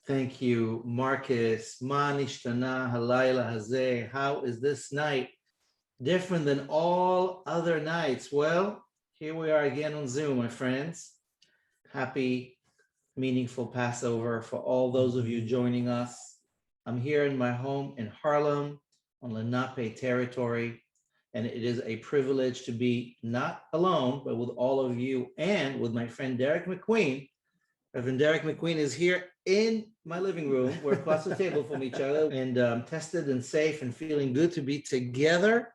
Thank you, Marcus. Ma nishtana halayla hazeh. How is this night different than all other nights? Well, here we are again on Zoom, my friends. Happy, meaningful Passover for all those of you joining us. I'm here in my home in Harlem on Lenape territory, and it is a privilege to be not alone, but with all of you and with my friend Derek McQueen. Reverend Derek McQueen is here in my living room. We're across the table from each other and tested and safe and feeling good to be together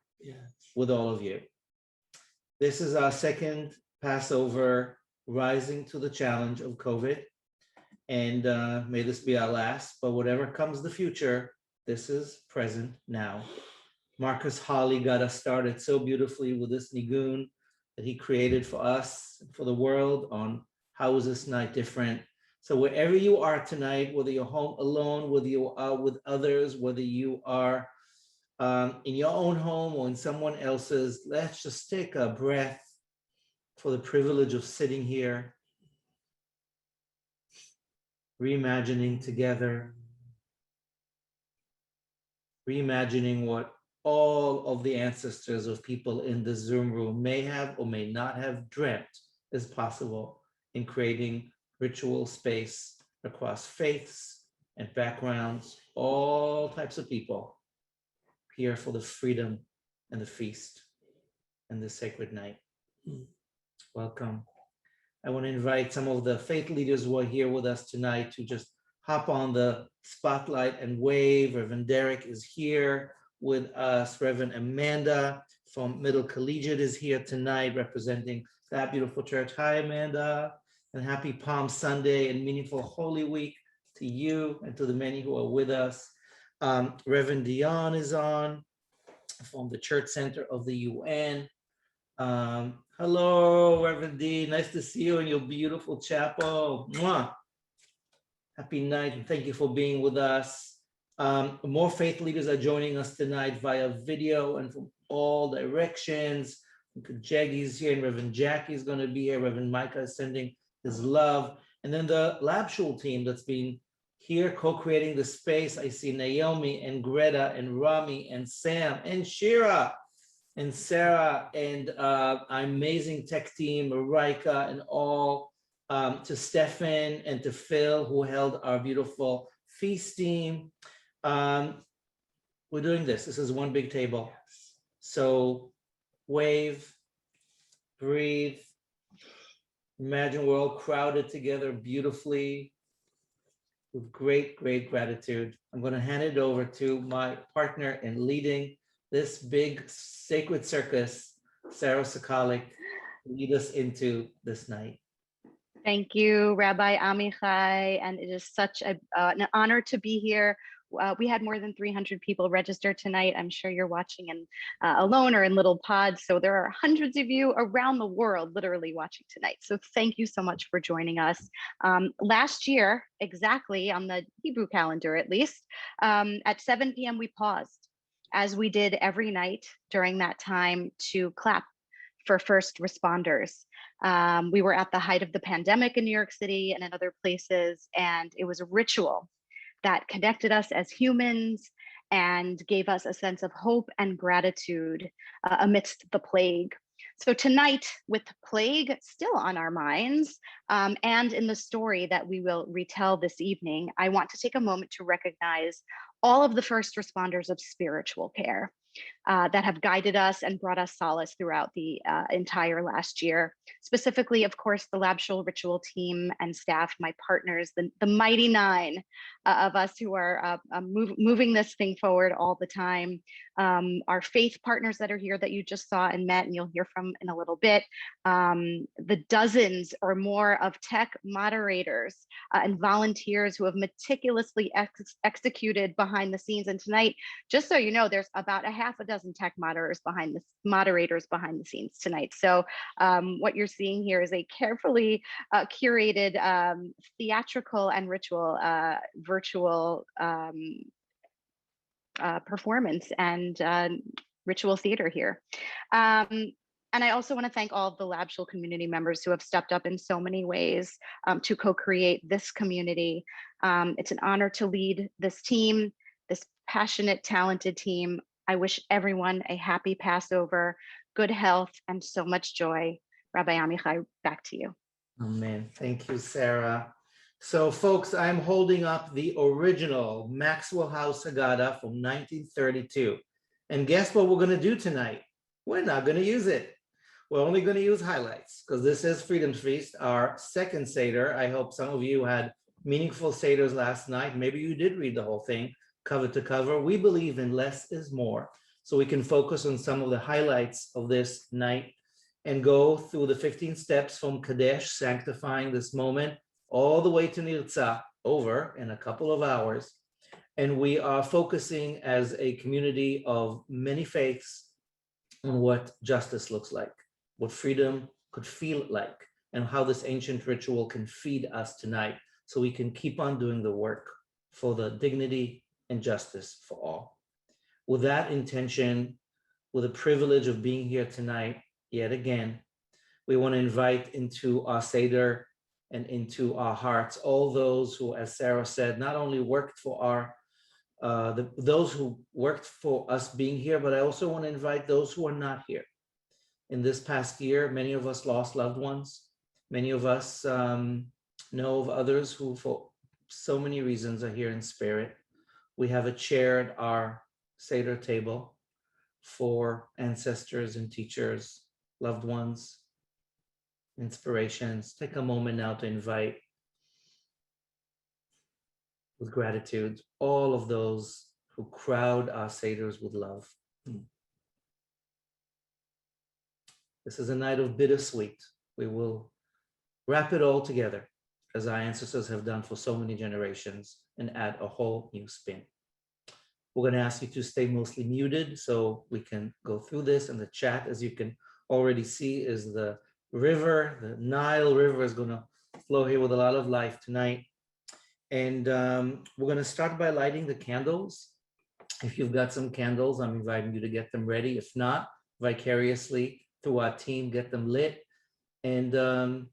with all of you. This is our second Passover rising to the challenge of COVID. And may this be our last, but whatever comes the future, this is present now. Marcus Holly got us started so beautifully with this nigun that he created for us, for the world, on how is this night different. So wherever you are tonight, whether you're home alone, whether you are with others, whether you are in your own home or in someone else's, let's just take a breath for the privilege of sitting here, reimagining together, reimagining what all of the ancestors of people in this Zoom room may have or may not have dreamt is possible in creating ritual space across faiths and backgrounds, all types of people here for the freedom and the feast and the sacred night. Welcome. I want to invite some of the faith leaders who are here with us tonight to just hop on the spotlight and wave. Reverend Derek is here with us. Reverend Amanda from Middle Collegiate is here tonight representing that beautiful church. Hi, Amanda, and happy Palm Sunday and meaningful Holy Week to you and to the many who are with us. Reverend Dion is on from the Church Center of the UN. Hello, Reverend D. Nice to see you in your beautiful chapel. Mwah. Happy night, and thank you for being with us. More faith leaders are joining us tonight via video and from all directions. Jaggie's here, and Reverend Jackie's going to be here. Reverend Micah is sending his love. And then the Lab Shul team that's been here co-creating the space. I see Naomi and Greta and Rami and Sam and Shira and Sarah and our amazing tech team, Marika, and all, to Stefan and to Phil, who held our beautiful feast team. We're doing this. This is one big table. So wave, breathe. Imagine we're all crowded together beautifully with great, great gratitude. I'm going to hand it over to my partner in leading this big sacred circus, Sarah Sakalik, to lead us into this night. Thank you, Rabbi Amichai, and it is such an honor to be here. We had more than 300 people register tonight. I'm sure you're watching in alone or in little pods. So there are hundreds of you around the world literally watching tonight. So thank you so much for joining us. Last year, exactly on the Hebrew calendar at least, at 7 p.m. we paused, as we did every night during that time, to clap for first responders. We were at the height of the pandemic in New York City and in other places, and it was a ritual that connected us as humans and gave us a sense of hope and gratitude amidst the plague. So tonight, with plague still on our minds, and in the story that we will retell this evening, I want to take a moment to recognize all of the first responders of spiritual care that have guided us and brought us solace throughout the entire last year. Specifically, of course, the Lab Shul Ritual team and staff, my partners, the mighty nine of us who are moving this thing forward all the time. Our faith partners that are here that you just saw and met and you'll hear from in a little bit. The dozens or more of tech moderators and volunteers who have meticulously executed behind the scenes. And tonight, just so you know, there's about a half a dozen tech moderators behind the scenes tonight. So what you're seeing here is a carefully curated theatrical and virtual performance and ritual theater here. And I also want to thank all of the Lab Shul community members who have stepped up in so many ways to co-create this community. It's an honor to lead this team, this passionate, talented team. I wish everyone a happy Passover, good health, and so much joy. Rabbi Amichai, back to you. Amen. Thank you, Sarah. So, folks, I'm holding up the original Maxwell House Haggadah from 1932. And guess what we're going to do tonight? We're not going to use it. We're only going to use highlights because this is Freedom's Feast, our second Seder. I hope some of you had meaningful Seders last night. Maybe you did read the whole thing cover to cover. We believe in less is more. So we can focus on some of the highlights of this night and go through the 15 steps from Kadesh, sanctifying this moment, all the way to Nirtzah, over in a couple of hours. And we are focusing as a community of many faiths on what justice looks like, what freedom could feel like, and how this ancient ritual can feed us tonight so we can keep on doing the work for the dignity and justice for all. With that intention, with the privilege of being here tonight, yet again, we want to invite into our Seder and into our hearts all those who, as Sarah said, not only worked for our those who worked for us being here, but I also want to invite those who are not here. In this past year, many of us lost loved ones. Many of us know of others who, for so many reasons, are here in spirit. We have a chair at our Seder table for ancestors and teachers, loved ones, inspirations. Take a moment now to invite, with gratitude, all of those who crowd our Seders with love. This is a night of bittersweet. We will wrap it all together, as our ancestors have done for so many generations, and add a whole new spin. We're going to ask you to stay mostly muted so we can go through this. And the chat, as you can already see, is the river. The Nile River is going to flow here with a lot of life tonight. And we're going to start by lighting the candles. If you've got some candles, I'm inviting you to get them ready. If not, vicariously through our team, get them lit. And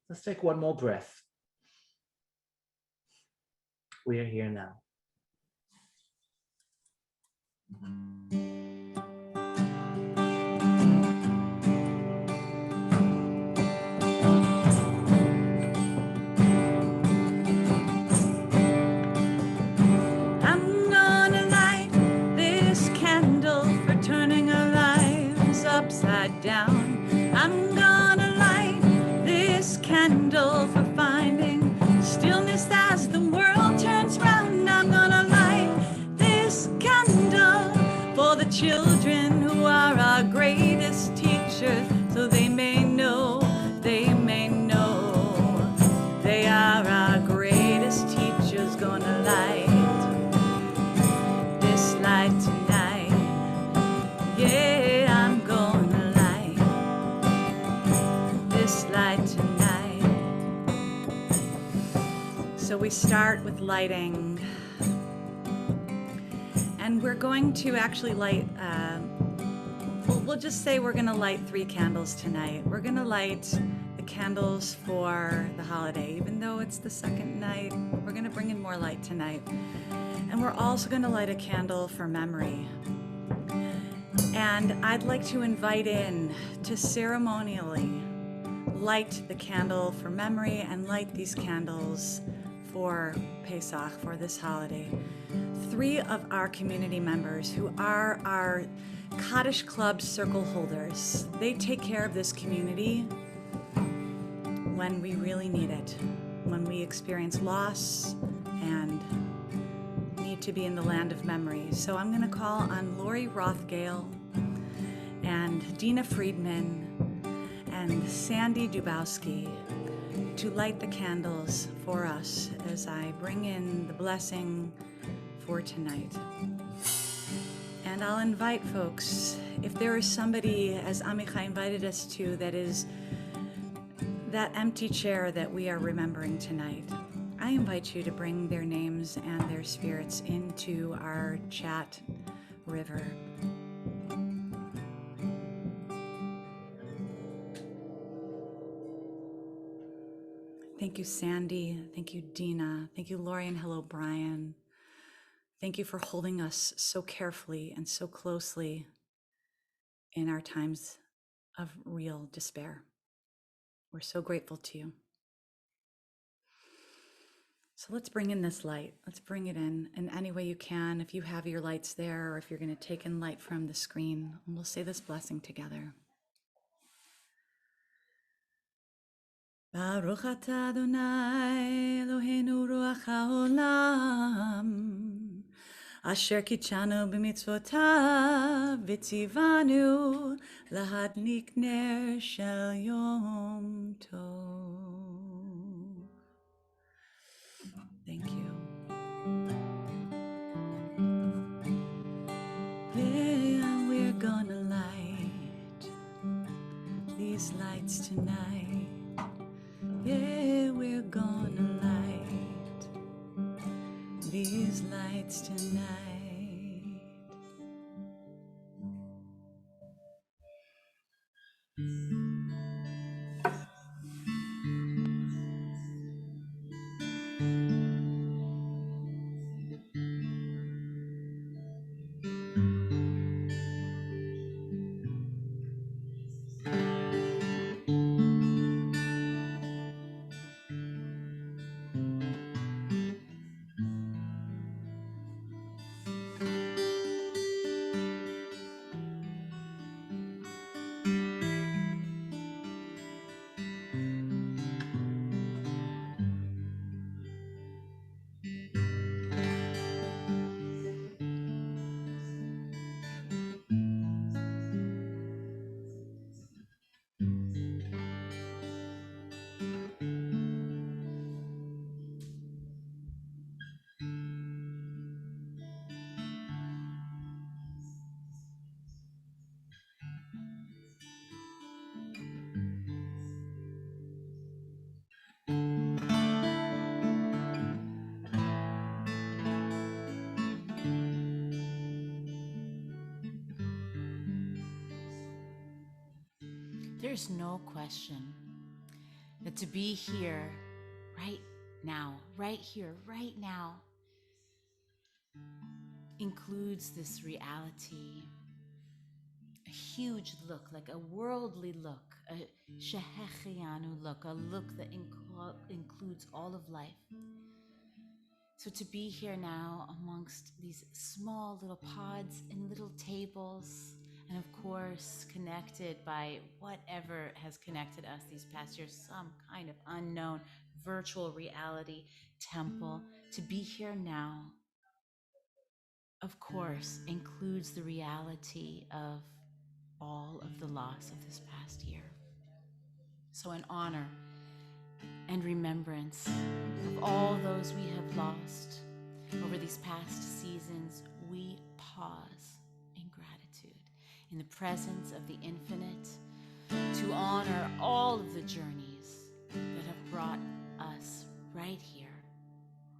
let's take one more breath. We are here now. I'm gonna light this candle for turning our lives upside down. I'm gonna light this candle for finding stillness as the world turns round. I'm gonna light this candle for the children who are our greatest teachers, so they may know, they are our greatest teachers. Gonna light this light tonight. Yeah, I'm gonna light this light tonight. So we start with lighting, and we're going to actually light, we'll just say we're gonna light 3 candles tonight. We're gonna light the candles for the holiday. Even though it's the second night, we're gonna bring in more light tonight. And we're also gonna light a candle for memory. And I'd like to invite in to ceremonially light the candle for memory and light these candles for Pesach, for this holiday. 3 of our community members who are our Kaddish Club circle holders. They take care of this community when we really need it, when we experience loss and need to be in the land of memory. So I'm going to call on Lori Rothgale and Dina Friedman and Sandy Dubowski to light the candles for us as I bring in the blessing for tonight. And I'll invite folks, if there is somebody, as Amichai invited us to, that is that empty chair that we are remembering tonight, I invite you to bring their names and their spirits into our chat river. Thank you, Sandy. Thank you, Dina. Thank you, Lori, and hello, Brian. Thank you for holding us so carefully and so closely in our times of real despair. We're so grateful to you. So let's bring in this light. Let's bring it in any way you can. If you have your lights there, or if you're going to take in light from the screen, and we'll say this blessing together. Baruch atah Adonai Eloheinu ruach haolam asher kitshanu b'mitzvotav v'tzivanu lahadlik ner shel yom tov. Thank you. Yeah, we're gonna light these lights tonight. Yeah, we're gonna light these lights tonight. There's no question that to be here right now, includes this reality, a huge look, like a worldly look, a shehechianu look, a look that includes all of life. So to be here now amongst these small little pods and little tables, and of course, connected by whatever has connected us these past years, some kind of unknown virtual reality temple. To be here now, of course, includes the reality of all of the loss of this past year. So in honor and remembrance of all those we have lost over these past seasons, we pause in gratitude, in the presence of the infinite, to honor all of the journeys that have brought us right here,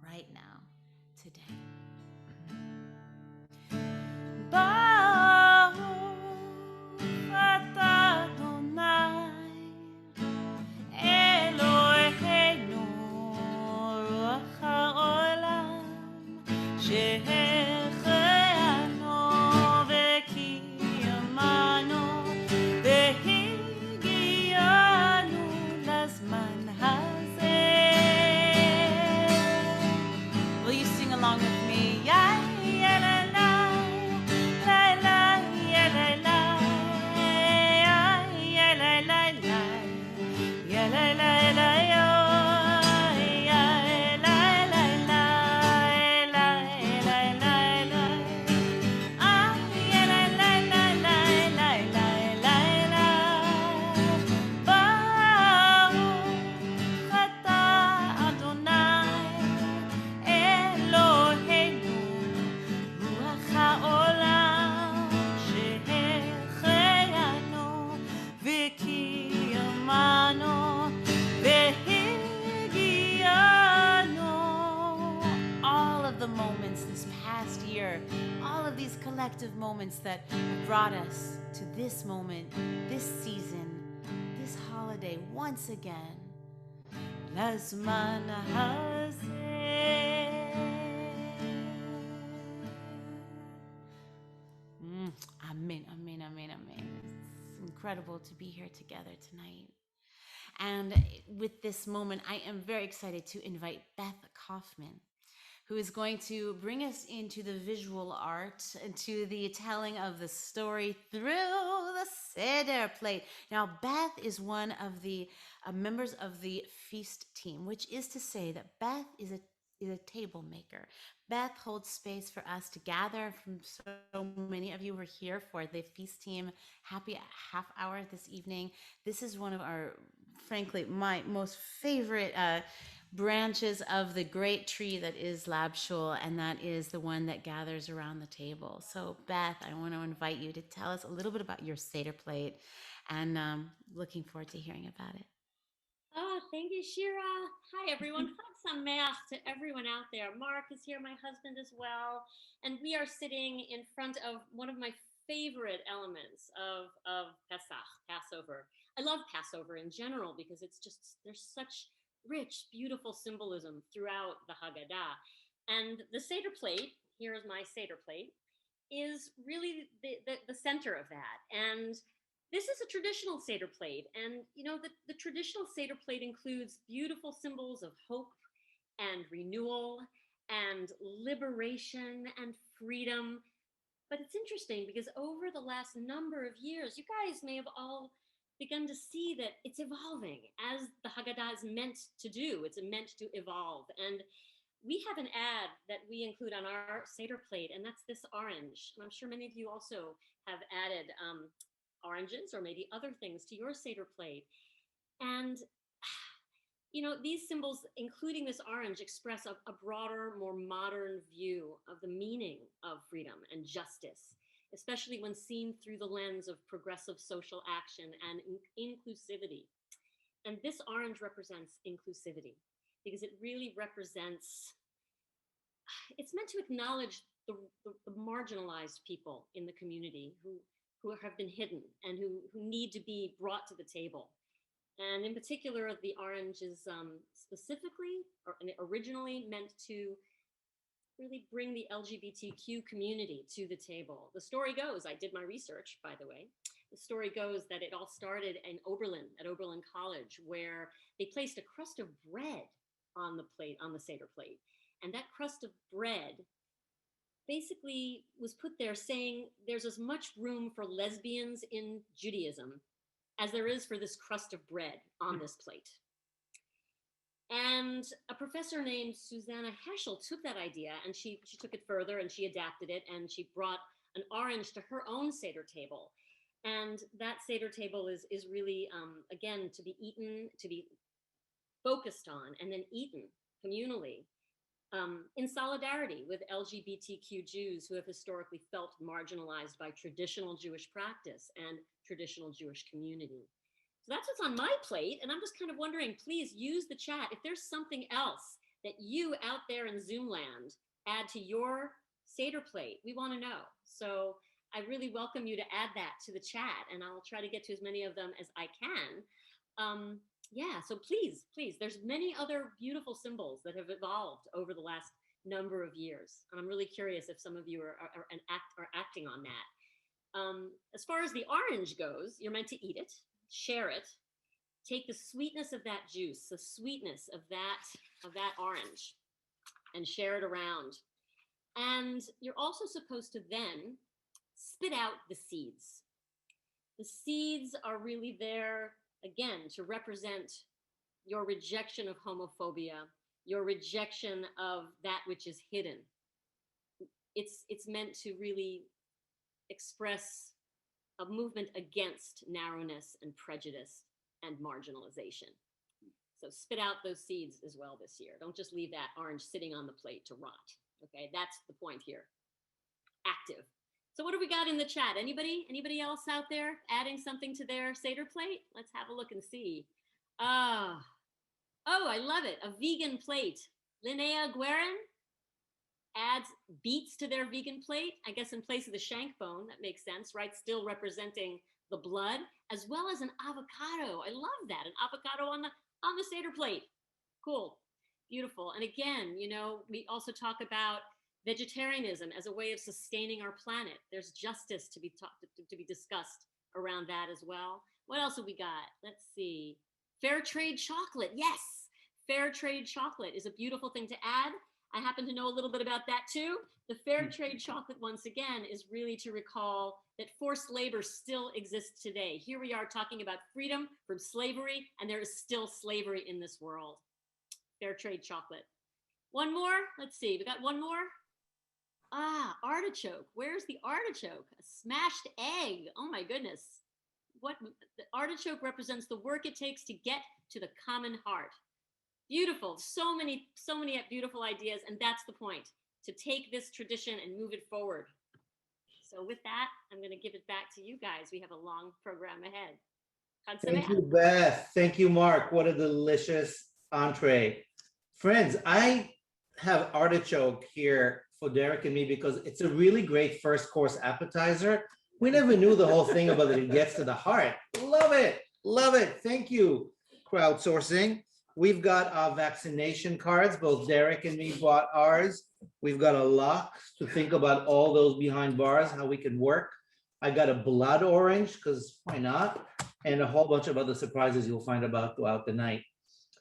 right now, today. past year, all of these collective moments that have brought us to this moment, this season, this holiday once again. Lazman hazeh. Amen, amen, amen, amen. It's incredible to be here together tonight. And with this moment, I am very excited to invite Beth Kaufman, who is going to bring us into the visual art, into the telling of the story through the Seder plate. Now, Beth is one of the members of the feast team, which is to say that Beth is a table maker. Beth holds space for us to gather. From so many of you were here for the feast team happy half hour this evening. This is one of our, frankly, my most favorite branches of the great tree that is Lab Shul, and that is the one that gathers around the table. So Beth, I want to invite you to tell us a little bit about your Seder plate, and looking forward to hearing about it. Oh, thank you, Shira. Hi, everyone. Chag Sameach to everyone out there. Mark is here, my husband as well. And we are sitting in front of one of my favorite elements of Pesach, Passover. I love Passover in general because it's just, there's such rich, beautiful symbolism throughout the Haggadah. And the Seder plate, here is my Seder plate, is really the center of that. And this is a traditional Seder plate. And, you know, the traditional Seder plate includes beautiful symbols of hope and renewal and liberation and freedom. But it's interesting because over the last number of years, you guys may have all begun to see that it's evolving as the Haggadah is meant to do. It's meant to evolve. And we have an ad that we include on our Seder plate, and that's this orange. And I'm sure many of you also have added oranges or maybe other things to your Seder plate. And, you know, these symbols, including this orange, express a broader, more modern view of the meaning of freedom and justice, especially when seen through the lens of progressive social action and inclusivity. And this orange represents inclusivity because it really represents, it's meant to acknowledge the marginalized people in the community who have been hidden and who need to be brought to the table. And in particular, the orange is specifically or originally meant to really bring the LGBTQ community to the table. The story goes, I did my research, by the way. The story goes that it all started in Oberlin, at Oberlin College, where they placed a crust of bread on the plate, on the Seder plate. And that crust of bread basically was put there saying there's as much room for lesbians in Judaism as there is for this crust of bread on this plate. And a professor named Susanna Heschel took that idea and she took it further and she adapted it and she brought an orange to her own Seder table. And that Seder table is really, again, to be eaten, to be focused on and then eaten communally. In solidarity with LGBTQ Jews who have historically felt marginalized by traditional Jewish practice and traditional Jewish community. So that's what's on my plate. And I'm just kind of wondering, please use the chat. If there's something else that you out there in Zoom land add to your Seder plate, we want to know. So I really welcome you to add that to the chat and I'll try to get to as many of them as I can. Yeah, so please, there's many other beautiful symbols that have evolved over the last number of years. And I'm really curious if some of you are acting on that. As far as the orange goes, you're meant to eat it, share it, take the sweetness of that juice, the sweetness of that orange, and share it around. And you're also supposed to then spit out the seeds. The seeds are really there, again, to represent your rejection of homophobia, your rejection of that which is hidden. It's meant to really express a movement against narrowness and prejudice and marginalization. So spit out those seeds as well this year. Don't just leave that orange sitting on the plate to rot. Okay, that's the point here. Active. So what do we got in the chat? Anybody else out there adding something to their Seder plate? Let's have a look and see. Oh, I love it. A vegan plate. Linnea Guerin, adds beets to their vegan plate, I guess in place of the shank bone. That makes sense, right? Still representing the blood, as well as an avocado. I love that, an avocado on the Seder plate. Cool, beautiful. And again, you know, we also talk about vegetarianism as a way of sustaining our planet. There's justice to be discussed around that as well. What else have we got? Let's see. Fair trade chocolate. Yes, fair trade chocolate is a beautiful thing to add. I happen to know a little bit about that too. The fair trade chocolate, once again, is really to recall that forced labor still exists today. Here we are talking about freedom from slavery, and there is still slavery in this world. Fair trade chocolate. One more. Let's see. We got one more. Ah, artichoke. Where's the artichoke? A smashed egg. Oh my goodness. What the artichoke represents the work it takes to get to the common heart. Beautiful. So many beautiful ideas, and that's the point, to take this tradition and move it forward. So with that, I'm going to give it back to you guys. We have a long program ahead. Thank you, Beth. Thank you, Mark. What a delicious entree. Friends, I have artichoke here for Derek and me because it's a really great first course appetizer. We never knew the whole thing about it gets to the heart. Love it. Love it. Thank you, crowdsourcing. We've got our vaccination cards. Both Derek and me bought ours. We've got a lock to think about all those behind bars, how we can work. I got a blood orange, because why not? And a whole bunch of other surprises you'll find about throughout the night.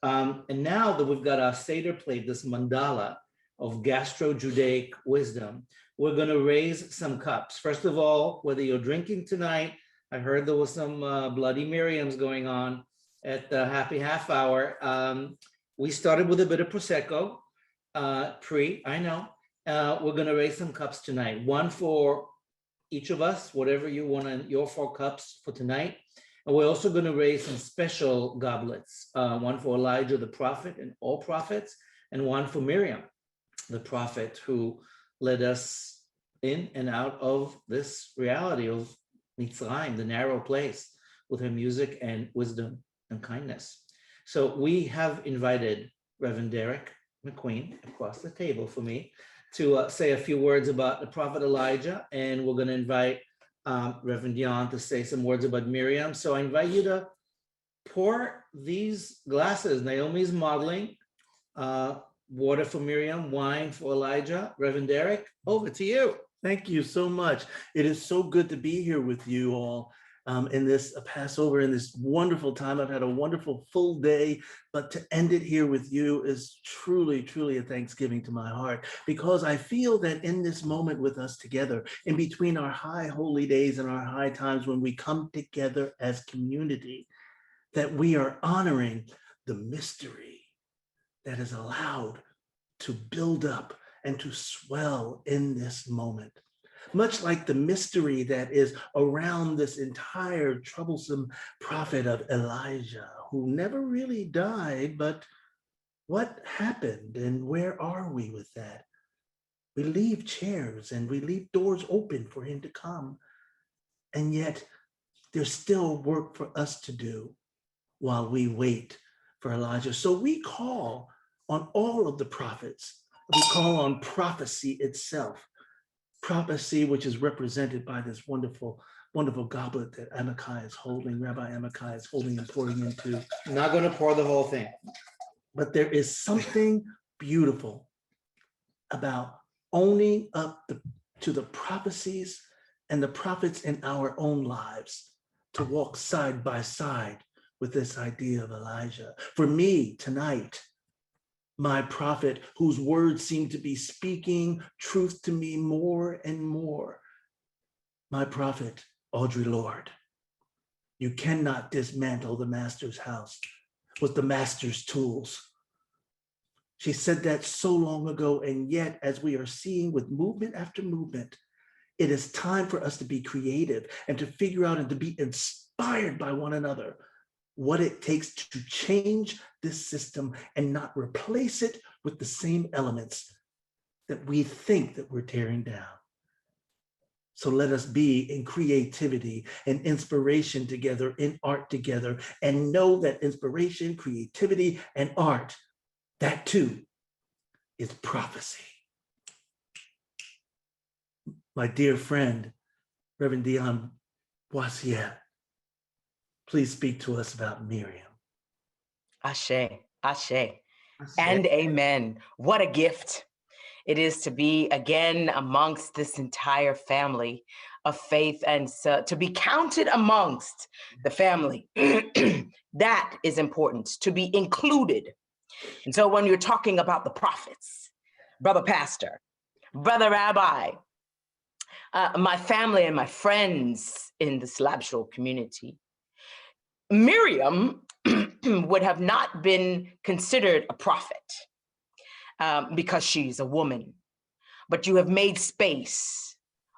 And now that we've got our Seder plate, this mandala of gastro-Judaic wisdom, we're going to raise some cups. First of all, whether you're drinking tonight, I heard there was some Bloody Miriams going on at the happy half hour. We started with a bit of Prosecco, I know. We're going to raise some cups tonight, one for each of us, whatever you want in your 4 cups for tonight. And we're also going to raise some special goblets, one for Elijah, the prophet, and all prophets, and one for Miriam, the prophet who led us in and out of this reality of Mitzrayim, the narrow place, with her music and wisdom and kindness. So we have invited Reverend Derek McQueen across the table for me to say a few words about the prophet Elijah, and we're going to invite Reverend Jan to say some words about Miriam. So I invite you to pour these glasses. Naomi's modeling, water for Miriam, wine for Elijah. Reverend Derek, over to you. Thank you so much. It is so good to be here with you all in this Passover, in this wonderful time. I've had a wonderful full day, but to end it here with you is truly, truly a thanksgiving to my heart, because I feel that in this moment with us together, in between our high holy days and our high times when we come together as community, that we are honoring the mystery that is allowed to build up and to swell in this moment. Much like the mystery that is around this entire troublesome prophet of Elijah, who never really died, but what happened and where are we with that? We leave chairs and we leave doors open for him to come. And yet there's still work for us to do while we wait for Elijah. So we call on all of the prophets. We call on prophecy itself. Prophecy, which is represented by this wonderful, wonderful goblet that Amichai is holding, Rabbi Amichai is holding and pouring into. I'm not going to pour the whole thing. But there is something beautiful about owning up to the prophecies and the prophets in our own lives, to walk side by side with this idea of Elijah. For me tonight, my prophet, whose words seem to be speaking truth to me more and more, my prophet, Audre Lorde. You cannot dismantle the master's house with the master's tools. She said that so long ago, and yet as we are seeing with movement after movement, it is time for us to be creative and to figure out and to be inspired by one another what it takes to change this system and not replace it with the same elements that we think that we're tearing down. So let us be in creativity and inspiration together, in art together, and know that inspiration, creativity, and art, that too is prophecy. my dear friend, Reverend Dion Boissier, please speak to us about Miriam. Ashe, ashe, and amen. What a gift it is to be again amongst this entire family of faith and to be counted amongst the family. That is important, to be included. And so when you're talking about the prophets, brother pastor, brother rabbi, my family and my friends in the Slabshul community, Miriam would have not been considered a prophet because she's a woman, but you have made space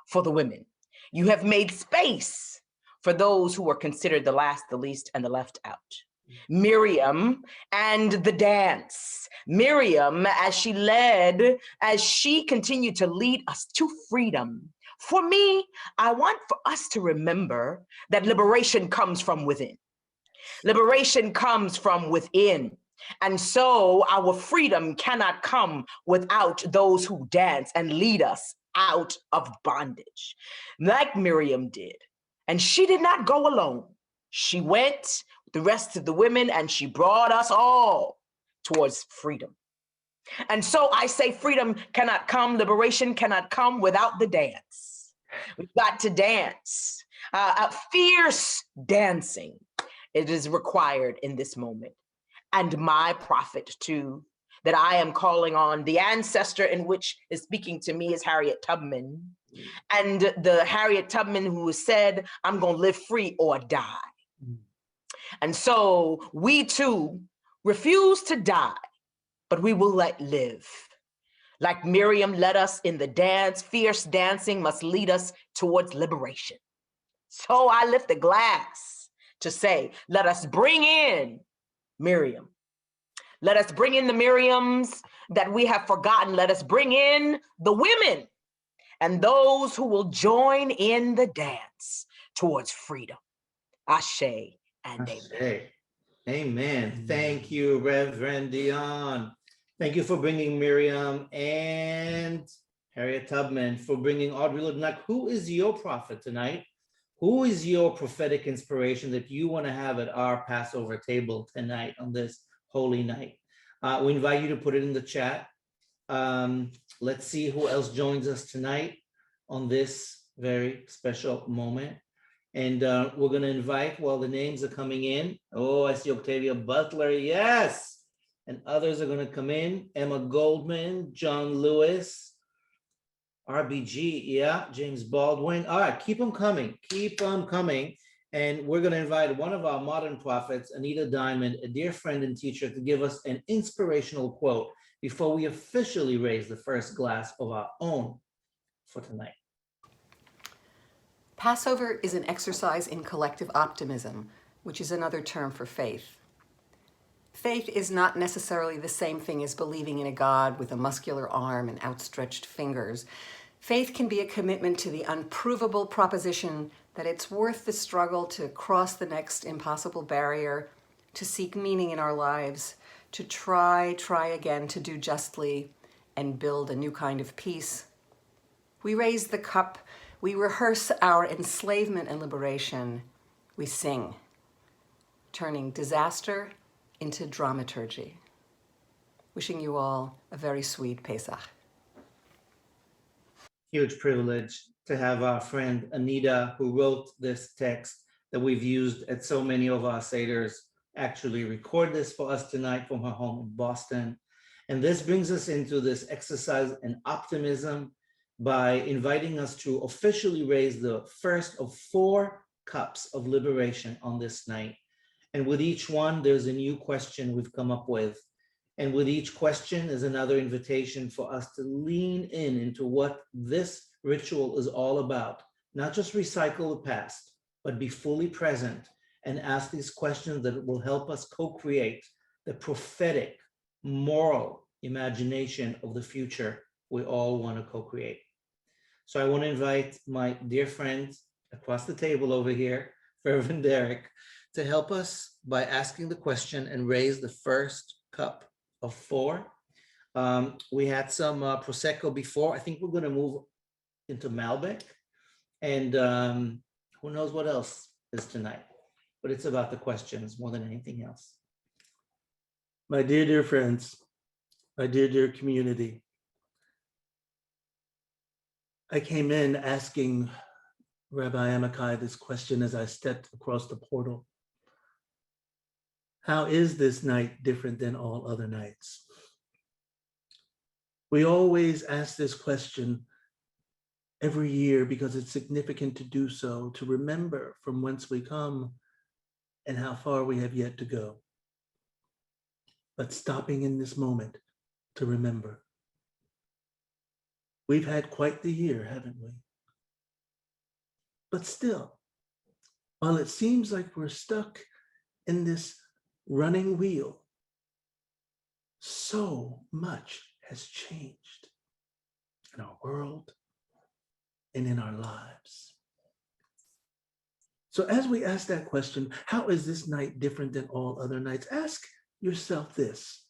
for the women. You have made space for those who were considered the last, the least, and the left out. Miriam and the dance. Miriam, as she continued to lead us to freedom. For me, I want for us to remember that liberation comes from within. Liberation comes from within. And so our freedom cannot come without those who dance and lead us out of bondage, like Miriam did. And she did not go alone. She went with the rest of the women and she brought us all towards freedom. And so I say freedom cannot come, liberation cannot come without the dance. We've got to dance, fierce dancing. It is required in this moment. And my prophet too, that I am calling on, the ancestor in which is speaking to me is Harriet Tubman. And the Harriet Tubman who said, I'm gonna live free or die. And so we too refuse to die, but we will live. Like Miriam led us in the dance, fierce dancing must lead us towards liberation. So I lift the glass to say, let us bring in Miriam. Let us bring in the Miriams that we have forgotten. Let us bring in the women and those who will join in the dance towards freedom. Ashe and amen. Amen. Thank you, Reverend Dion. Thank you for bringing Miriam and Harriet Tubman, for bringing Audrey Lubnack. Who is your prophet tonight? Who is your prophetic inspiration that you want to have at our Passover table tonight on this holy night? We invite you to put it in the chat. Let's see who else joins us tonight on this very special moment. And we're going to invite, while the names are coming in. Oh, I see Octavia Butler. Yes. And others are going to come in. Emma Goldman, John Lewis, RBG. Yeah. James Baldwin. All right. Keep them coming. Keep them coming. And we're going to invite one of our modern prophets, Anita Diamond, a dear friend and teacher, to give us an inspirational quote before we officially raise the first glass of our own for tonight. Passover is an exercise in collective optimism, which is another term for faith. Faith is not necessarily the same thing as believing in a God with a muscular arm and outstretched fingers. Faith can be a commitment to the unprovable proposition that it's worth the struggle to cross the next impossible barrier, to seek meaning in our lives, to try again to do justly and build a new kind of peace. We raise the cup. We rehearse our enslavement and liberation. We sing, turning disaster into dramaturgy. Wishing you all a very sweet Pesach. Huge privilege to have our friend Anita, who wrote this text that we've used at so many of our Seders, actually record this for us tonight from her home in Boston. And this brings us into this exercise in optimism by inviting us to officially raise the first of 4 cups of liberation on this night. And with each one, there's a new question we've come up with. And with each question is another invitation for us to lean in into what this ritual is all about. Not just recycle the past, but be fully present and ask these questions that will help us co-create the prophetic, moral imagination of the future we all want to co-create. So I want to invite my dear friend across the table over here, Reverend Derek, to help us by asking the question and raise the first cup of 4. We had some Prosecco before. I think we're going to move into Malbec. And who knows what else is tonight. But it's about the questions more than anything else. My dear friends, my dear community, I came in asking Rabbi Amichai this question as I stepped across the portal. How is this night different than all other nights? We always ask this question every year because it's significant to do so, to remember from whence we come and how far we have yet to go. But stopping in this moment to remember. We've had quite the year, haven't we? But still, while it seems like we're stuck in this running wheel, so much has changed in our world and in our lives. So as we ask that question, how is this night different than all other nights? Ask yourself this.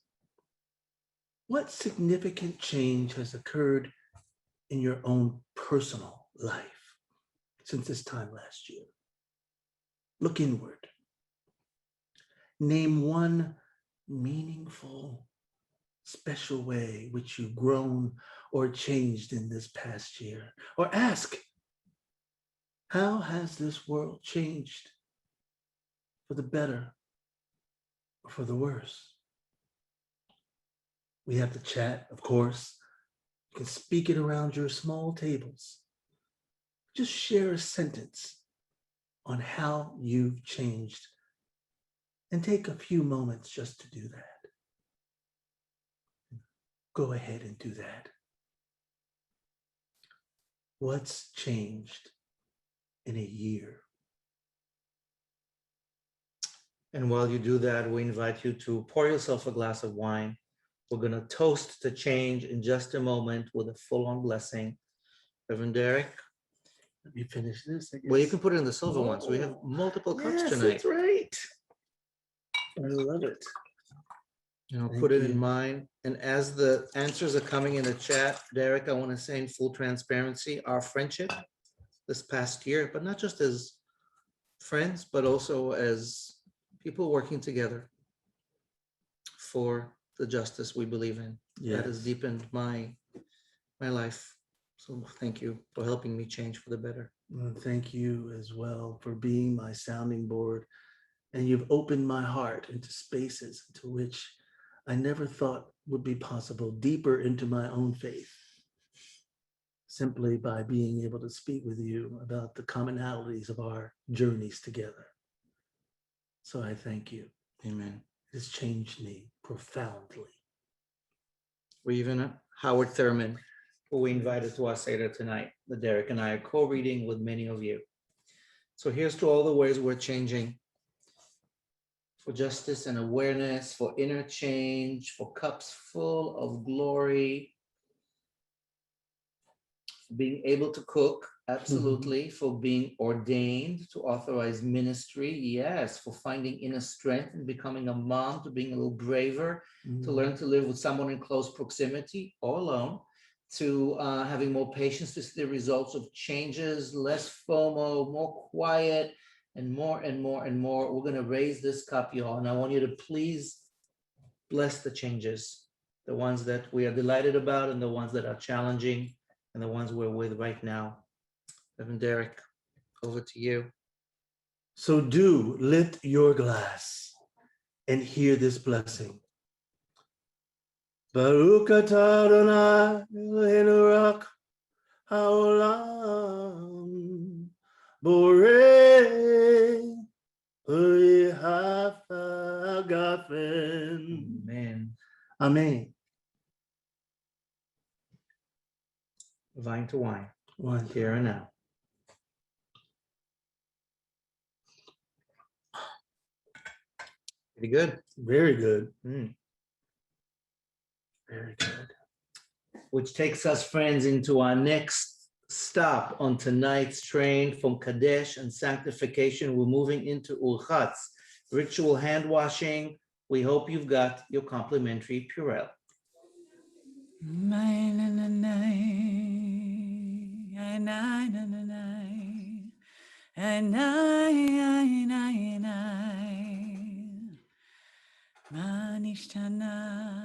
What significant change has occurred in your own personal life since this time last year? Look inward. Name one meaningful, special way which you've grown or changed in this past year. Or ask, how has this world changed for the better or for the worse? We have the chat, of course. You can speak it around your small tables. Just share a sentence on how you've changed and take a few moments just to do that. Go ahead and do that. What's changed in a year? And while you do that, we invite you to pour yourself a glass of wine. We're going to toast to change in just a moment with a full-on blessing. Reverend Derek? Let me finish this. I guess. Well, you can put it in the silver ones. We have multiple cups tonight. That's right. I love it. Put it in you. mind. And as the answers are coming in the chat, Derek, I want to say in full transparency, our friendship this past year, but not just as friends, but also as people working together for the justice we believe in. That has deepened my life. So thank you for helping me change for the better. Well, thank you as well for being my sounding board. And you've opened my heart into spaces into which I never thought would be possible, deeper into my own faith, simply by being able to speak with you about the commonalities of our journeys together. So I thank you. Amen. It has changed me profoundly. We even Howard Thurman, who we invited to our Seder tonight, that Derek and I are co-reading with many of you. So here's to all the ways we're changing for justice and awareness, for inner change, for cups full of glory, for being able to cook, absolutely, for being ordained to authorize ministry, yes, for finding inner strength and becoming a mom, to being a little braver, to learn to live with someone in close proximity or alone, to having more patience to see the results of changes, less FOMO, more quiet, and more and more and more. We're going to raise this cup, y'all, and I want you to please bless the changes, the ones that we are delighted about and the ones that are challenging and the ones we're with right now. Reverend Derek, over to you. So do lift your glass and hear this blessing. Baruch atah Adonai Eloheinu Rak Haolam Borei Agafen. Amen. Amen. Vine to wine. One Here and now. Pretty good. Very good. Very good. Which takes us, friends, into our next stop on tonight's train from Kadesh and sanctification. We're moving into Urchatz, ritual hand washing. We hope you've got your complimentary Purell. Manishtana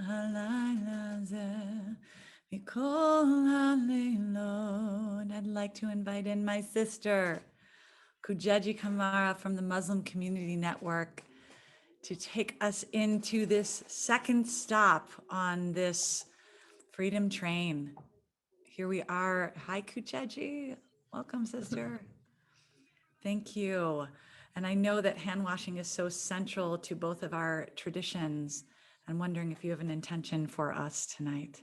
halayla zeh mikol halelot. I'd like to invite in my sister, Kujeji Kamara from the Muslim Community Network, to take us into this second stop on this freedom train. Here we are. Hi, Kujeji. Welcome, sister. Thank you. And I know that hand washing is so central to both of our traditions. I'm wondering if you have an intention for us tonight.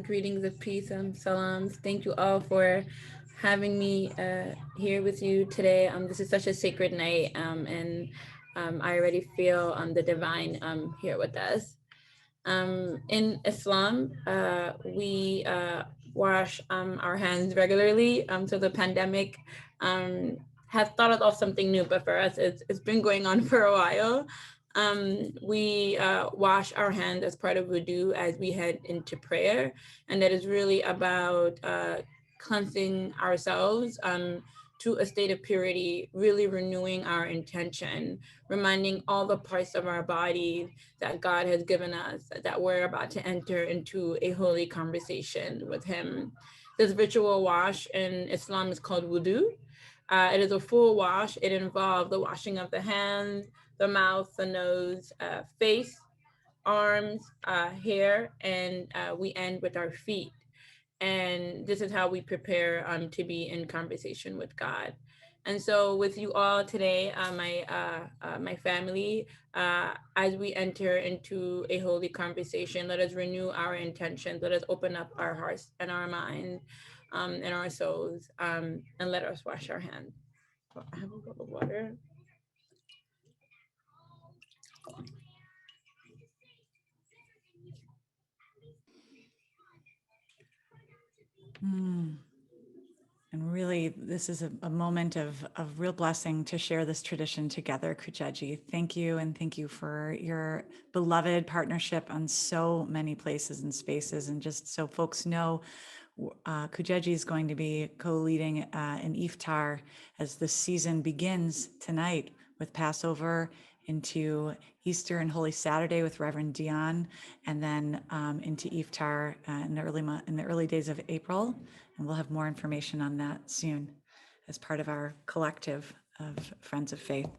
Greetings of peace and salams. Thank you all for having me here with you today. This is such a sacred night, and I already feel the divine here with us. In Islam, we wash our hands regularly. So the pandemic has started off something new, but for us, it's been going on for a while. We wash our hands as part of wudu as we head into prayer, and that is really about cleansing ourselves to a state of purity, really renewing our intention, reminding all the parts of our body that God has given us, that we're about to enter into a holy conversation with Him. This ritual wash in Islam is called wudu. It is a full wash. It involves the washing of the hands, the mouth, the nose, face, arms, hair, and we end with our feet. And this is how we prepare to be in conversation with God. And so with you all today, my family, as we enter into a holy conversation, let us renew our intentions. Let us open up our hearts and our minds and our souls, and let us wash our hands. I have a cup of water. And really, this is a moment of real blessing to share this tradition together, Kujeji. Thank you, and thank you for your beloved partnership on so many places and spaces. And just so folks know, Kujeji is going to be co-leading an iftar as the season begins tonight with Passover into Easter and Holy Saturday with Reverend Dion, and then into iftar in the early days of April. And we'll have more information on that soon as part of our collective of Friends of Faith.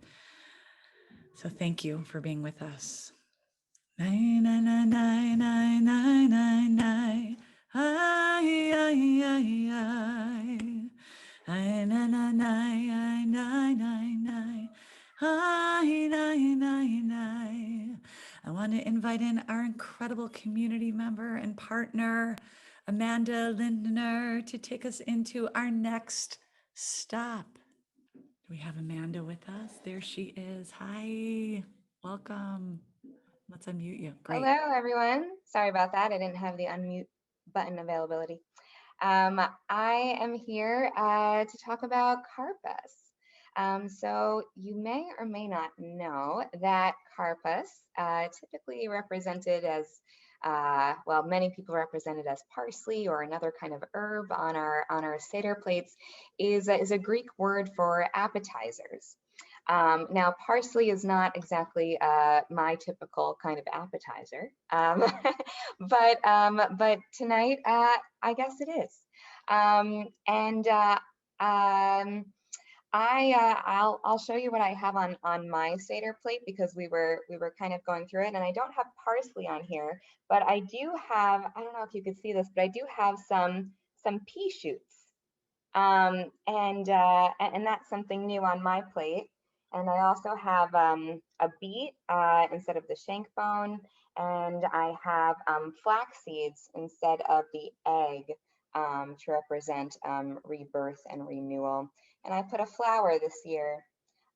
So thank you for being with us. I want to invite in our incredible community member and partner, Amanda Lindner, to take us into our next stop. Do we have Amanda with us? There she is. Hi, welcome. Let's unmute you. Great. Hello, everyone. Sorry about that. I didn't have the unmute button availability. I am here to talk about karpas. So you may or may not know that karpas, typically represented as, well, many people represent it as parsley or another kind of herb on our Seder plates, is a Greek word for appetizers. Now, parsley is not exactly my typical kind of appetizer, but tonight I guess it is. I'll show you what I have on my Seder plate, because we were kind of going through it, and I don't have parsley on here, but I do have, I don't know if you could see this, but I do have some pea shoots, and that's something new on my plate. And I also have a beet instead of the shank bone, and I have flax seeds instead of the egg to represent rebirth and renewal. And I put a flower this year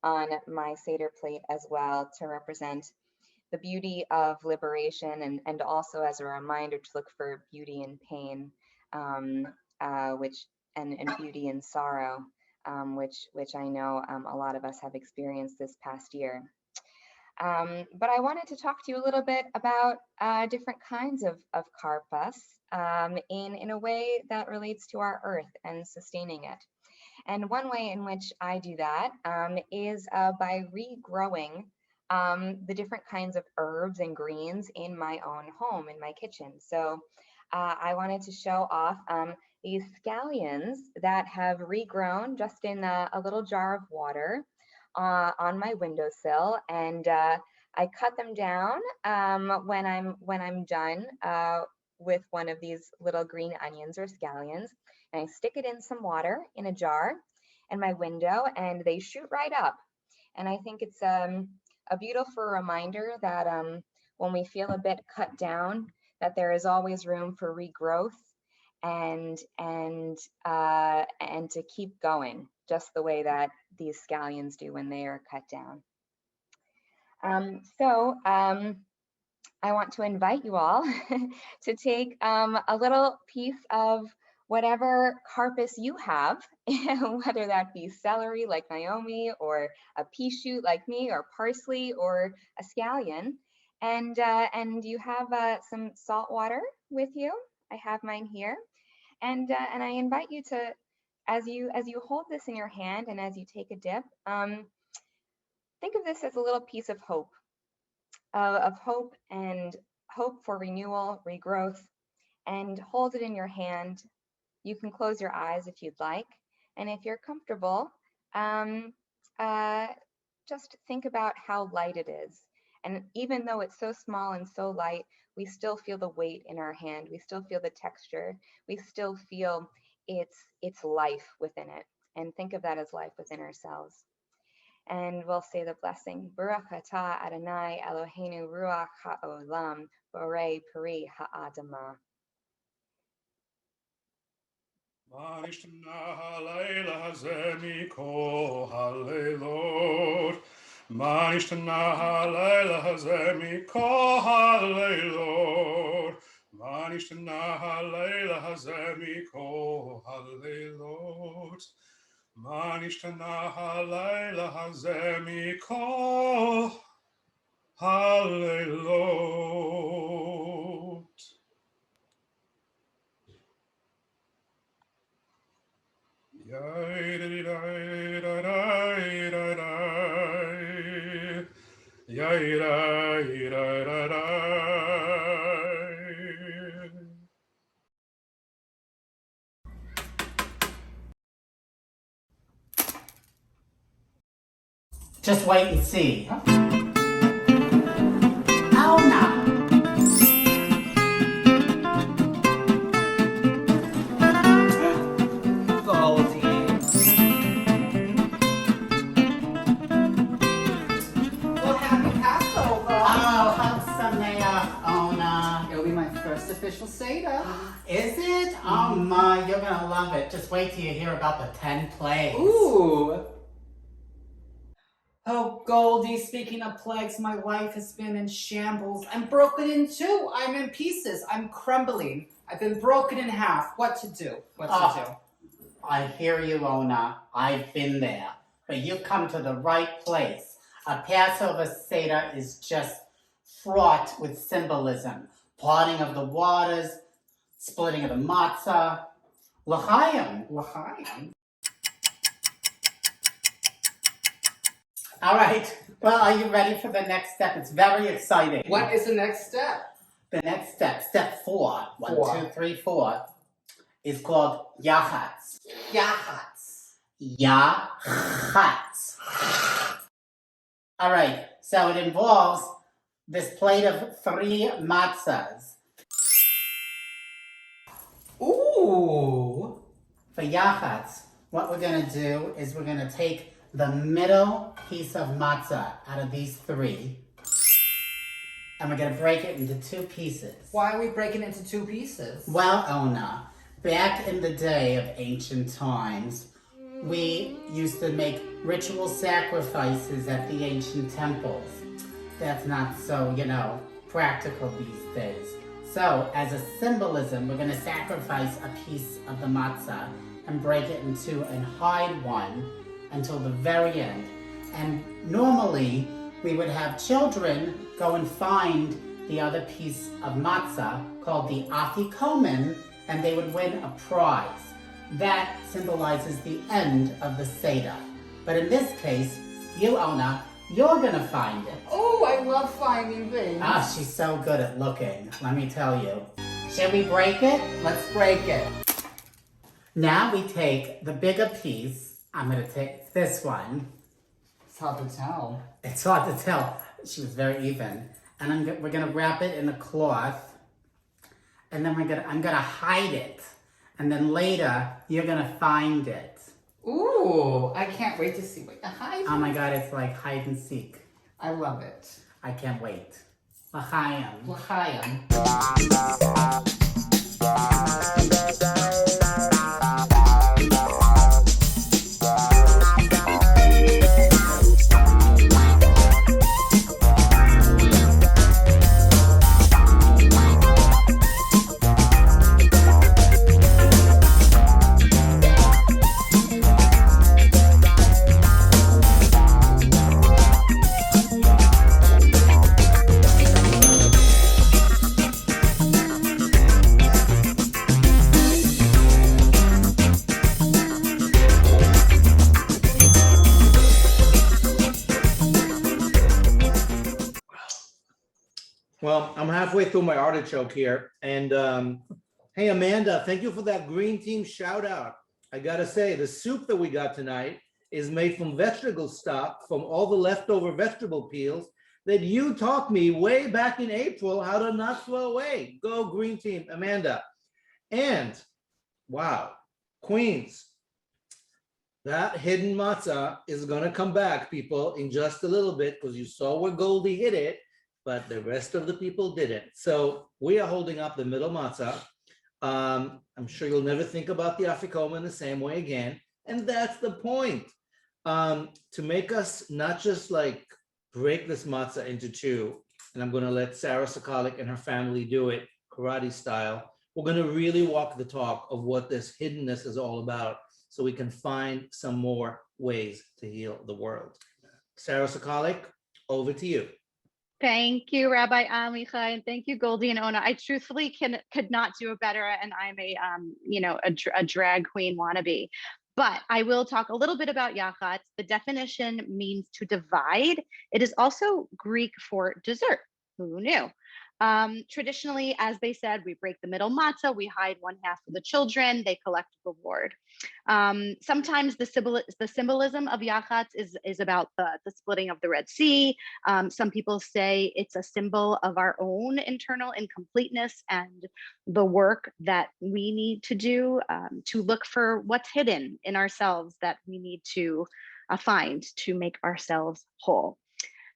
on my Seder plate as well to represent the beauty of liberation, and also as a reminder to look for beauty in pain, and beauty in sorrow, which I know a lot of us have experienced this past year. But I wanted to talk to you a little bit about different kinds of karpas in a way that relates to our earth and sustaining it. And one way in which I do that is by regrowing the different kinds of herbs and greens in my own home, in my kitchen. So I wanted to show off these scallions that have regrown just in a little jar of water on my windowsill, and I cut them down when I'm done with one of these little green onions or scallions, and I stick it in some water in a jar in my window, and they shoot right up. And I think it's a beautiful reminder that when we feel a bit cut down, that there is always room for regrowth and to keep going, just the way that these scallions do when they are cut down. I want to invite you all to take a little piece of whatever karpas you have, whether that be celery like Naomi, or a pea shoot like me, or parsley, or a scallion, and you have some salt water with you. I have mine here, and I invite you to, as you hold this in your hand and as you take a dip, think of this as a little piece of hope, and hope for renewal, regrowth, and hold it in your hand. You can close your eyes if you'd like, and if you're comfortable, just think about how light it is. And even though it's so small and so light, we still feel the weight in our hand. We still feel the texture. We still feel its life within it. And think of that as life within ourselves. And we'll say the blessing. Baruch atah Adonai Eloheinu ruach ha'olam borei peri ha'adamah. מה נשתנה הלילה הזה מכל הלילות? מה נשתנה הלילה הזה מכל הלילות? מה נשתנה הלילה הזה מכל הלילות? מה נשתנה הלילה הזה מכל הלילות? Just wait and see. Oh no. Goldie. Well, happy Passover. Oh, Ona. It'll be my first official Seder. Is it? Oh my, you're gonna love it. Just wait till you hear about the 10 plagues. Ooh. Oh, Goldie, speaking of plagues, my life has been in shambles. I'm broken in two. I'm in pieces. I'm crumbling. I've been broken in half. What to do? What to do? I hear you, Ona. I've been there. But you've come to the right place. A Passover Seder is just fraught with symbolism. Parting of the waters, splitting of the matzah. L'chaim. L'chaim. All right. Well, are you ready for the next step? It's very exciting. What is the next step? The next step, step 4, 1, 2, 3, 4, is called yachatz. Yachatz. Yachatz. All right. So it involves this plate of 3 matzahs. Ooh. For yachatz, what we're going to do is we're going to take the middle piece of matzah out of these 3, and we're going to break it into 2 pieces. Why are we breaking it into 2 pieces? Well, Ona, back in the day of ancient times, we used to make ritual sacrifices at the ancient temples. That's not so, practical these days. So, as a symbolism, we're going to sacrifice a piece of the matzah and break it in 2 and hide one until the very end. And normally, we would have children go and find the other piece of matzah called the afikomen, and they would win a prize. That symbolizes the end of the Seder. But in this case, you, Ona, you're gonna find it. Oh, I love finding things. Ah, she's so good at looking, let me tell you. Shall we break it? Let's break it. Now we take the bigger piece. I'm gonna take this one. It's hard to tell. It's hard to tell. She was very even. And we're gonna wrap it in a cloth. And then I'm gonna hide it. And then later, you're gonna find it. Ooh, I can't wait to see what you hide. Oh my God, it's like hide and seek. I love it. I can't wait. L'chaim. L'chaim. Well, I'm halfway through my artichoke here. And hey, Amanda, thank you for that green team shout out. I gotta say, the soup that we got tonight is made from vegetable stock from all the leftover vegetable peels that you taught me way back in April how to not throw away. Go green team, Amanda. And wow, Queens, that hidden matzah is gonna come back, people, in just a little bit, because you saw where Goldie hid it, but the rest of the people didn't. So we are holding up the middle matzah. I'm sure you'll never think about the afikomen the same way again. And that's the point, to make us not just like break this matzah into two, and I'm gonna let Sarah Sokalik and her family do it karate style. We're gonna really walk the talk of what this hiddenness is all about, so we can find some more ways to heal the world. Sarah Sokalik, over to you. Thank you, Rabbi Amichai, and thank you, Goldie and Ona. I truthfully could not do it better, and I'm a drag queen wannabe. But I will talk a little bit about yachatz. The definition means to divide. It is also Greek for dessert. Who knew? Traditionally, as they said, we break the middle matzah, we hide one half for the children, they collect reward. Sometimes the symbolism of yachatz is about the splitting of the Red Sea. Some people say it's a symbol of our own internal incompleteness and the work that we need to do to look for what's hidden in ourselves that we need to find to make ourselves whole.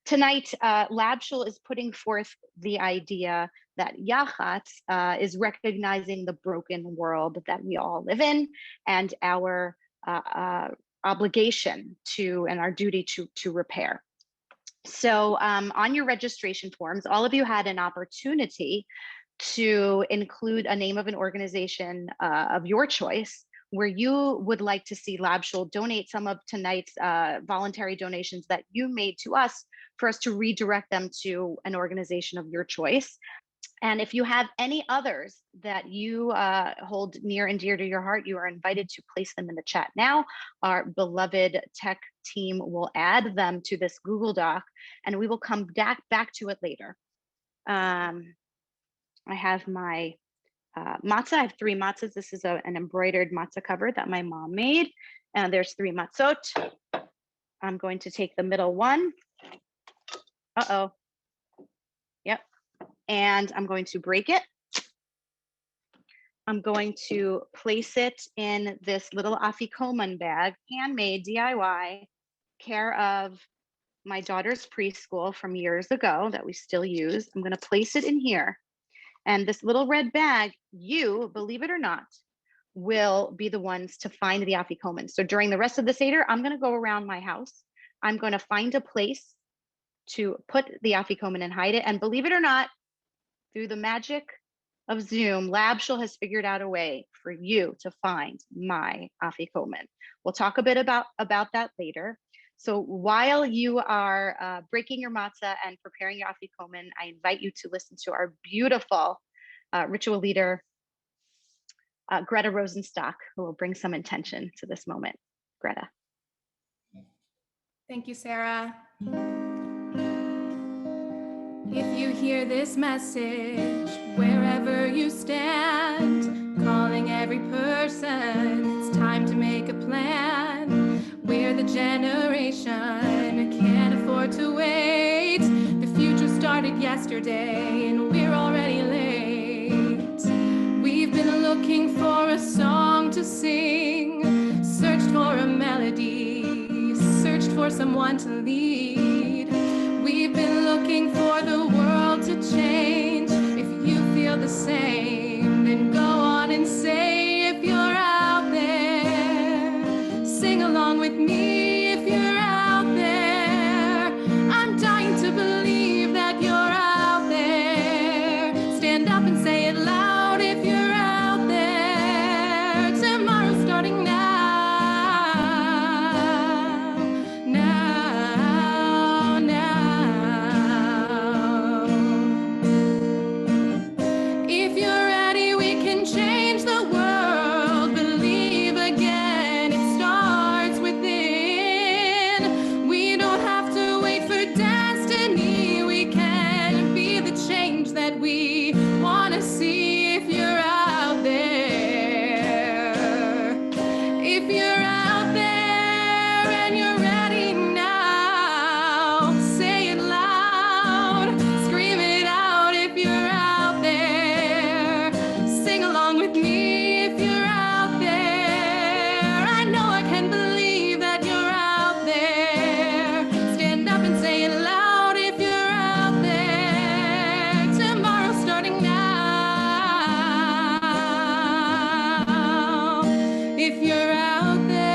Tonight, Labshul is putting forth the idea that yachatz is recognizing the broken world that we all live in, and our obligation to and our duty to repair. So on your registration forms, all of you had an opportunity to include a name of an organization of your choice where you would like to see Labshul donate some of tonight's voluntary donations that you made to us for us to redirect them to an organization of your choice. And if you have any others that you hold near and dear to your heart, you are invited to place them in the chat now. Our beloved tech team will add them to this Google Doc, and we will come back to it later. I have my matzah. I have 3 matzahs. This is an embroidered matzah cover that my mom made. And there's 3 matzot. I'm going to take the middle one. Uh-oh. Yep. And I'm going to break it. I'm going to place it in this little afikoman bag, handmade DIY, care of my daughter's preschool from years ago that we still use. I'm going to place it in here. And this little red bag, you, believe it or not, will be the ones to find the afikoman. So during the rest of the Seder, I'm going to go around my house. I'm going to find a place to put the afikoman and hide it. And believe it or not, through the magic of Zoom, Labshul has figured out a way for you to find my afikoman. We'll talk a bit about that later. So while you are breaking your matzah and preparing your afikomen, I invite you to listen to our beautiful ritual leader, Greta Rosenstock, who will bring some intention to this moment. Greta. Thank you, Sarah. If you hear this message, wherever you stand, calling every person, it's time to make a plan. We're the generation, can't afford to wait. The future started yesterday, and we're already late. We've been looking for a song to sing, searched for a melody, searched for someone to lead. We've been looking for the world to change. If you feel the same, then go on and say if you're out there. Sing along with me if you're out there. I'm dying to believe that you're out there. Stand up and say it loud if you're out there. Tomorrow's starting now. If you're ready, we can change the world. Believe again, it starts within. We don't have to wait for destiny. We can be the change that we want to see. If you're out there, if you're out there and you're ready now, say it loud, scream it out if you're out there. Sing along with me if you're out there. I know I can believe that you're out there. Stand up and say it loud if you're out there. Tomorrow's starting now. If you're out there.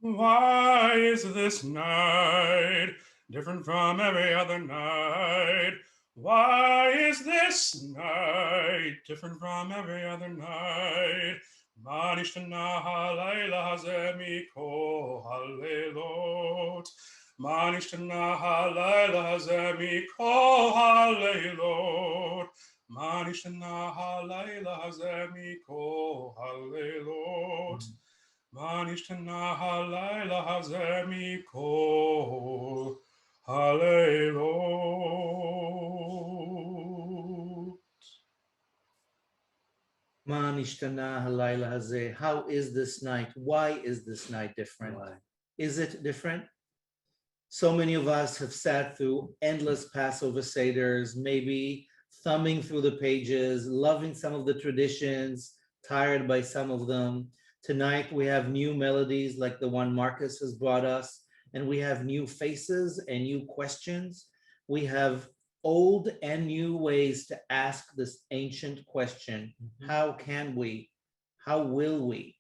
Why is this night different from every other night? Why is this night different from every other night? Ma nishtana halayla hazeh mikol halelot. Ma nishtana halayla hazeh mikol halelot. Ma nishtana halayla hazeh mikol halelot. Ma nishtana halayla hazeh mikol halelot. Ma nishtana halayla hazeh. How is this night? Why is this night different? Why? Is it different? So many of us have sat through endless Passover Seders, maybe thumbing through the pages, loving some of the traditions, tired by some of them. Tonight we have new melodies like the one Marcus has brought us, and we have new faces and new questions. We have old and new ways to ask this ancient question. How can we, how will we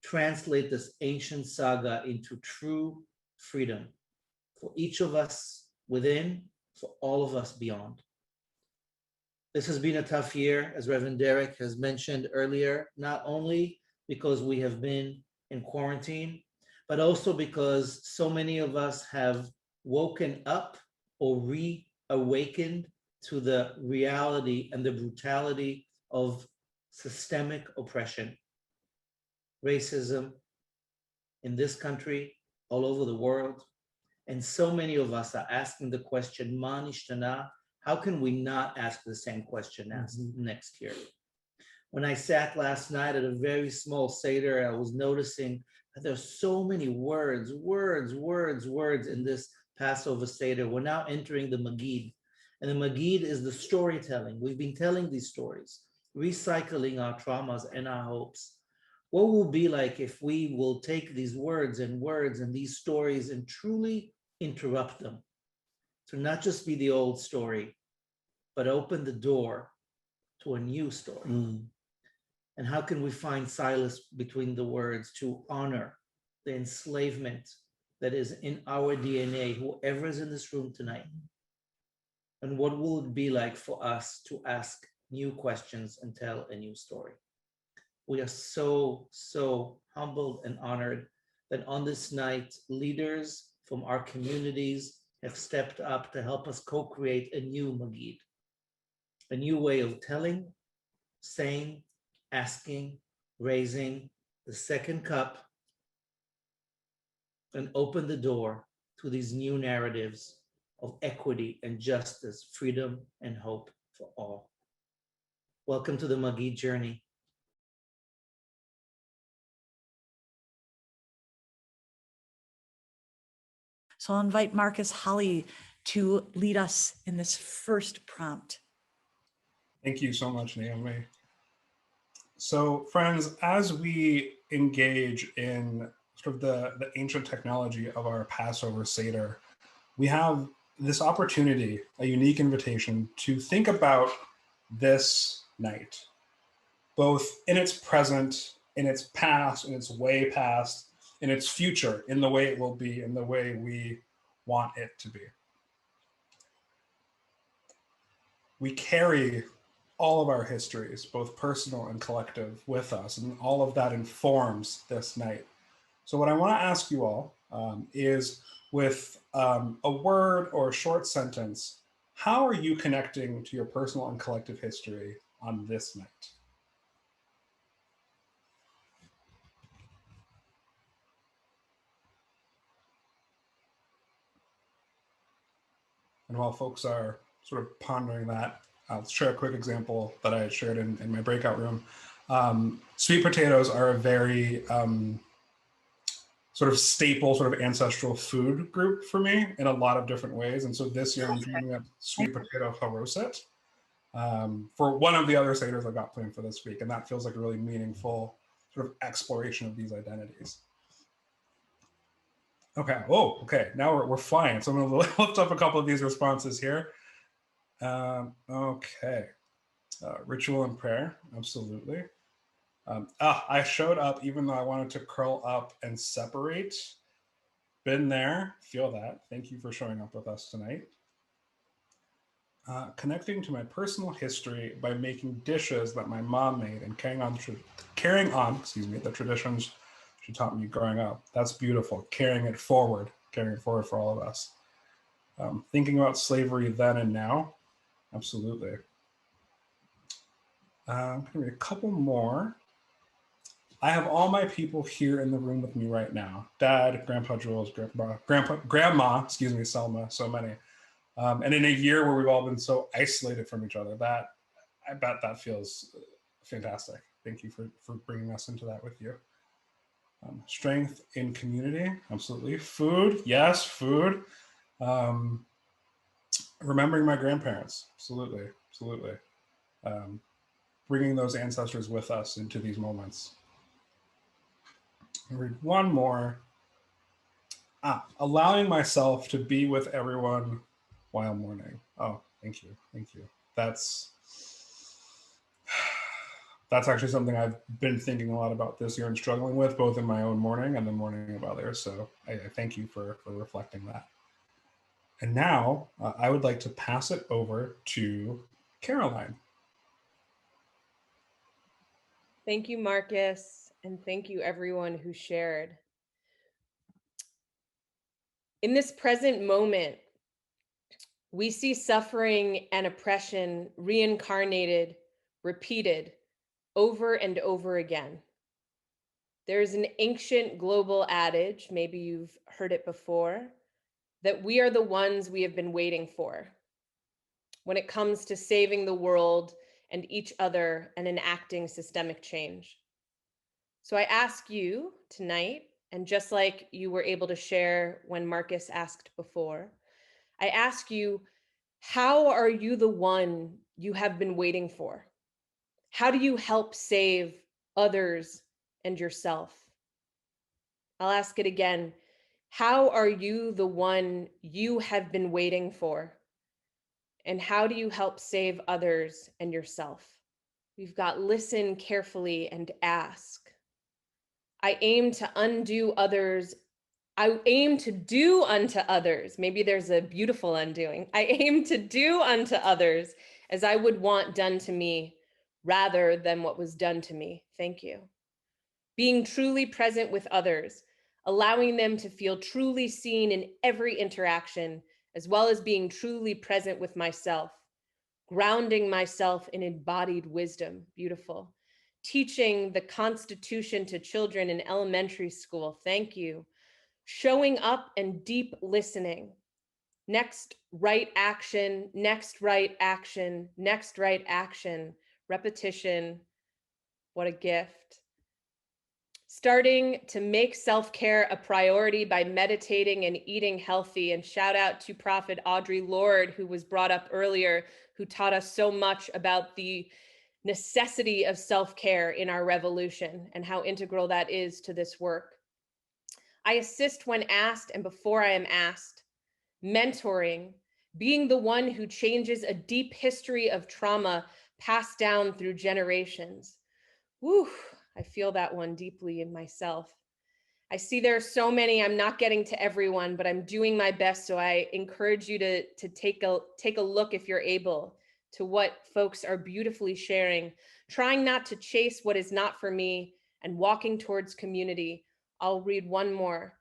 translate this ancient saga into true freedom for each of us within, for all of us beyond? This has been a tough year, as Reverend Derek has mentioned earlier, not only because we have been in quarantine, but also because so many of us have woken up or reawakened to the reality and the brutality of systemic oppression, racism in this country, all over the world. And so many of us are asking the question, Ma nishtana, how can we not ask the same question next year? When I sat last night at a very small Seder, I was noticing that there's so many words in this Passover Seder. We're now entering the Magid. And the Magid is the storytelling. We've been telling these stories, recycling our traumas and our hopes. What will be like if we will take these words and these stories and truly interrupt them to not just be the old story, but open the door to a new story? And how can we find solace between the words to honor the enslavement that is in our DNA, whoever is in this room tonight? And what will it be like for us to ask new questions and tell a new story? We are so, so humbled and honored that on this night, leaders from our communities have stepped up to help us co-create a new Magid, a new way of telling, saying, asking, raising the second cup, and open the door to these new narratives of equity and justice, freedom and hope for all. Welcome to the Magid journey. So I'll invite Marcus Holly to lead us in this first prompt. Thank you so much, Naomi. So friends, as we engage in sort of the ancient technology of our Passover Seder, we have this opportunity, a unique invitation to think about this night, both in its present, in its past, in its way past, in its future, in the way it will be, in the way we want it to be. We carry all of our histories, both personal and collective, with us, and all of that informs this night. So what I want to ask you all is, with a word or a short sentence, how are you connecting to your personal and collective history on this night? And while folks are sort of pondering that, I'll share a quick example that I had shared in my breakout room. Sweet potatoes are a very sort of staple, sort of ancestral food group for me in a lot of different ways. And so this year I'm dreaming up sweet potato haroset for one of the other Seders I've got planned for this week. And that feels like a really meaningful sort of exploration of these identities. Okay, okay, now we're flying. So I'm gonna lift up a couple of these responses here. Okay, ritual and prayer, absolutely. I showed up even though I wanted to curl up and separate. Been there, feel that. Thank you for showing up with us tonight. Connecting to my personal history by making dishes that my mom made and carrying on the traditions she taught me growing up. That's beautiful. Carrying it forward for all of us. Thinking about slavery then and now, absolutely. I'm gonna read a couple more. I have all my people here in the room with me right now. Dad, Grandpa Jules, Grandma, excuse me, Selma, so many. And in a year where we've all been so isolated from each other, I bet that feels fantastic. Thank you for bringing us into that with you. Strength in community, absolutely. Food, yes, food. Remembering my grandparents, absolutely. Bringing those ancestors with us into these moments. I'll read one more. Allowing myself to be with everyone while mourning. Oh, thank you. That's actually something I've been thinking a lot about this year and struggling with, both in my own mourning and the mourning of others. So I thank you for reflecting that. And now I would like to pass it over to Caroline. Thank you, Marcus, and thank you everyone who shared. In this present moment, we see suffering and oppression reincarnated, repeated over and over again. There's an ancient global adage, maybe you've heard it before, that we are the ones we have been waiting for when it comes to saving the world and each other and enacting systemic change. So I ask you tonight, and just like you were able to share when Marcus asked before, I ask you, how are you the one you have been waiting for? How do you help save others and yourself? I'll ask it again. How are you the one you have been waiting for? And how do you help save others and yourself? We've got listen carefully and ask. I aim to undo others. I aim to do unto others. Maybe there's a beautiful undoing. I aim to do unto others as I would want done to me rather than what was done to me. Thank you. Being truly present with others, allowing them to feel truly seen in every interaction, as well as being truly present with myself, grounding myself in embodied wisdom. Beautiful. Teaching the Constitution to children in elementary school. Thank you. Showing up and deep listening. Next right action, next right action, next right action. Repetition. What a gift. Starting to make self-care a priority by meditating and eating healthy. And shout out to Prophet Audre Lorde, who was brought up earlier, who taught us so much about the necessity of self-care in our revolution and how integral that is to this work. I assist when asked and before I am asked. Mentoring, being the one who changes a deep history of trauma passed down through generations. Woo, I feel that one deeply in myself. I see there are so many, I'm not getting to everyone, but I'm doing my best. So I encourage you to take a look, if you're able, to what folks are beautifully sharing, trying not to chase what is not for me and walking towards community. I'll read one more.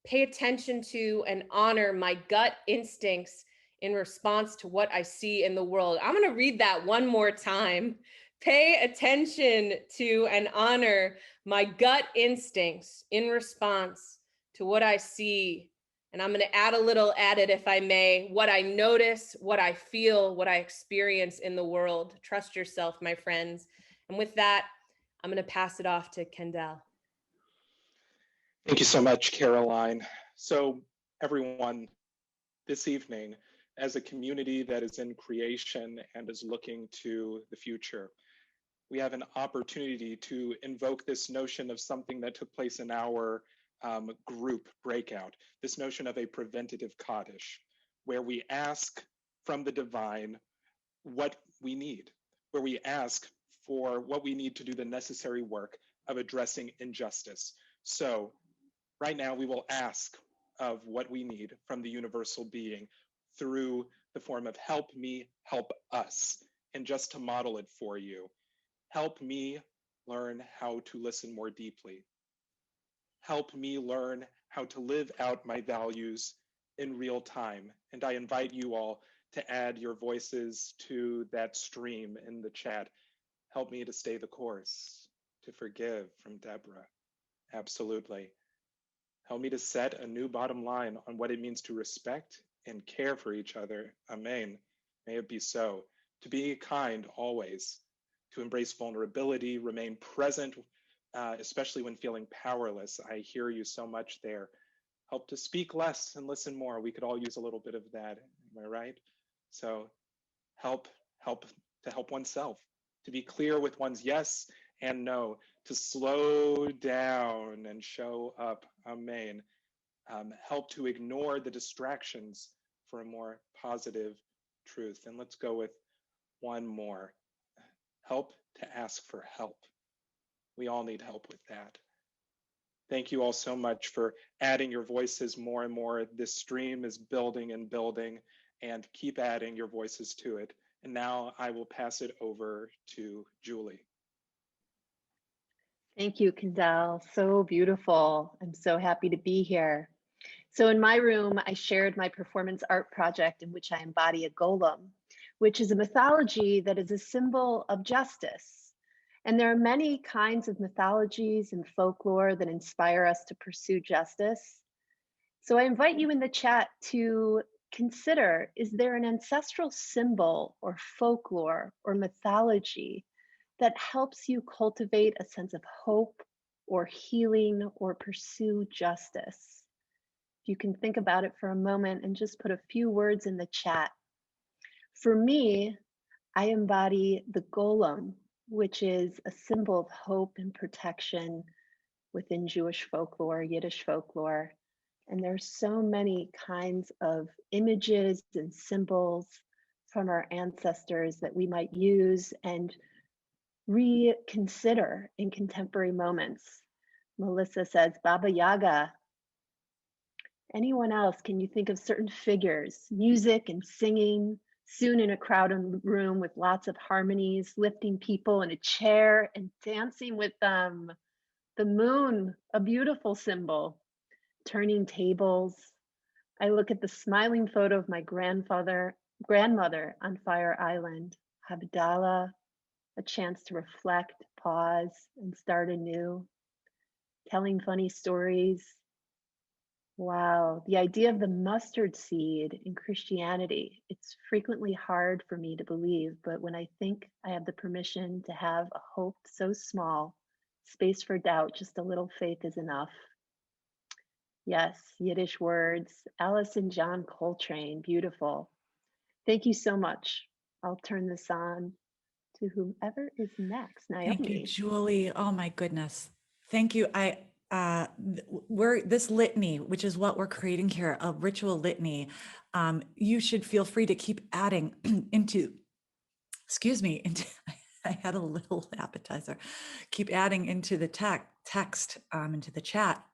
Pay attention to and honor my gut instincts in response to what I see in the world. I'm going to read that one more time. Pay attention to and honor my gut instincts in response to what I see. And I'm going to add a little added, if I may, what I notice, what I feel, what I experience in the world. Trust yourself, my friends. And with that, I'm going to pass it off to Kendall. Thank you so much, Caroline. So everyone, this evening, as a community that is in creation and is looking to the future, we have an opportunity to invoke this notion of something that took place in our group breakout, this notion of a preventative Kaddish, where we ask from the divine what we need, where we ask for what we need to do the necessary work of addressing injustice. So right now we will ask of what we need from the universal being through the form of help me, help us. And just to model it for you, help me learn how to listen more deeply. Help me learn how to live out my values in real time. And I invite you all to add your voices to that stream in the chat. Help me to stay the course, to forgive from Deborah. Absolutely. Help me to set a new bottom line on what it means to respect and care for each other. Amen. May it be so. To be kind always, to embrace vulnerability, remain present, especially when feeling powerless. I hear you so much there. Help to speak less and listen more. We could all use a little bit of that, am I right? So help to help oneself, to be clear with one's yes and no, to slow down and show up, amen. Help to ignore the distractions for a more positive truth. And let's go with one more. Help to ask for help. We all need help with that. Thank you all so much for adding your voices more and more. This stream is building and building, and keep adding your voices to it. And now I will pass it over to Julie. Thank you, Kendall. So beautiful. I'm so happy to be here. So in my room, I shared my performance art project in which I embody a golem, which is a mythology that is a symbol of justice. And there are many kinds of mythologies and folklore that inspire us to pursue justice. So I invite you in the chat to consider, is there an ancestral symbol or folklore or mythology that helps you cultivate a sense of hope or healing or pursue justice? If you can think about it for a moment and just put a few words in the chat. For me, I embody the golem, which is a symbol of hope and protection within Jewish folklore, Yiddish folklore. And there's so many kinds of images and symbols from our ancestors that we might use and reconsider in contemporary moments. Melissa says, Baba Yaga. Anyone else? Can you think of certain figures, music and singing, soon in a crowded room with lots of harmonies, lifting people in a chair and dancing with them? The moon, a beautiful symbol, turning tables. I look at the smiling photo of my grandmother on Fire Island. Havdalah, a chance to reflect, pause, and start anew. Telling funny stories. Wow, the idea of the mustard seed in Christianity, it's frequently hard for me to believe, but when I think I have the permission to have a hope so small, space for doubt, just a little faith is enough. Yes, Yiddish words, Alice and John Coltrane, beautiful. Thank you so much. I'll turn this on to whomever is next. Naomi. Thank you, Julie. Oh my goodness. Thank you. We're this litany, which is what we're creating here, a ritual litany. You should feel free to keep adding into, I had a little appetizer. Keep adding into the text, into the chat.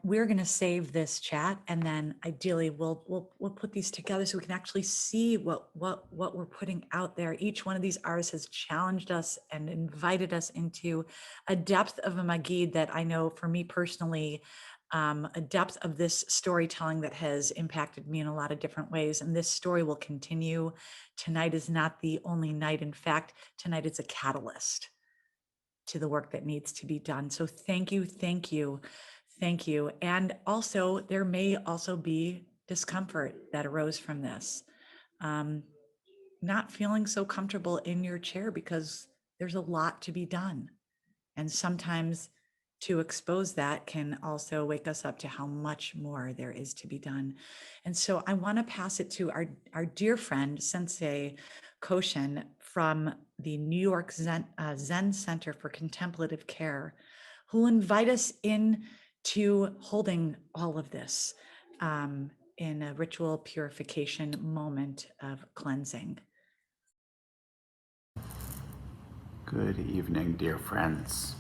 We're going to save this chat, and then ideally we'll put these together so we can actually see what we're putting out there. Each one of these artists has challenged us and invited us into a depth of a Magid that I know for me personally, a depth of this storytelling that has impacted me in a lot of different ways. And this story will continue. Tonight is not the only night. In fact, tonight is a catalyst to the work that needs to be done. So thank you. Thank you. And also, there may also be discomfort that arose from this. Not feeling so comfortable in your chair because there's a lot to be done. And sometimes to expose that can also wake us up to how much more there is to be done. And so I want to pass it to our dear friend, Sensei Koshin from the New York Zen Center for Contemplative Care, who will invite us in to holding all of this in a ritual purification moment of cleansing. Good evening, dear friends.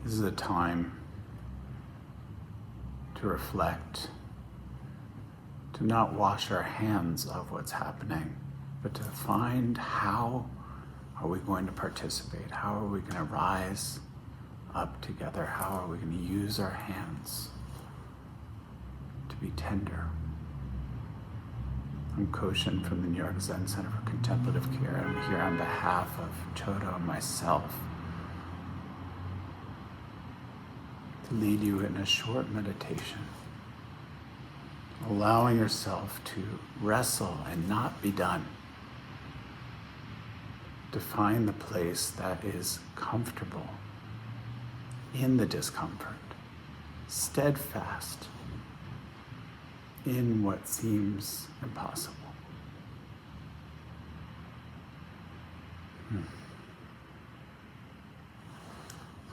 This is a time to reflect, to not wash our hands of what's happening, but to find how are we going to participate? How are we going to rise up together? How are we going to use our hands to be tender? I'm Koshin from the New York Zen Center for Contemplative Care. I'm here on behalf of Chodo and myself to lead you in a short meditation, allowing yourself to wrestle and not be done. To find the place that is comfortable in the discomfort, steadfast in what seems impossible. I'm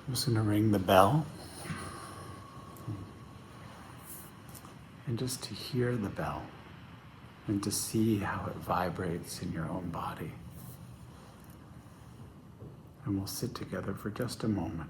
just going to ring the bell. And just to hear the bell and to see how it vibrates in your own body. And we'll sit together for just a moment.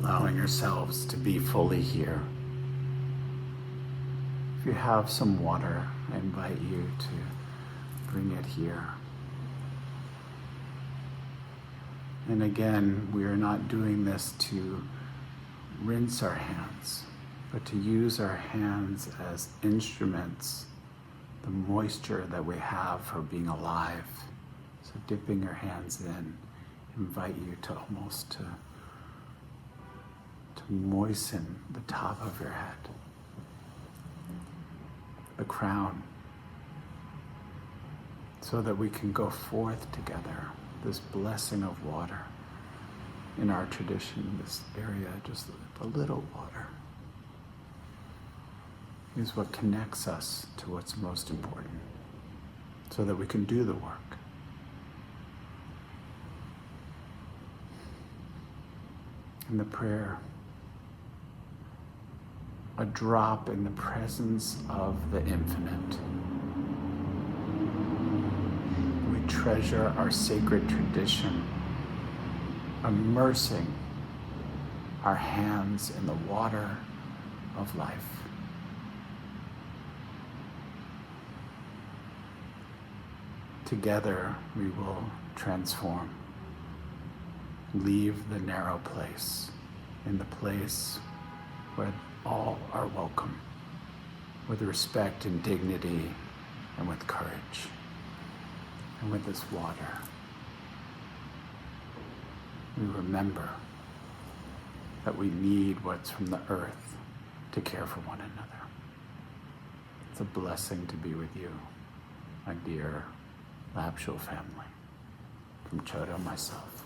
Allowing yourselves to be fully here. If you have some water, I invite you to bring it here. And again, we are not doing this to rinse our hands, but to use our hands as instruments, the moisture that we have for being alive. So dipping your hands in invite you to almost to moisten the top of your head, the crown, so that we can go forth together. This blessing of water. In our tradition, this area, just a little water, is what connects us to what's most important, so that we can do the work. In the prayer, a drop in the presence of the infinite. We treasure our sacred tradition, immersing our hands in the water of life. Together we will transform, leave the narrow place in the place where all are welcome, with respect and dignity and with courage, and with this water. We remember that we need what's from the earth to care for one another. It's a blessing to be with you, my dear Lapshul family. From Chodo, myself,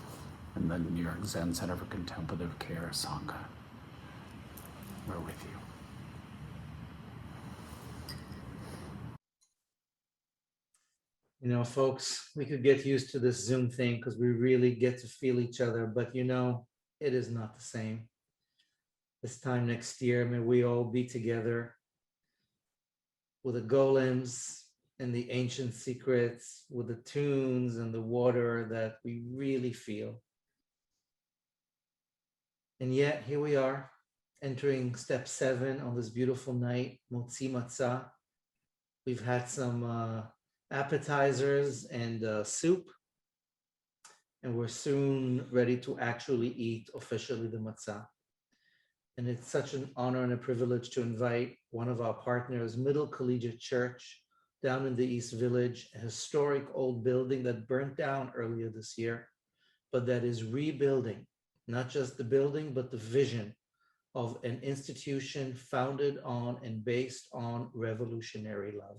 and the New York Zen Center for Contemplative Care, Sangha. We're with you. You know, folks, we could get used to this Zoom thing because we really get to feel each other, but you know, it is not the same. This time next year, may we all be together with the golems and the ancient secrets, with the tunes and the water that we really feel. And yet, here we are, entering step 7 on this beautiful night, Motzi Matzah. We've had some appetizers and soup, and we're soon ready to actually eat officially the matzah. And it's such an honor and a privilege to invite one of our partners, Middle Collegiate Church, down in the East Village, a historic old building that burnt down earlier this year, but that is rebuilding, not just the building, but the vision of an institution founded on and based on revolutionary love.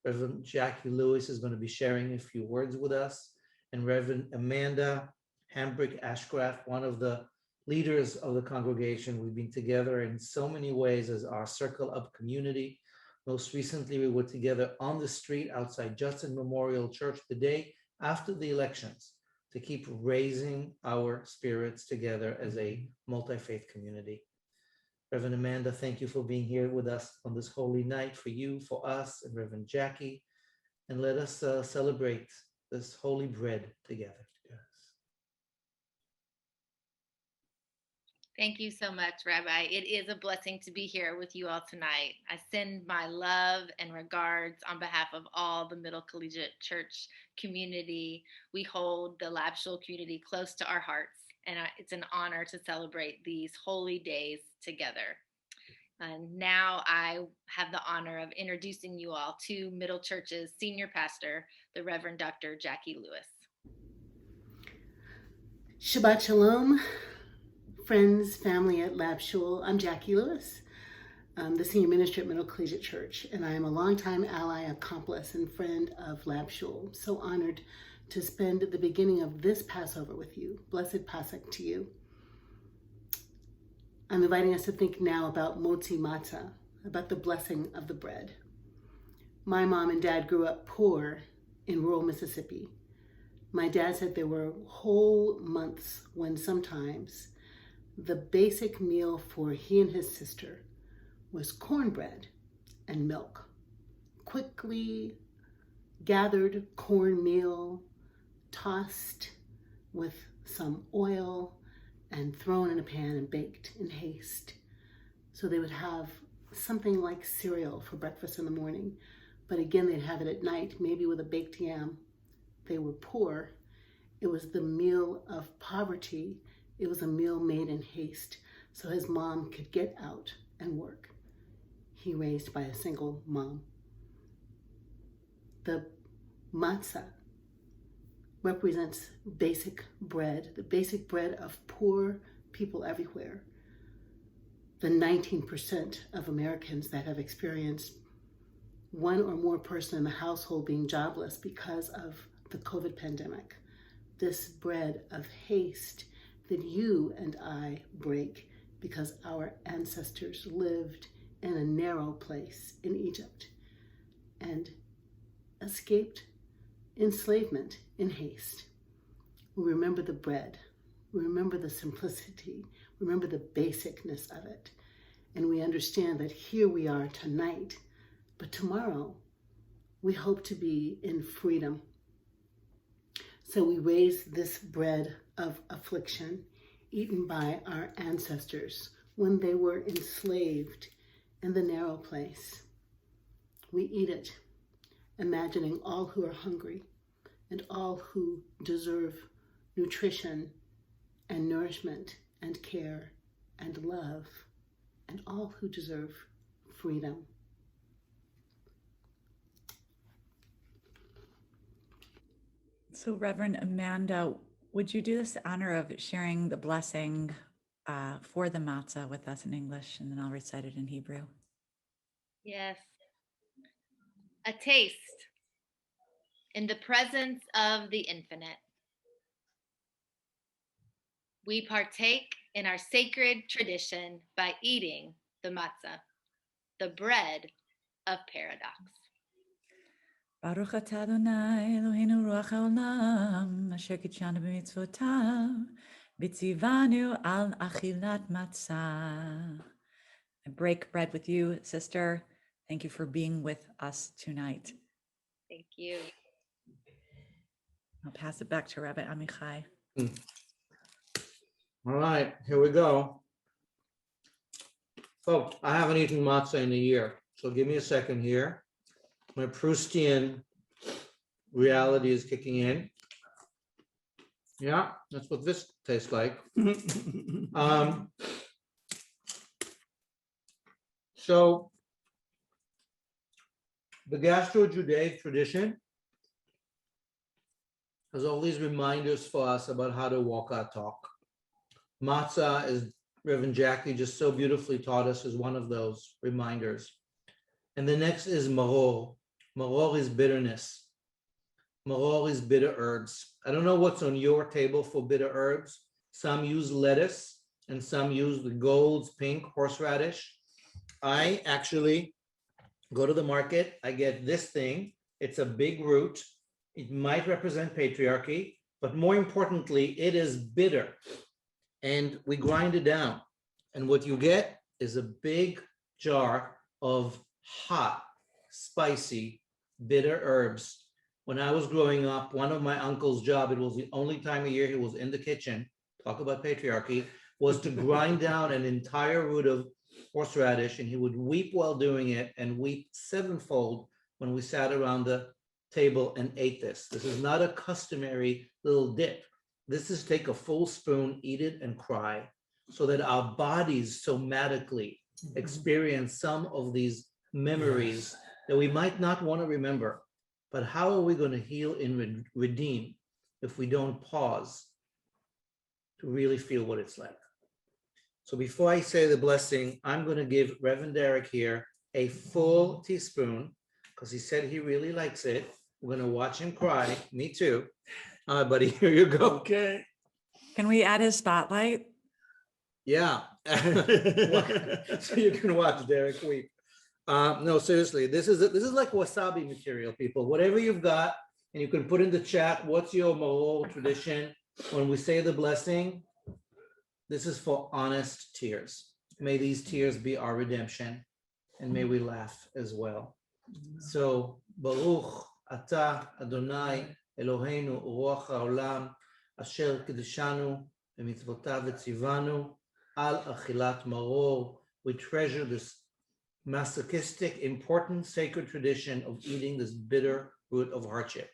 Reverend Jackie Lewis is going to be sharing a few words with us, and Reverend Amanda Hambrick-Ashcraft, one of the leaders of the congregation. We've been together in so many ways as our Circle Up community. Most recently, we were together on the street outside Judson Memorial Church the day after the elections to keep raising our spirits together as a multi-faith community. Reverend Amanda, thank you for being here with us on this holy night, for you, for us, and Reverend Jackie. And let us celebrate this holy bread together. Thank you so much, Rabbi. It is a blessing to be here with you all tonight. I send my love and regards on behalf of all the Middle Collegiate Church community. We hold the Lapshul community close to our hearts, and it's an honor to celebrate these holy days together. And now I have the honor of introducing you all to Middle Church's senior pastor, the Reverend Dr. Jackie Lewis. Shabbat Shalom, friends, family at Lapshul. I'm Jackie Lewis, the senior minister at Middle Collegiate Church, and I am a longtime ally, accomplice, and friend of Lapshul. So honored to spend the beginning of this Passover with you. Blessed Passover to you. I'm inviting us to think now about Motzi Matzah, about the blessing of the bread. My mom and dad grew up poor in rural Mississippi. My dad said there were whole months when sometimes the basic meal for he and his sister was cornbread and milk. Quickly gathered cornmeal, tossed with some oil, and thrown in a pan and baked in haste. So they would have something like cereal for breakfast in the morning, but again, they'd have it at night, maybe with a baked yam. They were poor. It was the meal of poverty. It was a meal made in haste, so his mom could get out and work. He raised by a single mom. The matzah represents basic bread, the basic bread of poor people everywhere. The 19% of Americans that have experienced one or more person in the household being jobless because of the COVID pandemic. This bread of haste that you and I break because our ancestors lived in a narrow place in Egypt and escaped enslavement in haste. We remember the bread, we remember the simplicity, remember the basicness of it. And we understand that here we are tonight, but tomorrow we hope to be in freedom. So we raise this bread of affliction eaten by our ancestors when they were enslaved in the narrow place. We eat it, imagining all who are hungry and all who deserve nutrition and nourishment and care and love, and all who deserve freedom. So Reverend Amanda, would you do us the honor of sharing the blessing for the matzah with us in English, and then I'll recite it in Hebrew. Yes. A taste in the presence of the infinite. We partake in our sacred tradition by eating the matzah, the bread of paradox. Baruch atah Adonai Eloheinu ruach haolam asher kitshanu b'mitzvotav v'tzivanu al achilat matzah. I break bread with you, sister. Thank you for being with us tonight. Thank you. I'll pass it back to Rabbi Amichai. All right, here we go. Folks, I haven't eaten matzah in a year, so give me a second here. My Proustian reality is kicking in. Yeah, that's what this tastes like. So the Gastro-Judaic tradition has all these reminders for us about how to walk our talk. Matzah, as Reverend Jackie just so beautifully taught us, is one of those reminders. And the next is maror. Maror is bitterness. Maror is bitter herbs. I don't know what's on your table for bitter herbs. Some use lettuce and some use the Gold's pink horseradish. I actually go to the market. I get this thing. It's a big root. It might represent patriarchy, but more importantly, it is bitter. And we grind it down. And what you get is a big jar of hot, spicy, bitter herbs. When I was growing up, one of my uncle's job, it was the only time of year he was in the kitchen, talk about patriarchy, was to grind down an entire root of horseradish, and he would weep while doing it and weep sevenfold when we sat around the table and ate this. This is not a customary little dip. This is take a full spoon, eat it, and cry, so that our bodies somatically experience some of these memories that we might not want to remember. But how are we going to heal and redeem if we don't pause to really feel what it's like? So before I say the blessing, I'm going to give Reverend Derek here a full teaspoon because he said he really likes it. We're going to watch him cry. Me too. All right, buddy, here you go. Okay. Can we add his spotlight? Yeah. So you can watch Derek weep. No, seriously, this is like wasabi material, people. Whatever you've got, and you can put in the chat, what's your maror tradition? When we say the blessing, this is for honest tears. May these tears be our redemption, and may we laugh as well. So, Baruch atah Adonai Eloheinu ruach haolam asher kiddushanu b'mitzvotav v'tzivanu al achilat maror. We treasure this masochistic, important, sacred tradition of eating this bitter root of hardship.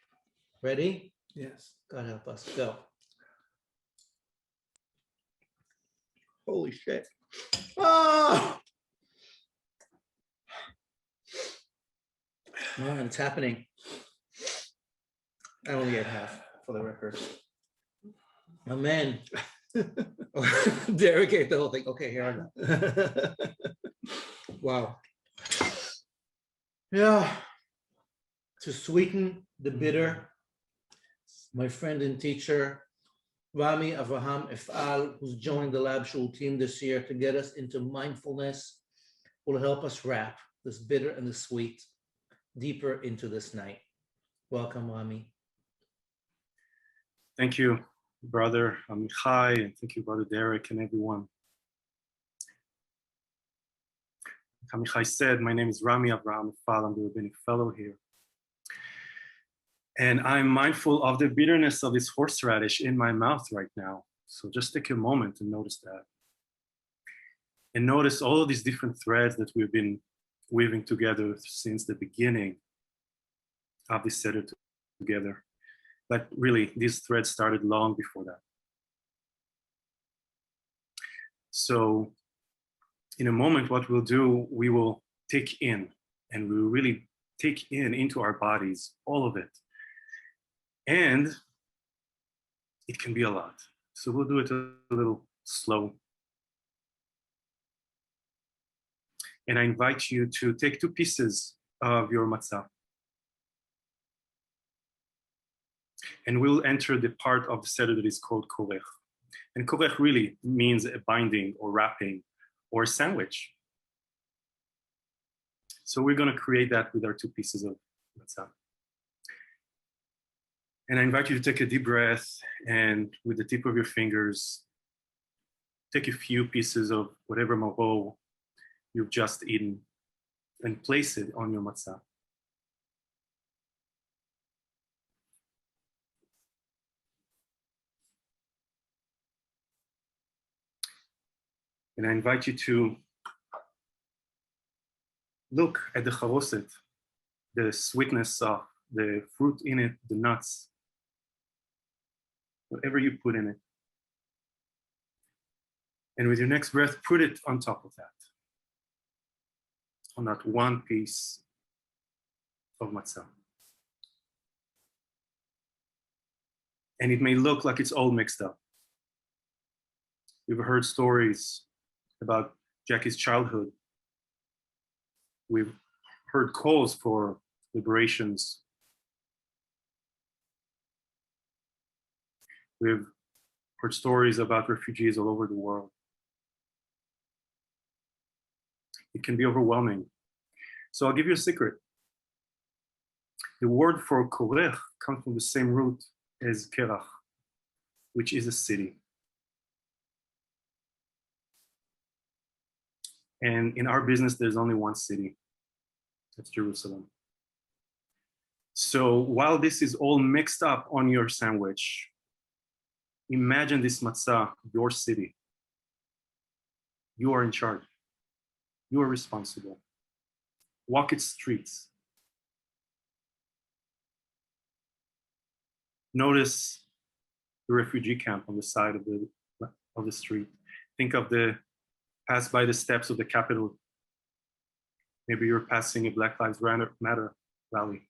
Ready? Yes. God help us. Go. Holy shit. Oh! Oh, it's happening. I only ate half. for the record. Amen. Derek ate the whole thing. Okay, here I go. Wow. Yeah. To sweeten the bitter, my friend and teacher, Rami Avraham Efal, who's joined the Lab Shul team this year to get us into mindfulness, will help us wrap this bitter and the sweet deeper into this night. Welcome, Rami. Thank you, Brother Amichai, and thank you, Brother Derek, and everyone. Like Amichai said, my name is Rami Avraham Efal. I'm the rabbinic fellow here. And I'm mindful of the bitterness of this horseradish in my mouth right now. So just take a moment and notice that. And notice all of these different threads that we've been weaving together since the beginning of this Seder together. But really, these threads started long before that. So in a moment, what we'll do, we will take in, and we will really take in into our bodies, all of it. And it can be a lot. So we'll do it a little slow. And I invite you to take 2 pieces of your matzah. And we'll enter the part of the Seder that is called korech. And korech really means a binding or wrapping or a sandwich. So we're going to create that with our 2 pieces of matzah. And I invite you to take a deep breath and with the tip of your fingers, take a few pieces of whatever maror you've just eaten and place it on your matzah. And I invite you to look at the charoset, the sweetness of the fruit in it, the nuts, whatever you put in it. And with your next breath, put it on top of that, on that 1 piece of matzah. And it may look like it's all mixed up. We've heard stories about Jackie's childhood. We've heard calls for liberations. We've heard stories about refugees all over the world. It can be overwhelming. So I'll give you a secret. The word for korech comes from the same root as kerach, which is a city. And in our business, there's only one city. That's Jerusalem. So while this is all mixed up on your sandwich, imagine this matzah, your city. You are in charge. You are responsible. Walk its streets. Notice the refugee camp on the side of the street. Think of pass by the steps of the Capitol. Maybe you're passing a Black Lives Matter rally.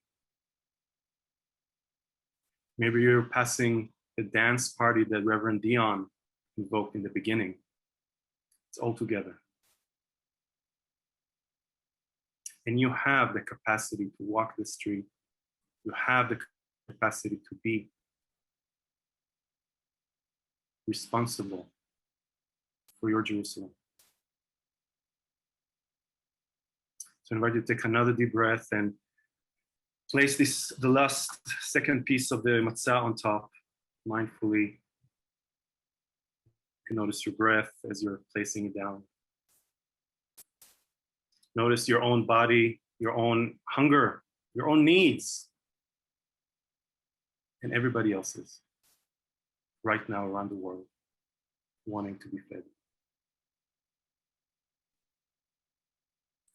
Maybe you're passing the dance party that Reverend Dion invoked in the beginning. It's all together. And you have the capacity to walk the street. You have the capacity to be responsible for your Jerusalem. So I invite you to take another deep breath and place the last 2nd piece of the matzah on top, mindfully. You can notice your breath as you're placing it down. Notice your own body, your own hunger, your own needs, and everybody else's right now around the world, wanting to be fed.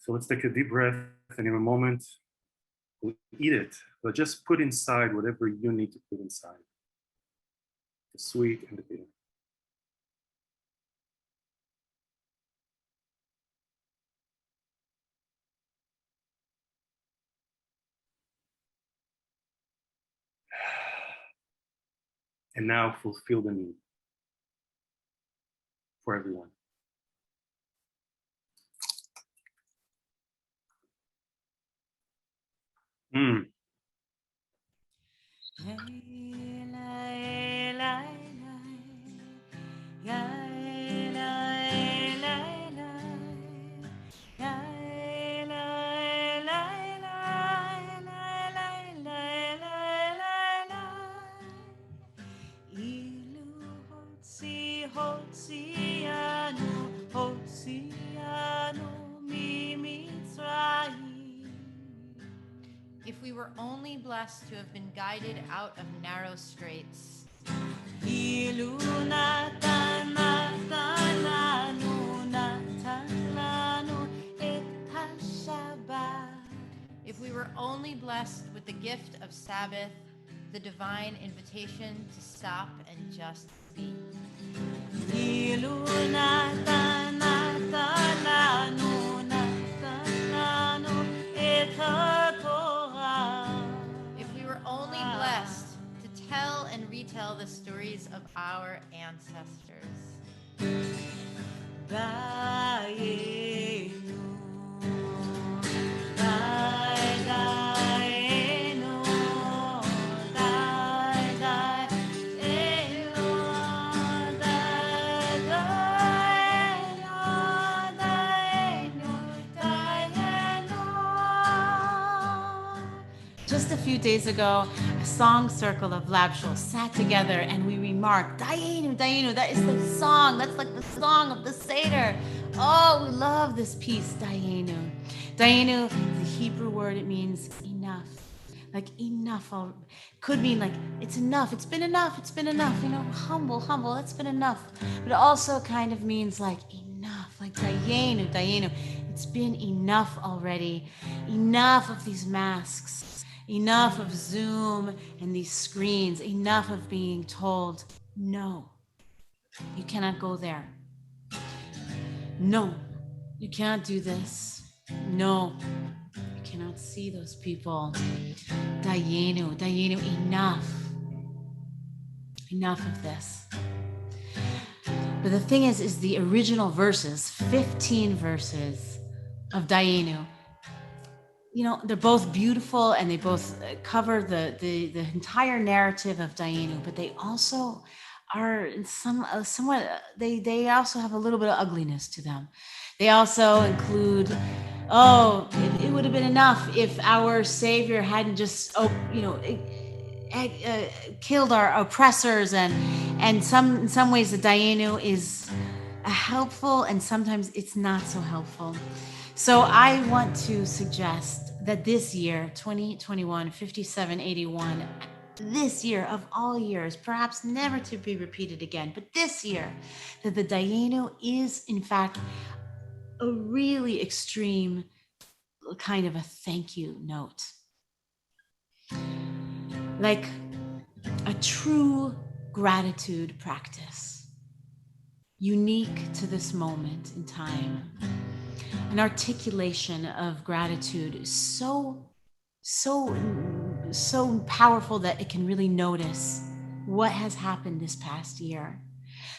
So let's take a deep breath, and in a moment, we'll eat it, but just put inside whatever you need to put inside, the sweet and the bitter. And now fulfill the need for everyone. If we were only blessed to have been guided out of narrow straits. If we were only blessed with the gift of Sabbath, the divine invitation to stop and just be. If we were only blessed to tell and retell the stories of our ancestors. Just a few days ago, a song circle of Labshul sat together and we remarked, Dayenu, Dayenu, that is the song. That's like the song of the Seder. Oh, we love this piece, Dayenu. Dayenu, the Hebrew word, it means enough. Like enough, could mean like, it's enough, it's been enough, you know, humble, it's been enough. But it also kind of means like enough, like Dayenu, Dayenu. It's been enough already. Enough of these masks. Enough of Zoom and these screens, enough of being told, no, you cannot go there. No, you can't do this. No, you cannot see those people. Dayenu, Dayenu, enough. Enough of this. But the thing is the original verses, 15 verses of Dayenu, you know, they're both beautiful and they both cover the entire narrative of Dayenu, but they also are somewhat, they also have a little bit of ugliness to them. They also include, it would have been enough if our Savior hadn't just, killed our oppressors, and in some ways the Dayenu is helpful and sometimes it's not so helpful. So I want to suggest that this year, 2021, 5781, this year of all years, perhaps never to be repeated again, but this year, that the Dayenu is in fact a really extreme kind of a thank you note. Like a true gratitude practice, unique to this moment in time. An articulation of gratitude is so powerful that it can really notice what has happened this past year.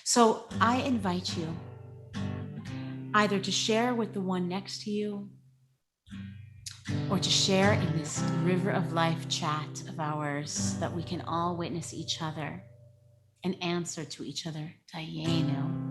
So I invite you either to share with the one next to you or to share in this River of Life chat of ours that we can all witness each other and answer to each other, Dayenu.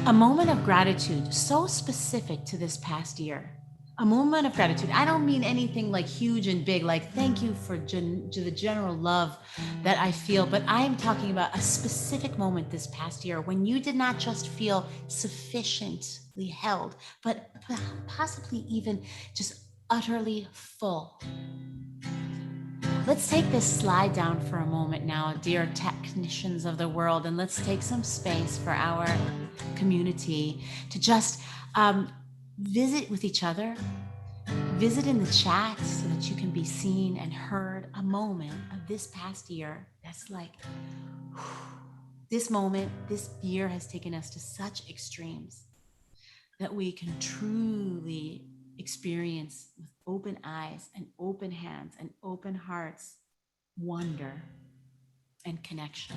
A moment of gratitude so specific to this past year. A moment of gratitude. I don't mean anything like huge and big, like thank you for the general love that I feel, but I'm talking about a specific moment this past year when you did not just feel sufficiently held, but possibly even just utterly full. Let's take this slide down for a moment now, dear technicians of the world, and let's take some space for our community to just visit with each other, visit in the chat so that you can be seen and heard a moment of this past year that's like, this moment, this year has taken us to such extremes that we can truly experience with open eyes and open hands and open hearts wonder. and connection.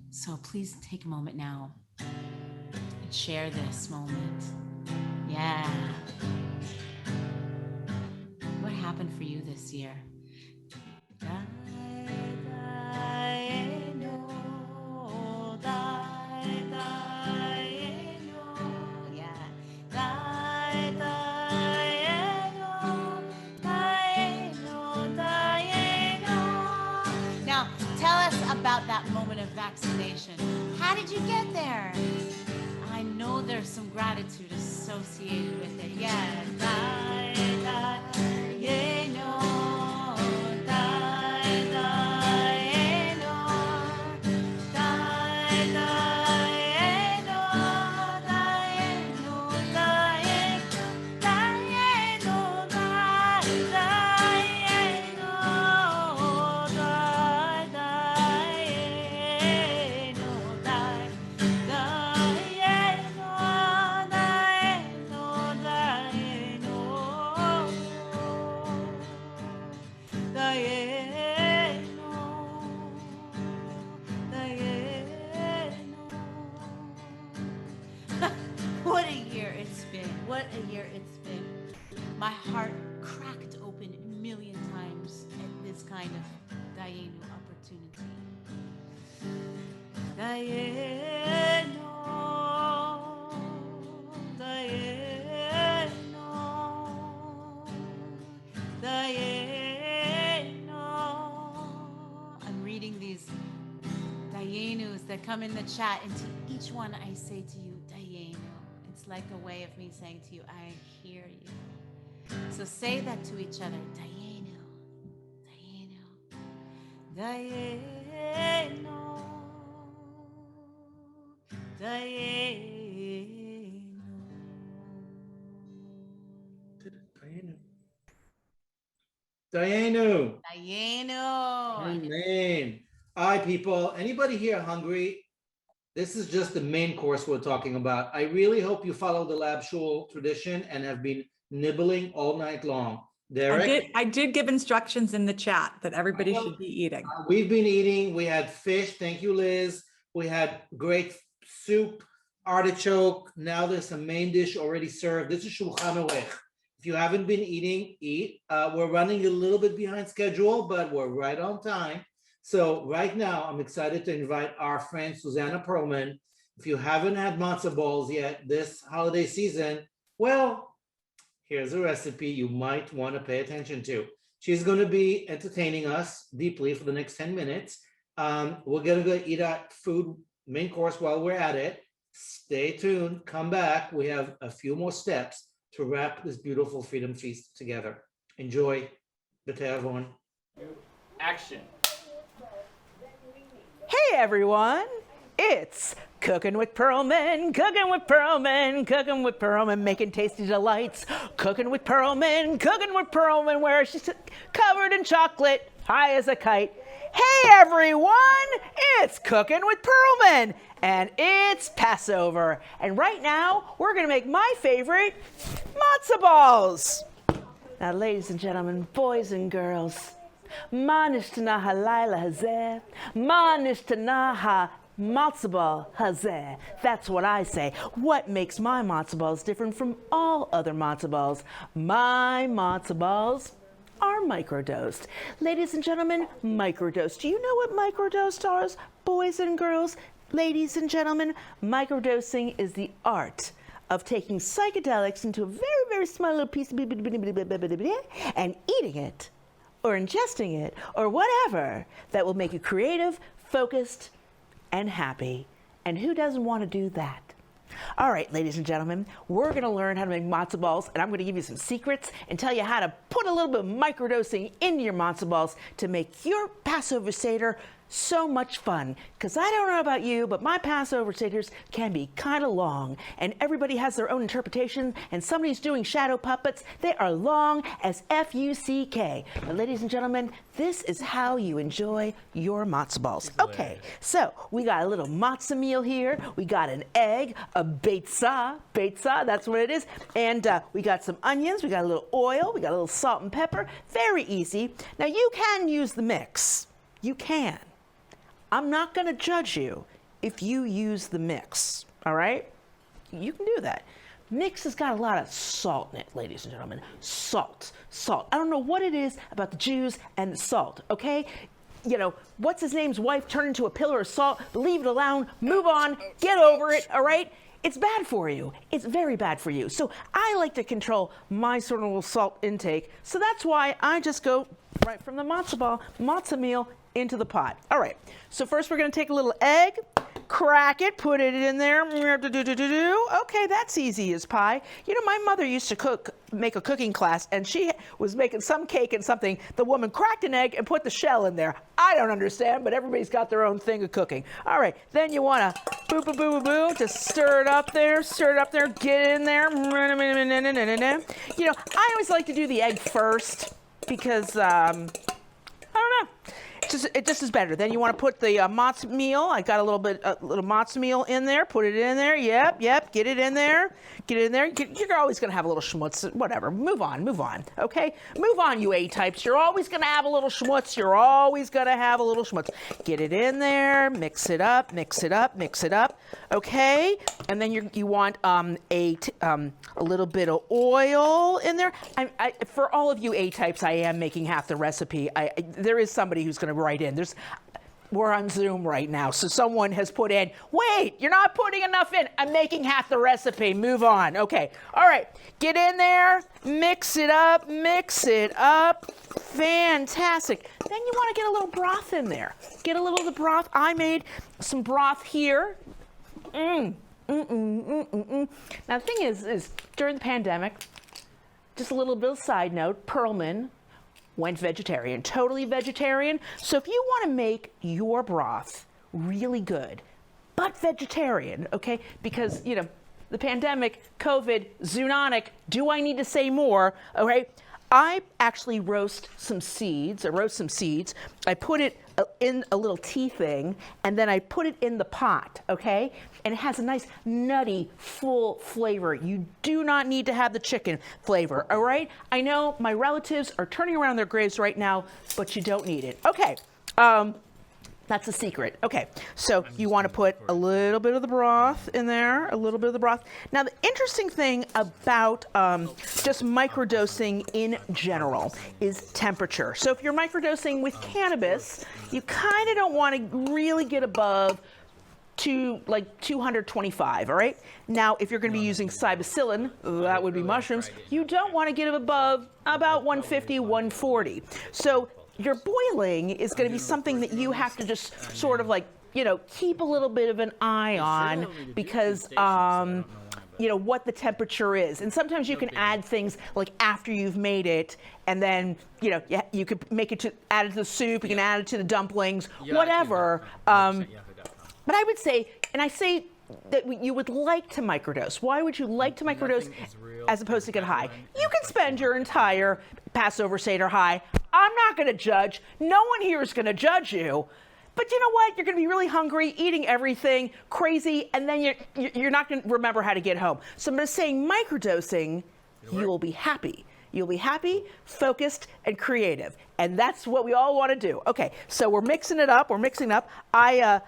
So please take a moment now and share this moment. Yeah. What happened for you this year? Now, tell us about that moment of vaccination. How did you get there? I know there's some gratitude associated with it. Yeah. What a year it's been. What a year it's been. My heart cracked open a million times at this kind of Dayenu opportunity. Dayenu, Dayenu, Dayenu. I'm reading these Dayenus that come in the chat, and to each one I say to you, Dayenu. It's like a way of me saying to you, I hear you. So say that to each other, Dayenu, Dayenu, Dayenu, Dayenu. Dayenu. Dayenu. Amen. All right, people. Anybody here hungry? This is just the main course we're talking about. I really hope you follow the Lab Shul tradition and have been nibbling all night long. Derek? I did give instructions in the chat that everybody should be eating. We've been eating. We had fish. Thank you, Liz. We had great soup, artichoke. Now there's a main dish already served. This is Shulchan Aruch. If you haven't been eating, eat. We're running a little bit behind schedule, but we're right on time. So right now, I'm excited to invite our friend Susanna Perlman. If you haven't had matzo balls yet this holiday season, well, here's a recipe you might want to pay attention to. She's going to be entertaining us deeply for the next 10 minutes. We're going to go eat our food main course while we're at it. Stay tuned. Come back. We have a few more steps to wrap this beautiful Freedom Feast together. Enjoy. B'te'avon. Action. Hey everyone, it's Cooking with Perlman, Cooking with Perlman, Cooking with Perlman, making tasty delights. Cooking with Perlman, where she's covered in chocolate, high as a kite. Hey everyone, it's Cooking with Perlman, and it's Passover. And right now, we're gonna make my favorite matzo balls. Now, ladies and gentlemen, boys and girls, Ma nishtana halayla hazeh, ma nishtana ha matzo ball hazeh. That's what I say. What makes my matzo balls different from all other matzo balls? My matzo balls are microdosed. Ladies and gentlemen, microdosed. Do you know what microdosed are? Boys and girls, ladies and gentlemen, microdosing is the art of taking psychedelics into a very, very small little piece and eating it, or ingesting it, or whatever that will make you creative, focused, and happy. And who doesn't want to do that? All right, ladies and gentlemen, we're going to learn how to make matzo balls, and I'm going to give you some secrets and tell you how to put a little bit of microdosing into your matzo balls to make your Passover Seder so much fun. Because I don't know about you, but my Passover Seders can be kind of long, and everybody has their own interpretation, and somebody's doing shadow puppets. They are long as F-U-C-K. But ladies and gentlemen, this is how you enjoy your matzo balls. Okay, so we got a little matzah meal here. We got an egg, a beitzah, that's what it is. And we got some onions, we got a little oil, we got a little salt and pepper. Very easy. Now you can use the mix. you can. I'm not going to judge you if you use the mix, all right? You can do that. Mix has got a lot of salt in it, ladies and gentlemen. Salt, salt. I don't know what it is about the Jews and the salt, okay? You know, what's his name's wife turned into a pillar of salt. Leave it alone, move on, get over it, all right? It's bad for you. It's very bad for you. So I like to control my sort of little salt intake. So that's why I just go right from the matzah meal into the pot. All right, so first we're gonna take a little egg, crack it, put it in there. Okay, that's easy as pie. You know, my mother used to make a cooking class, and she was making some cake and something. The woman cracked an egg and put the shell in there. I don't understand, but everybody's got their own thing of cooking. All right, then you wanna boo, boo, boo, boo, boo, just stir it up there, get it in there. You know, I always like to do the egg first because, I don't know. It just is better. Then you want to put the matzah meal. I got a little matzah meal in there. Put it in there. Yep. Get it in there. You're always going to have a little schmutz. Whatever. Move on. Okay? Move on, you A-types. You're always going to have a little schmutz. Get it in there. Mix it up. Okay? And then you want a little bit of oil in there. For all of you A-types, I am making half the recipe. There is somebody who's going to write in. We're on Zoom right now, so someone has put in, wait, you're not putting enough in. I'm making half the recipe. Move on. Okay. All right. Get in there. Mix it up. Fantastic. Then you want to get a little broth in there. Get a little of the broth. I made some broth here. Now, the thing is during the pandemic, just a little bit of side note, Perlman went vegetarian, totally vegetarian. So if you want to make your broth really good, but vegetarian, okay, because, you know, the pandemic, COVID, zoonotic, do I need to say more? Okay, I actually roast some seeds. I put it in a little tea thing, and then I put it in the pot, okay? And it has a nice nutty, full flavor. You do not need to have the chicken flavor, all right? I know my relatives are turning around their graves right now, but you don't need it. Okay, that's a secret. Okay, so you want to put a little bit of the broth in there, Now, the interesting thing about just microdosing in general is temperature. So if you're microdosing with cannabis, you kind of don't want to really get above 225, all right? Now, if you're going to be using psilocybin, that would be mushrooms, you don't want to get above about 150, 140. So your boiling is going to be something that you have to just sort of keep a little bit of an eye on because, what the temperature is. And sometimes you can add things like after you've made it, and then, you could add it to the soup, you can add it to the dumplings, whatever. But I would say, and I say that you would like to microdose. Why would you like to microdose as opposed to get high? You can spend your entire Passover Seder high. I'm not going to judge. No one here is going to judge you. But you know what? You're going to be really hungry, eating everything, crazy, and then you're not going to remember how to get home. So I'm just saying microdosing, you will be happy. You'll be happy, focused, and creative. And that's what we all want to do. Okay, so we're mixing it up. I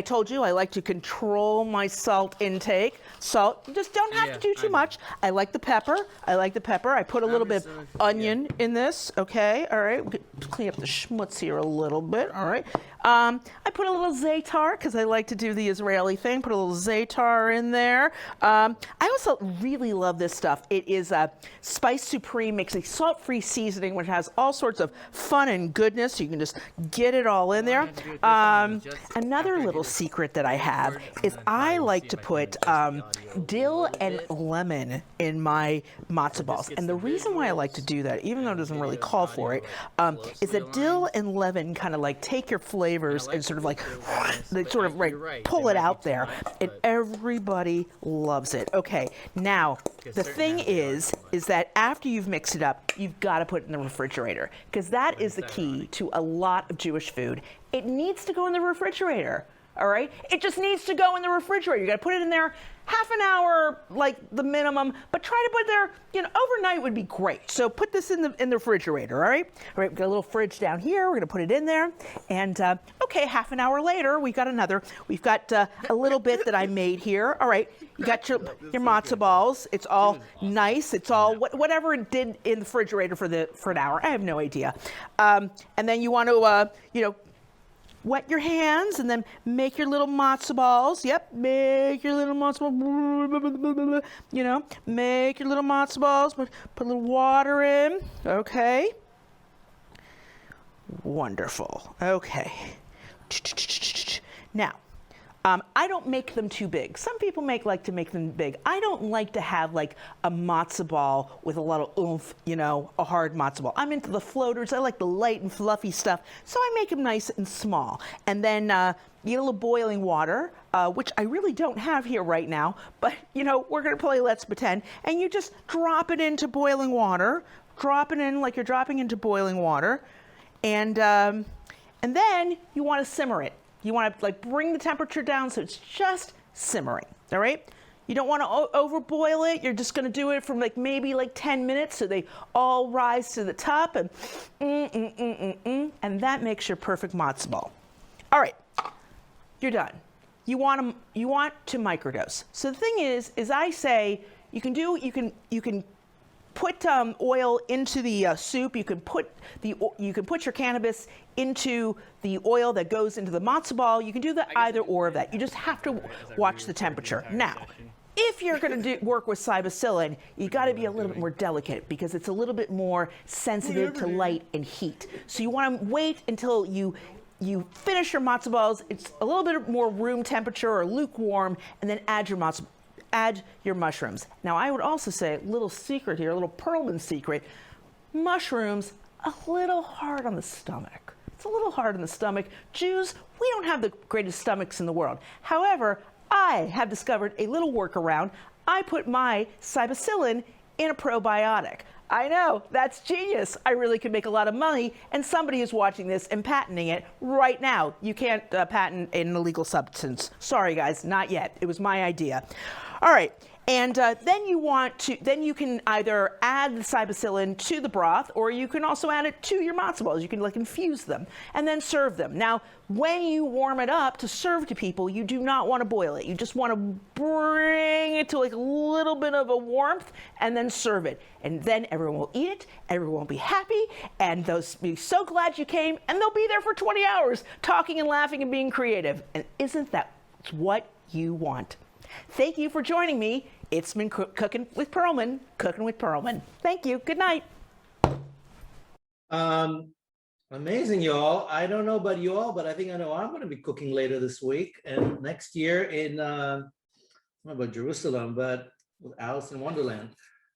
told you I like to control my salt intake. Salt, you just don't have to do too much. I like the pepper. I put a little bit of onion in this. Okay, all right. We'll clean up the schmutz here a little bit. All right. I put a little za'atar because I like to do the Israeli thing. Put a little za'atar in there. I also really love this stuff. It is a Spice Supreme, makes a salt-free seasoning which has all sorts of fun and goodness. You can just get it all in there. Another little secret that I have is I like to put dill and lemon in my matzo balls. And the reason why I like to do that, even though it doesn't really call for it, is that dill and lemon kind of take your flavors and sort of they sort of pull it out there, and everybody loves it. Okay, now the thing is that after you've mixed it up, you've got to put it in the refrigerator because that is the key to a lot of Jewish food. It needs to go in the refrigerator. All right, it just needs to go in the refrigerator. You got to put it in there half an hour, like the minimum, but try to put it there, overnight would be great. So put this in the refrigerator. All right, we've got a little fridge down here. We're gonna put it in there, and okay, half an hour later, we've got a little bit that I made here. All right, you got your matzo balls. It's all nice. It's all whatever it did in the refrigerator for an hour. I have no idea. And then you want to wet your hands and then make your little matzo balls. Yep, make your little matzo balls. Make your little matzo balls. Put a little water in. Okay. Wonderful. Okay. Now, I don't make them too big. Some people like to make them big. I don't like to have like a matzo ball with a lot of oomph, a hard matzo ball. I'm into the floaters. I like the light and fluffy stuff. So I make them nice and small. And then you get a little boiling water, which I really don't have here right now. But, we're going to play Let's Pretend. And you just drop it into boiling water. Drop it in like you're dropping into boiling water. And then you want to simmer it. You want to bring the temperature down so it's just simmering, all right? You don't want to overboil it. You're just going to do it for maybe 10 minutes so they all rise to the top and and that makes your perfect matzo ball. All right, you're done. You want to microdose. So the thing is I say you can put oil into the soup. You can put your cannabis into the oil that goes into the matzo ball. You can do the either or of that. You just have to watch the temperature. Now, if you're going to work with cybacillin, you got to be a little bit more delicate because it's a little bit more sensitive to light and heat. So you want to wait until you finish your matzo balls. It's a little bit more room temperature or lukewarm, and then add your mushrooms. Now, I would also say a little secret here, a little Perlman secret. Mushrooms, a little hard on the stomach. It's a little hard on the stomach. Jews, we don't have the greatest stomachs in the world. However, I have discovered a little workaround. I put my cybacillin in a probiotic. I know, that's genius. I really could make a lot of money, and somebody is watching this and patenting it right now. You can't patent an illegal substance. Sorry, guys, not yet. It was my idea. All right, and then you can either add the cybacillin to the broth, or you can also add it to your matzo balls. You can infuse them and then serve them. Now, when you warm it up to serve to people, you do not want to boil it. You just want to bring it to a little bit of a warmth and then serve it. And then everyone will eat it, everyone will be happy, and they'll be so glad you came, and they'll be there for 20 hours talking and laughing and being creative. And isn't that what you want? Thank you for joining me. It's been Cooking with Perlman. Thank you. Good night. Amazing, y'all. I don't know about you all, but I think I know I'm going to be cooking later this week and next year in, I don't know about Jerusalem, but with Alice in Wonderland.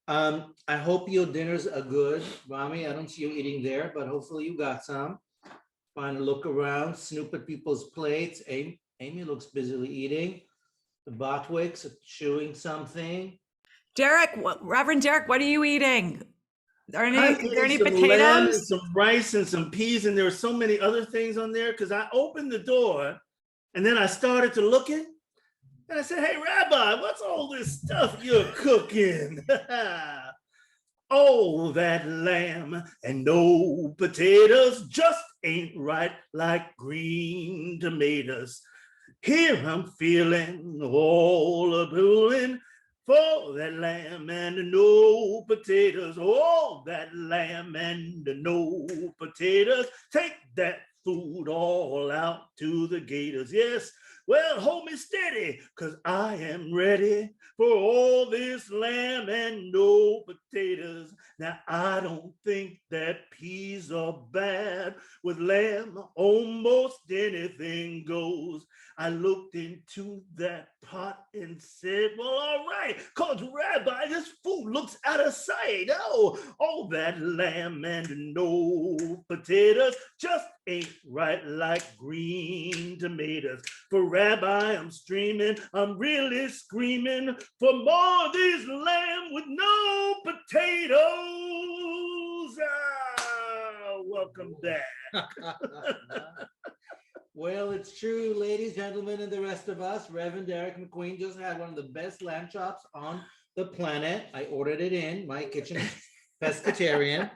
I hope your dinners are good. Rami, I don't see you eating there, but hopefully you got some. Find a look around, snoop at people's plates. Amy looks busily eating. The Botwicks are chewing something. Reverend Derek, what are you eating? Are there any some potatoes? Lamb and some rice and some peas, and there were so many other things on there because I opened the door and then I started to look it. And I said, hey, Rabbi, what's all this stuff you're cooking? Oh, that lamb and no potatoes just ain't right like green tomatoes. Here I'm feeling all a pulling for that lamb and no potatoes. Oh, that lamb and no potatoes. Take that food all out to the gators. Yes, well, hold me steady, because I am ready for all this lamb and no potatoes. Now, I don't think that peas are bad. With lamb, almost anything goes. I looked into that pot and said, well, all right, because Rabbi, this food looks out of sight. Oh, all that lamb and no potatoes just ain't right like green tomatoes. For Rabbi, I'm streaming, I'm really screaming for more of these lamb with no potatoes. Welcome back. Well, it's true, ladies, gentlemen, and the rest of us. Reverend Derek McQueen just had one of the best lamb chops on the planet. I ordered it in. My kitchen is pescatarian.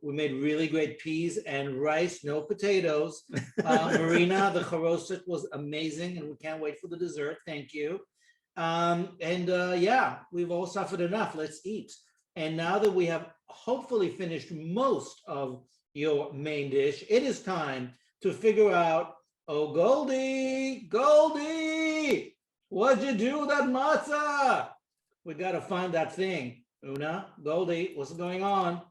We made really great peas and rice, no potatoes. Marina, the charosset was amazing, and we can't wait for the dessert. Thank you. Yeah, we've all suffered enough. Let's eat. And now that we have hopefully finished most of your main dish, it is time to figure out, oh, Goldie, Goldie, what'd you do with that matzah? We got to find that thing. Una, Goldie, what's going on?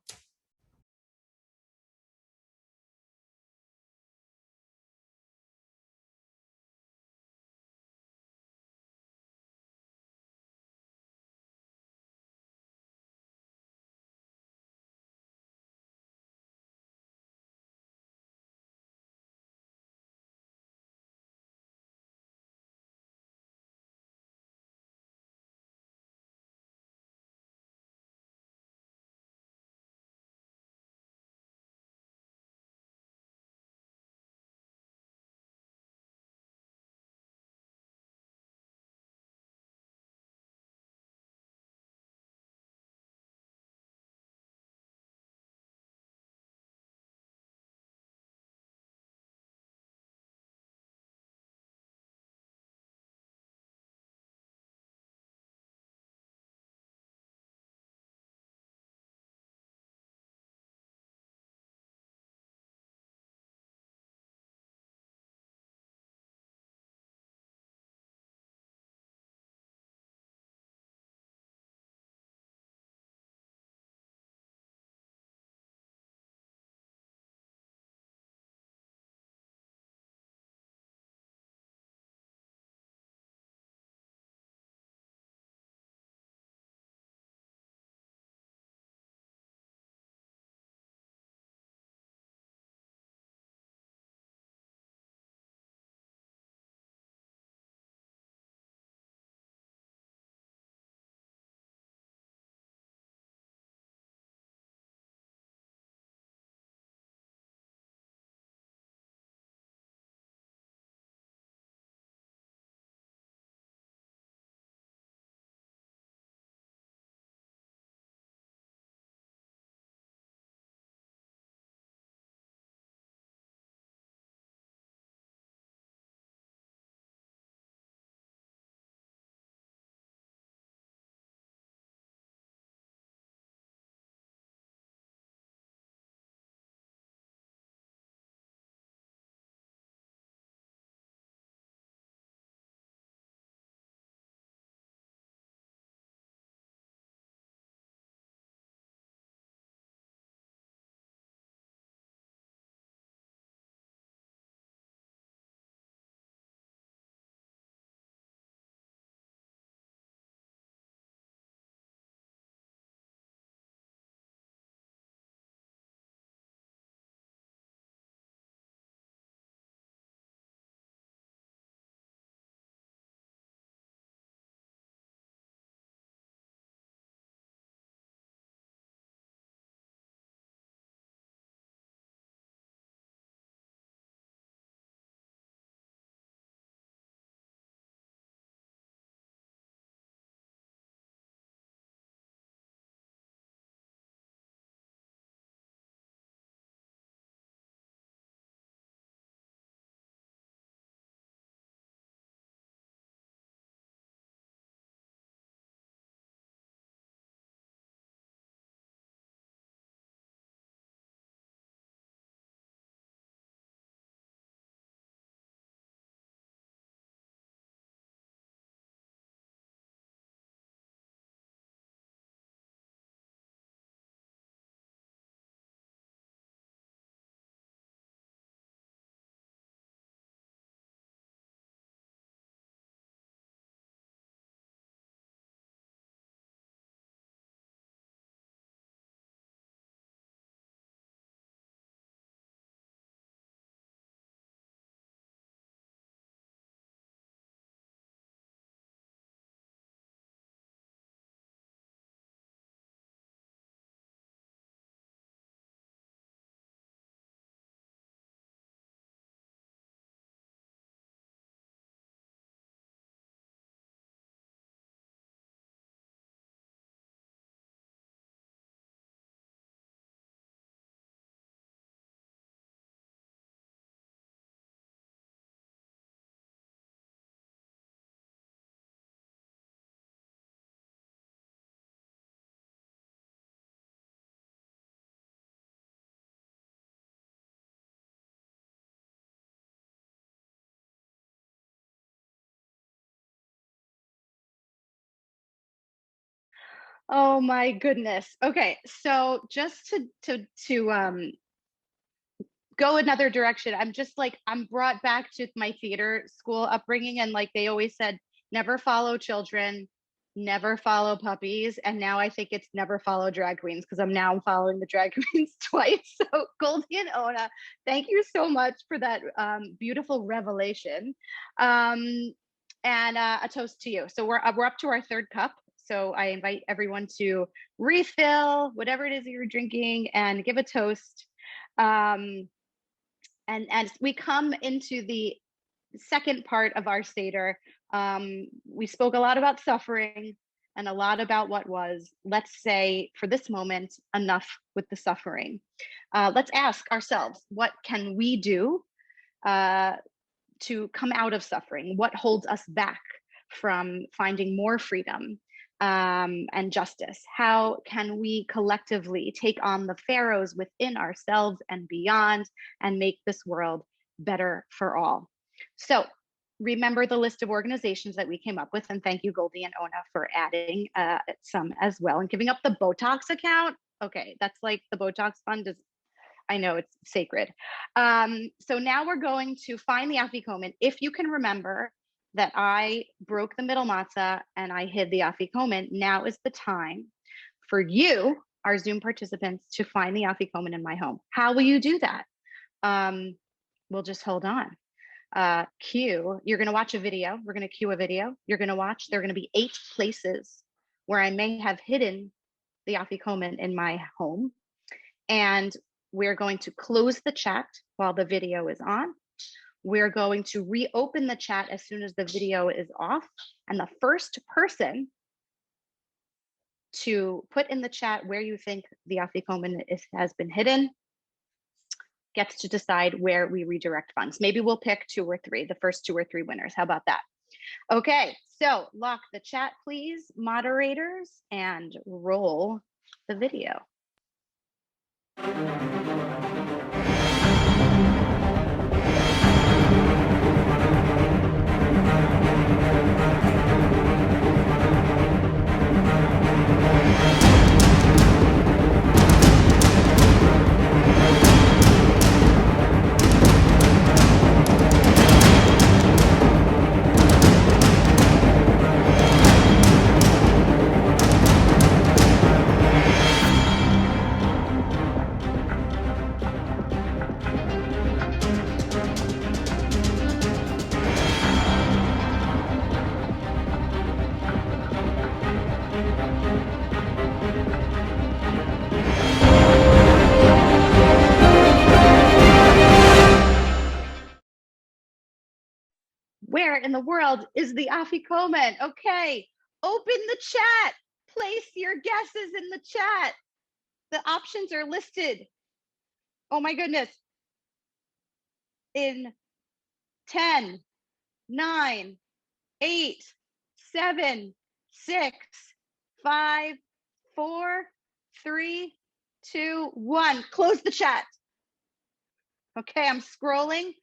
Oh my goodness. Okay, so just to go another direction, I'm brought back to my theater school upbringing, and like they always said, never follow children, never follow puppies, and now I think it's never follow drag queens because I'm following the drag queens twice. So Goldie and Ona, thank you so much for that beautiful revelation, and a toast to you. So we're up to our third cup. So I invite everyone to refill whatever it is that you're drinking and give a toast. And as we come into the second part of our Seder, we spoke a lot about suffering and a lot about what was. Let's say for this moment, enough with the suffering. Let's ask ourselves, what can we do to come out of suffering? What holds us back from finding more freedom and justice? How can we collectively take on the pharaohs within ourselves and beyond and make this world better for all? So remember the list of organizations that we came up with, and thank you, Goldie and Ona, for adding some as well and giving up the Botox account. Okay, that's like the Botox fund is, I know it's sacred. So now we're going to find the afikomen. If you can remember that I broke the middle matzah and I hid the afikomen, now is the time for you, our Zoom participants, to find the afikomen in my home. How will you do that? We'll just hold on. Cue, you're going to watch a video. We're going to cue a video. You're going to watch. There are going to be 8 places where I may have hidden the afikomen in my home. And we're going to close the chat while the video is on. We're going to reopen the chat as soon as the video is off. And the first person to put in the chat where you think the afikomen has been hidden gets to decide where we redirect funds. Maybe we'll pick 2 or 3, the first 2 or 3 winners. How about that? Okay, so lock the chat, please, moderators, and roll the video. Where in the world is the afikomen? Okay, open the chat. Place your guesses in the chat. The options are listed. Oh my goodness. In 10, 9, 8, 7, 6, 5, 4, 3, 2, 1. Close the chat. Okay, I'm scrolling.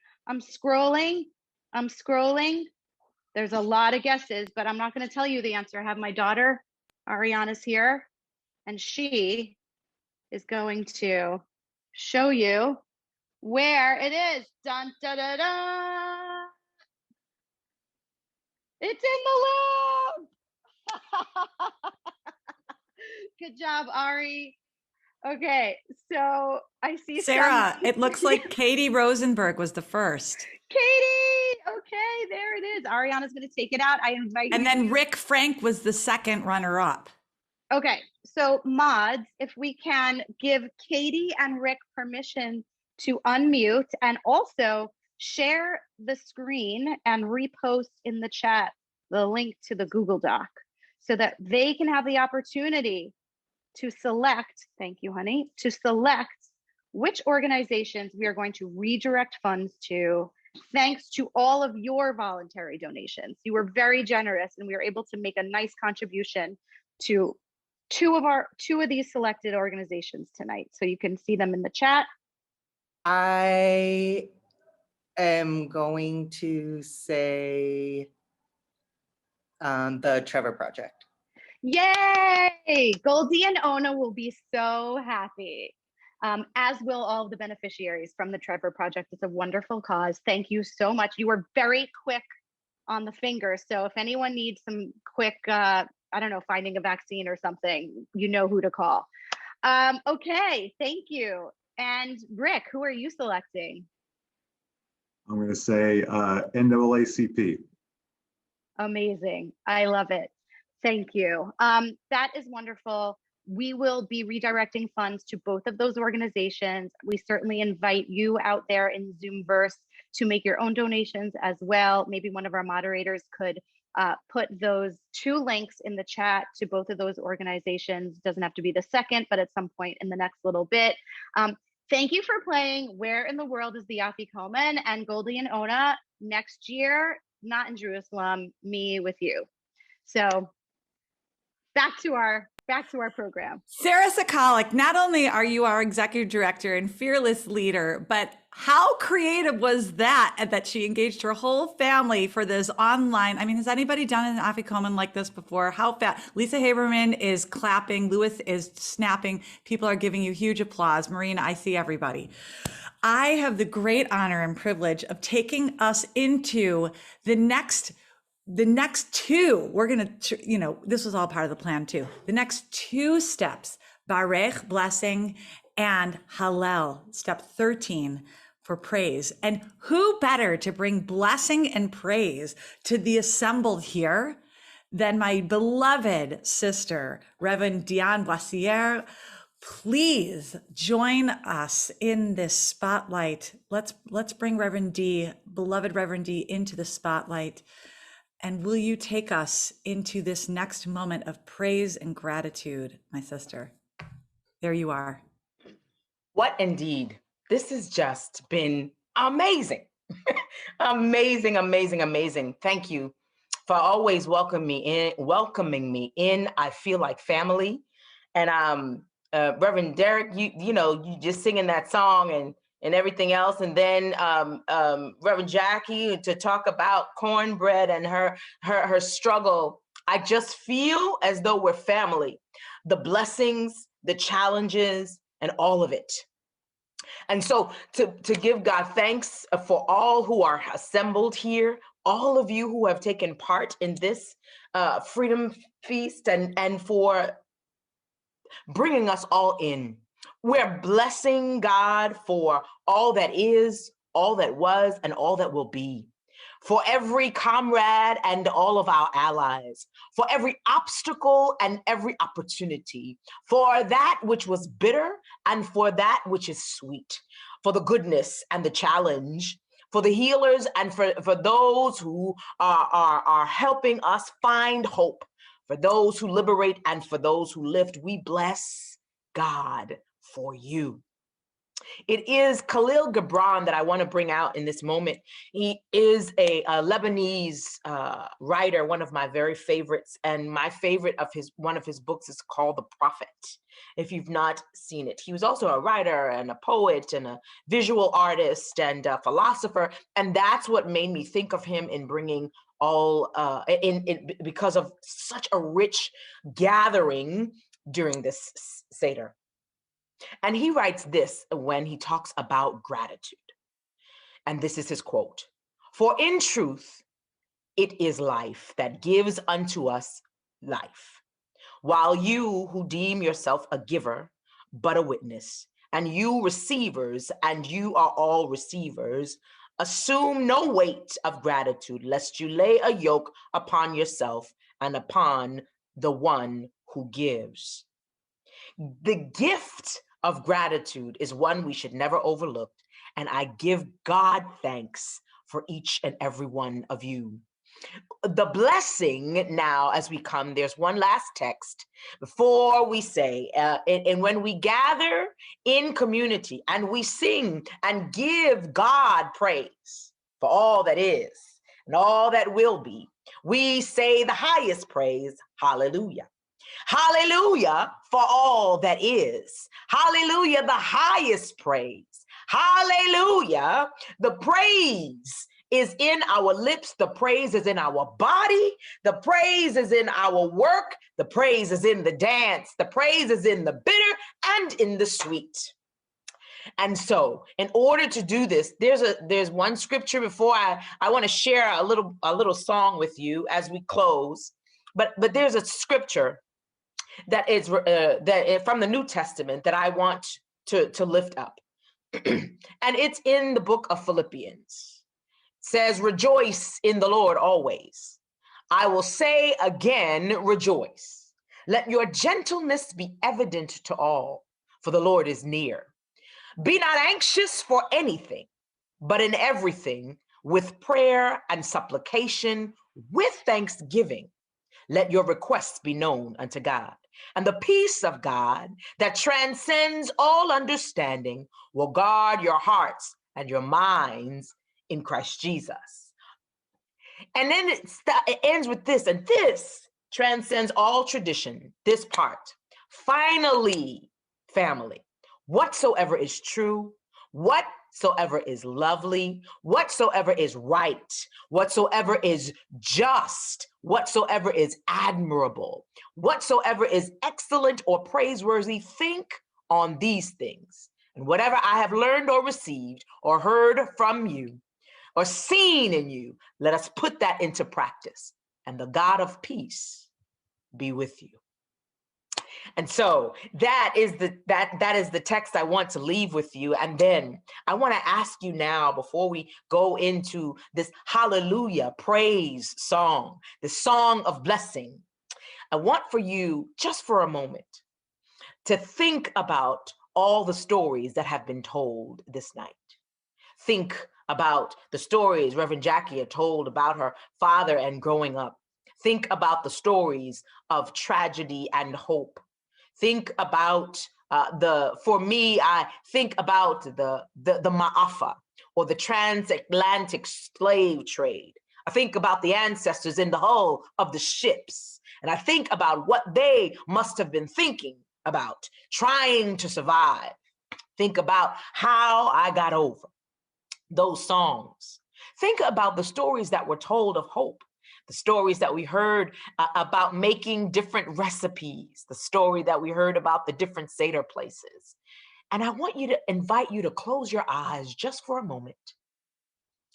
There's a lot of guesses, but I'm not going to tell you the answer. I have my daughter, Ariana's here, and she is going to show you where it is. Dun, da, da, da. It's in the loop. Good job, Ari. Okay, so I see Sarah, it looks like Katie Rosenberg was the first. Katie, okay, there it is. Ariana's going to take it out. I invite you. And then Rick Frank was the second runner-up. Okay, so mods, if we can give Katie and Rick permission to unmute and also share the screen and repost in the chat the link to the Google Doc so that they can have the opportunity to select, thank you, honey, to select which organizations we are going to redirect funds to, thanks to all of your voluntary donations. You were very generous and we were able to make a nice contribution to two of these selected organizations tonight. So you can see them in the chat. I am going to say the Trevor Project. Yay! Goldie and Ona will be so happy, as will all the beneficiaries from the Trevor Project. It's a wonderful cause. Thank you so much. You were very quick on the finger. So if anyone needs some quick, I don't know, finding a vaccine or something, you know who to call. Okay, thank you. And Rick, who are you selecting? I'm going to say NAACP. Amazing. I love it. Thank you. That is wonderful. We will be redirecting funds to both of those organizations. We certainly invite you out there in Zoomverse to make your own donations as well. Maybe one of our moderators could put those 2 links in the chat to both of those organizations. Doesn't have to be the second, but at some point in the next little bit. Thank you for playing Where in the World is the Afikomen? And Goldie and Ona, next year, not in Jerusalem, me with you. So back to our program. Sarah Sokolic, not only are you our executive director and fearless leader, but how creative was that she engaged her whole family for this online? I mean, has anybody done an Afikomen like this before? How fast? Lisa Haberman is clapping. Lewis is snapping. People are giving you huge applause. Marina, I see everybody. I have the great honor and privilege of taking us into the next 2, we're going to, this was all part of the plan too. The next 2 steps, Barech, blessing, and Hallel, step 13 for praise. And who better to bring blessing and praise to the assembled here than my beloved sister, Reverend Diane Boissiere. Please join us in this spotlight. Let's bring Reverend D, beloved Reverend D, into the spotlight. And will you take us into this next moment of praise and gratitude, my sister? There you are. What indeed? This has just been amazing. Amazing, amazing, amazing. Thank you for always welcoming me in. I feel like family. And Reverend Derek, you just singing that song and everything else. And then Reverend Jackie to talk about cornbread and her struggle. I just feel as though we're family. The blessings, the challenges, and all of it. And so to give God thanks for all who are assembled here, all of you who have taken part in this Freedom Feast and for bringing us all in. We're blessing God for all that is, all that was, and all that will be. For every comrade and all of our allies, for every obstacle and every opportunity, for that which was bitter and for that which is sweet, for the goodness and the challenge, for the healers and for those who are helping us find hope, for those who liberate and for those who lift. We bless God for you. It is Khalil Gibran that I want to bring out in this moment. He is a Lebanese writer, one of my very favorites, and my favorite of one of his books is called The Prophet, if you've not seen it. He was also a writer and a poet and a visual artist and a philosopher, and that's what made me think of him in bringing all, because of such a rich gathering during this Seder. And he writes this when he talks about gratitude. And this is his quote: "For in truth, it is life that gives unto us life. While you who deem yourself a giver, but a witness, and you receivers, and you are all receivers, assume no weight of gratitude, lest you lay a yoke upon yourself and upon the one who gives." The gift of gratitude is one we should never overlook, and I give God thanks for each and every one of you. The blessing now, as we come, there's one last text before we say, and when we gather in community and we sing and give God praise for all that is and all that will be, we say the highest praise, hallelujah. Hallelujah for all that is. Hallelujah, the highest praise. Hallelujah, the praise is in our lips. The praise is in our body. The praise is in our work. The praise is in the dance. The praise is in the bitter and in the sweet. And so in order to do this, there's one scripture before I want to share a little song with you as we close. But there's a scripture that is from the New Testament that I want to lift up. And it's in the book of Philippians. It says, rejoice in the Lord always. I will say again, rejoice. Let your gentleness be evident to all, for the Lord is near. Be not anxious for anything, but in everything, with prayer and supplication, with thanksgiving, let your requests be known unto God. And the peace of God that transcends all understanding will guard your hearts and your minds in Christ Jesus. And then it ends with this, and this transcends all tradition, this part. Finally, family, whatsoever is true, whatsoever is lovely, whatsoever is right, whatsoever is just, whatsoever is admirable, whatsoever is excellent or praiseworthy, think on these things. And whatever I have learned or received or heard from you or seen in you, let us put that into practice. And the God of peace be with you. And so that is the text I want to leave with you. And then I want to ask you now, before we go into this hallelujah praise song, the song of blessing, I want for you just for a moment to think about all the stories that have been told this night. Think about the stories Reverend Jackie had told about her father and growing up. Think about the stories of tragedy and hope. Think about for me, I think about the Ma'afa, or the transatlantic slave trade. I think about the ancestors in the hull of the ships. And I think about what they must have been thinking about, trying to survive. Think about how I got over those songs. Think about the stories that were told of hope. The stories that we heard about making different recipes, the story that we heard about the different Seder places. And I want you to invite you to close your eyes just for a moment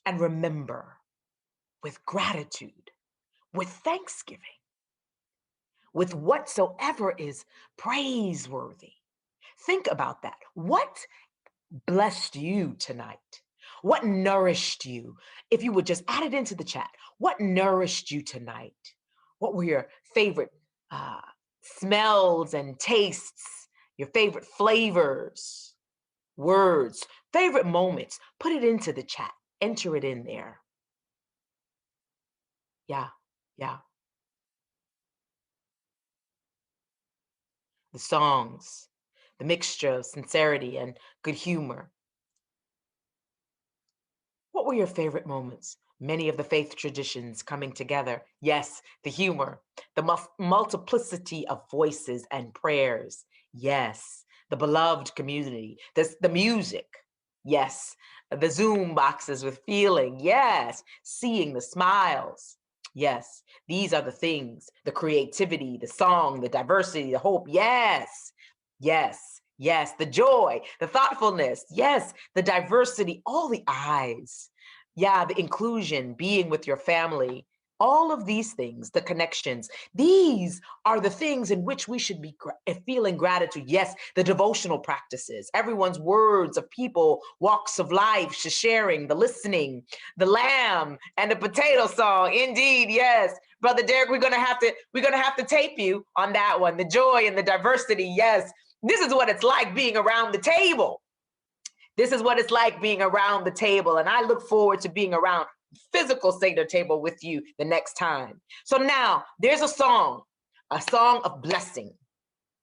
and remember, with gratitude, with thanksgiving, with whatsoever is praiseworthy. Think about that. What blessed you tonight? What nourished you? If you would just add it into the chat, what nourished you tonight? What were your favorite smells and tastes, your favorite flavors, words, favorite moments? Put it into the chat. Enter it in there. Yeah. The songs, the mixture of sincerity and good humor. What were your favorite moments? Many of the faith traditions coming together. Yes, the humor, the multiplicity of voices and prayers. Yes, the beloved community, the music. Yes, the Zoom boxes with feeling. Yes, seeing the smiles. Yes, these are the things, the creativity, the song, the diversity, the hope. Yes, the joy, the thoughtfulness. Yes, the diversity, all the eyes. Yeah, the inclusion, being with your family. All of these things, the connections, these are the things in which we should be feeling gratitude. Yes, the devotional practices, everyone's words of people, walks of life, sharing, the listening, the lamb and the potato song. Indeed, yes. Brother Derek, we're gonna have to tape you on that one. The joy and the diversity, yes. This is what it's like being around the table. This is what it's like being around the table. And I look forward to being around physical Seder table with you the next time. So now there's a song of blessing.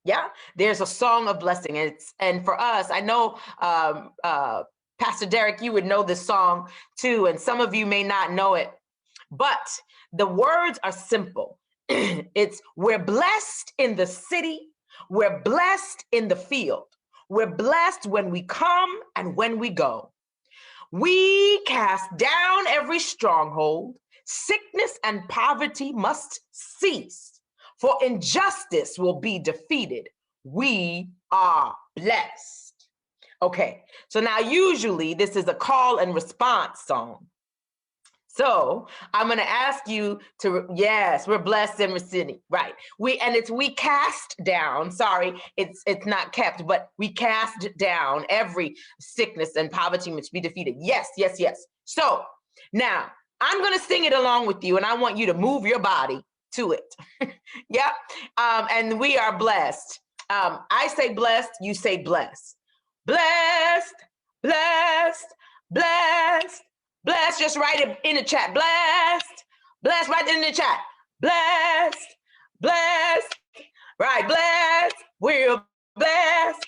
Yeah, there's a song of blessing. And for us, I know, Pastor Derek, you would know this song too, and some of you may not know it, but the words are simple. It's, we're blessed in the city, we're blessed in the field, we're blessed when we come and when we go. We cast down every stronghold. Sickness and poverty must cease, for injustice will be defeated. We are blessed. Okay, so now usually this is a call and response song. So I'm going to ask you to, yes, we're blessed in the city, right? We cast down, sorry, it's not kept, but we cast down every sickness and poverty must be defeated. Yes, yes, yes. So now I'm going to sing it along with you and I want you to move your body to it. Yep. And we are blessed. I say blessed, you say blessed. Blessed, blessed, blessed. Blessed, just write it in the chat. Blessed, blessed, write it in the chat. Blessed, blessed, right, blessed, we're blessed,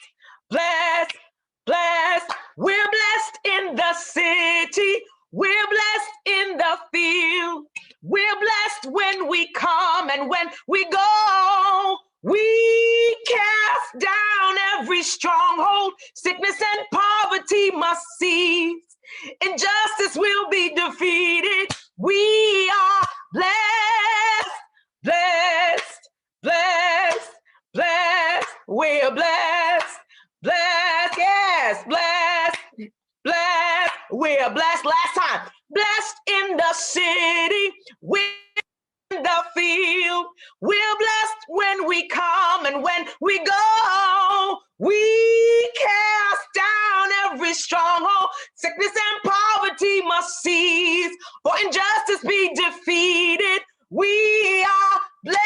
blessed, blessed. We're blessed in the city. We're blessed in the field. We're blessed when we come and when we go. We cast down every stronghold. Sickness and poverty must cease. Injustice will be defeated. We are blessed, blessed, blessed, blessed. We're blessed, blessed, yes, blessed, blessed. We're blessed. Last time. Blessed in the city. We're in the field. We're blessed when we come and when we go. We cast down every stronghold. Sickness and poverty must cease. For injustice be defeated. We are blessed.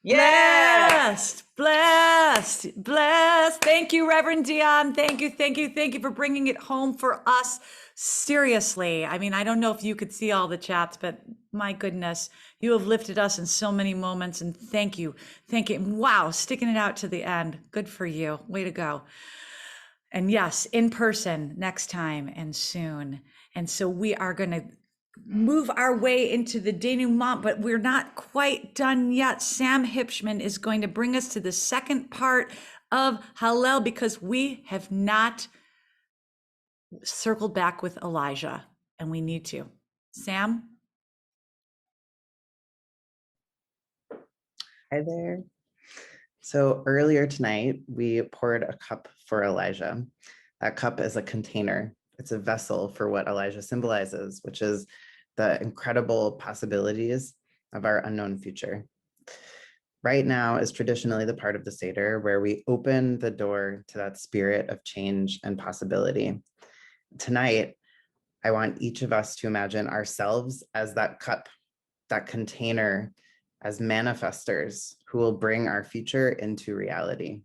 Yes. Blessed, blessed. Thank you, Reverend Dion. Thank you, thank you, thank you for bringing it home for us. Seriously, I mean, I don't know if you could see all the chats, but my goodness, you have lifted us in so many moments, and thank you, thank you. Wow, sticking it out to the end. Good for you. Way to go. And yes, in person next time and soon. And so we are going to move our way into the denouement, but we're not quite done yet. Sam Hipschman is going to bring us to the second part of Hallel because we have not circled back with Elijah, and we need to. Sam? Hi there. So earlier tonight, we poured a cup for Elijah. That cup is a container. It's a vessel for what Elijah symbolizes, which is the incredible possibilities of our unknown future. Right now is traditionally the part of the Seder where we open the door to that spirit of change and possibility. Tonight, I want each of us to imagine ourselves as that cup, that container, as manifestors who will bring our future into reality.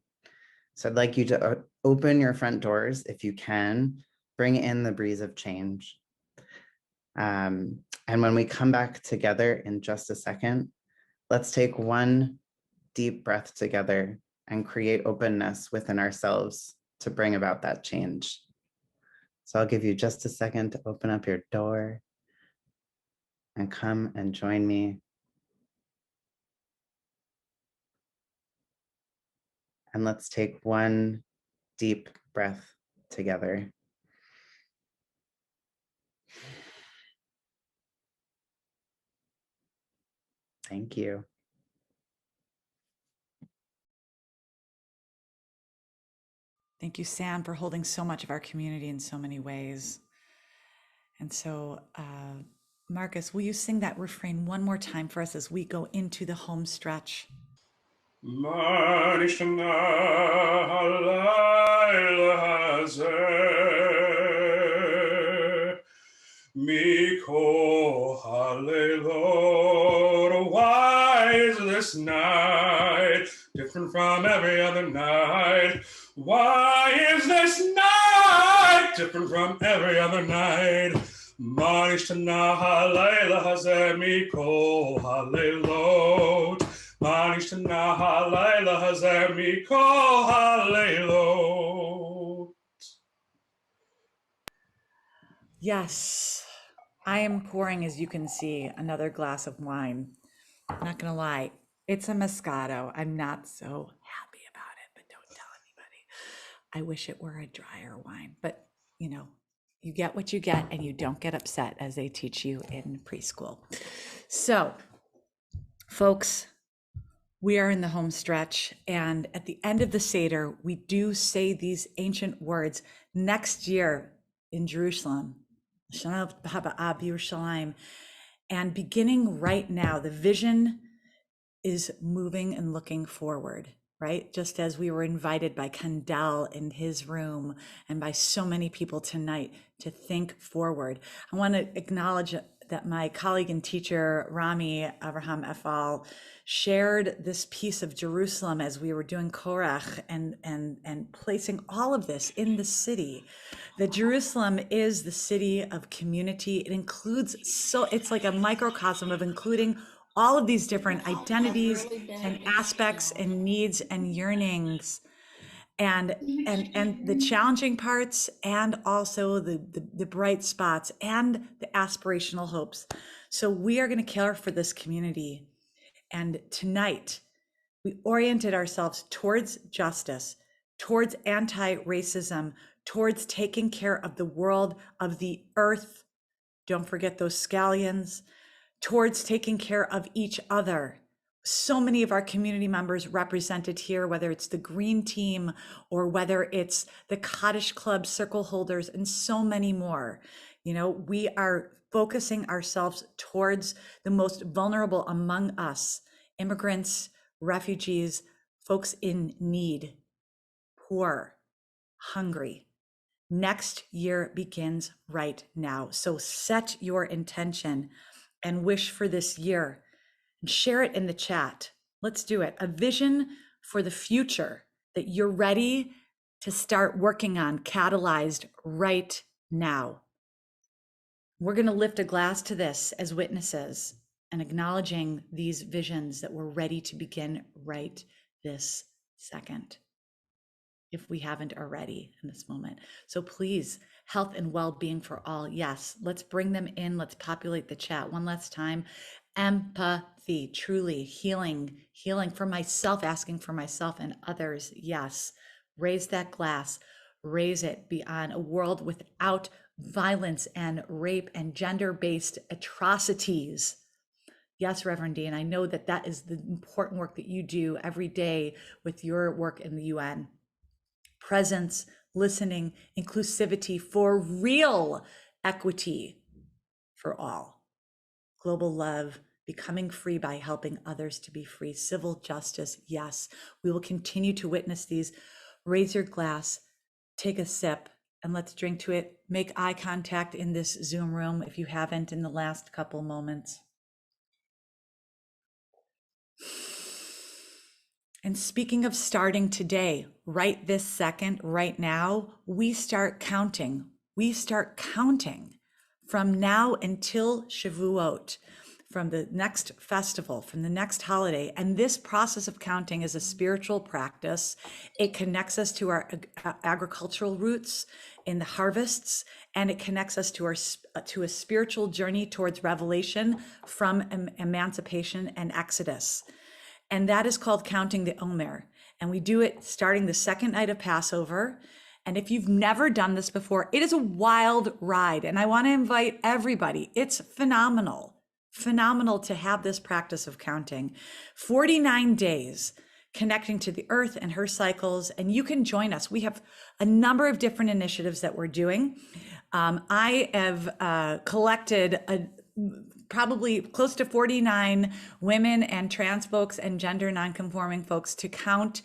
So I'd like you to open your front doors if you can, bring in the breeze of change. And when we come back together in just a second, let's take one deep breath together and create openness within ourselves to bring about that change. So I'll give you just a second to open up your door and come and join me. And let's take one deep breath together. Thank you. Thank you, Sam, for holding so much of our community in so many ways. And so, Marcus, will you sing that refrain one more time for us as we go into the home stretch? Miko Hallelujah. Why is this night different from every other night? Why is this night different from every other night? Manishtana Halayla Hazeh Miko Hallelujah. Manishtana Halayla Hazeh Miko Hallelujah. Yes, I am pouring, as you can see, another glass of wine. I'm not gonna lie, it's a Moscato. I'm not so happy about it, but don't tell anybody. I wish it were a drier wine, but you know, you get what you get and you don't get upset, as they teach you in preschool. So, folks, we are in the home stretch, and at the end of the Seder, we do say these ancient words. Next year in Jerusalem, Shana Haba Yerushalayim, and beginning right now, the vision is moving and looking forward, right? Just as we were invited by Kandal in his room and by so many people tonight to think forward. I want to acknowledge that my colleague and teacher, Rami Abraham Efal, shared this piece of Jerusalem as we were doing Korach and placing all of this in the city. That Jerusalem is the city of community. It includes, so it's like a microcosm of including all of these different identities and aspects and needs and yearnings, and the challenging parts, and also the bright spots and the aspirational hopes. So we are going to care for this community. And tonight, we oriented ourselves towards justice, towards anti-racism, towards taking care of the world, of the earth. Don't forget those scallions. Towards taking care of each other. So many of our community members represented here, whether it's the Green Team or whether it's the Cottage Club circle holders and so many more. You know, we are focusing ourselves towards the most vulnerable among us, immigrants, refugees, folks in need, poor, hungry. Next year begins right now. So set your intention and wish for this year and share it in the chat. Let's do it. A vision for the future that you're ready to start working on, catalyzed right now. We're going to lift a glass to this as witnesses and acknowledging these visions that we're ready to begin right this second, if we haven't already in this moment. So please, health and well-being for all. Yes, let's bring them in. Let's populate the chat one last time. Empathy, truly healing for myself, asking for myself and others. Yes, raise that glass, raise it beyond a world without violence and rape and gender-based atrocities. Yes, Reverend Dean, I know that that is the important work that you do every day with your work in the UN. Presence, listening, inclusivity for real equity for all. Global love, becoming free by helping others to be free. Civil justice, yes. We will continue to witness these. Raise your glass, take a sip, and let's drink to it. Make eye contact in this Zoom room if you haven't in the last couple moments. And speaking of starting today, right this second, right now, we start counting. We start counting from now until Shavuot, from the next festival, from the next holiday. And this process of counting is a spiritual practice. It connects us to our agricultural roots in the harvests, and it connects us to a spiritual journey towards revelation from emancipation and Exodus. And that is called counting the Omer. And we do it starting the second night of Passover. And if you've never done this before, it is a wild ride. And I want to invite everybody. It's phenomenal to have this practice of counting. 49 days connecting to the earth and her cycles. And you can join us. We have a number of different initiatives that we're doing. I have collected probably close to 49 women and trans folks and gender nonconforming folks to count.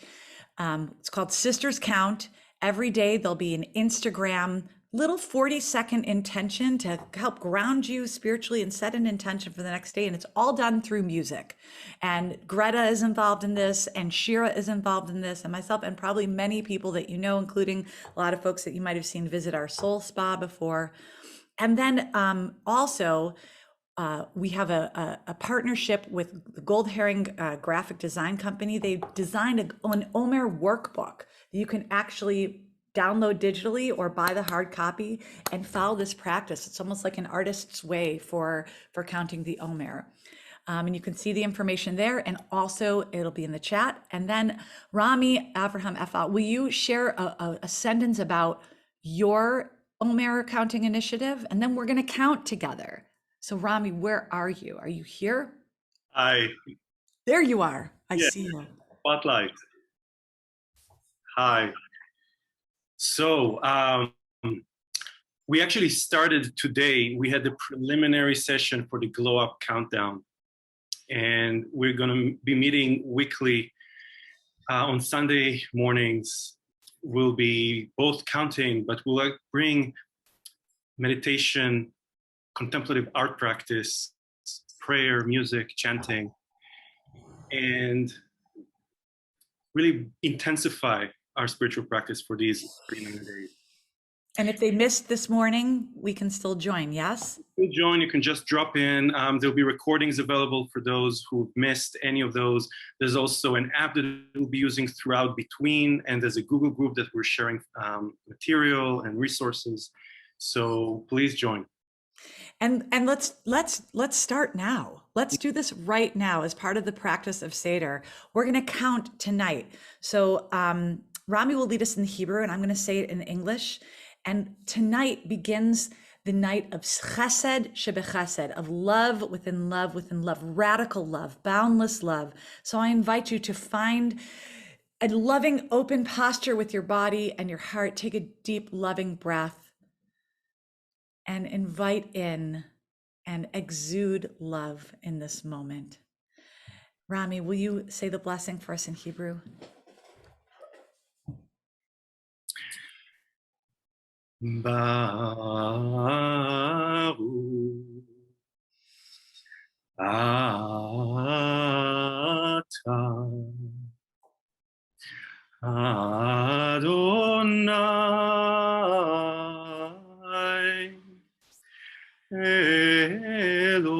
It's called Sisters Count. Every day there'll be an Instagram little 40-second intention to help ground you spiritually and set an intention for the next day. And it's all done through music. And Greta is involved in this, and Shira is involved in this, and myself, and probably many people that you know, including a lot of folks that you might have seen visit our soul spa before. And then also, we have a partnership with the Gold Herring graphic design company. They designed an Omer workbook that you can actually download digitally or buy the hard copy and follow this practice. It's almost like an artist's way for counting the Omer. And you can see the information there, and also it'll be in the chat. And then Rami Avraham Efal, will you share a sentence about your Omer counting initiative? And then we're going to count together. So Rami, where are you? Are you here? Hi. There you are. I Yeah. see you. Spotlight. Hi. So we actually started today. We had the preliminary session for the Glow Up Countdown. And we're going to be meeting weekly on Sunday mornings. We'll be both counting, but we'll bring meditation, contemplative art practice, prayer, music, chanting, and really intensify our spiritual practice for these 39 days. And if they missed this morning, we can still join, yes? You join, you can just drop in. There'll be recordings available for those who've missed any of those. There's also an app that we'll be using throughout between, and there's a Google group that we're sharing material and resources. So please join. And let's start now. Let's do this right now as part of the practice of Seder. We're going to count tonight. So Rami will lead us in Hebrew, and I'm going to say it in English. And tonight begins the night of chesed shebechesed, of love within love within love, radical love, boundless love. So I invite you to find a loving, open posture with your body and your heart. Take a deep, loving breath and invite in and exude love in this moment. Rami, will you say the blessing for us in Hebrew? Baruch atah Adonai Eloheinu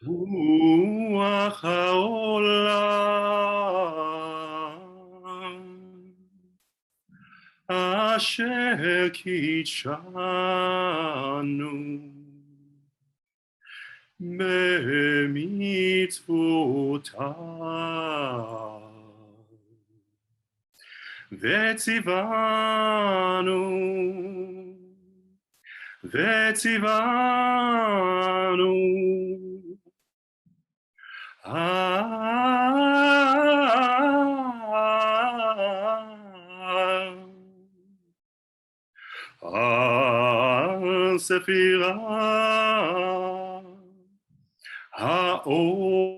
Ruach haolam Asher kitshanu b'mitzvotav v'tzivanu al sefirah ha'omer.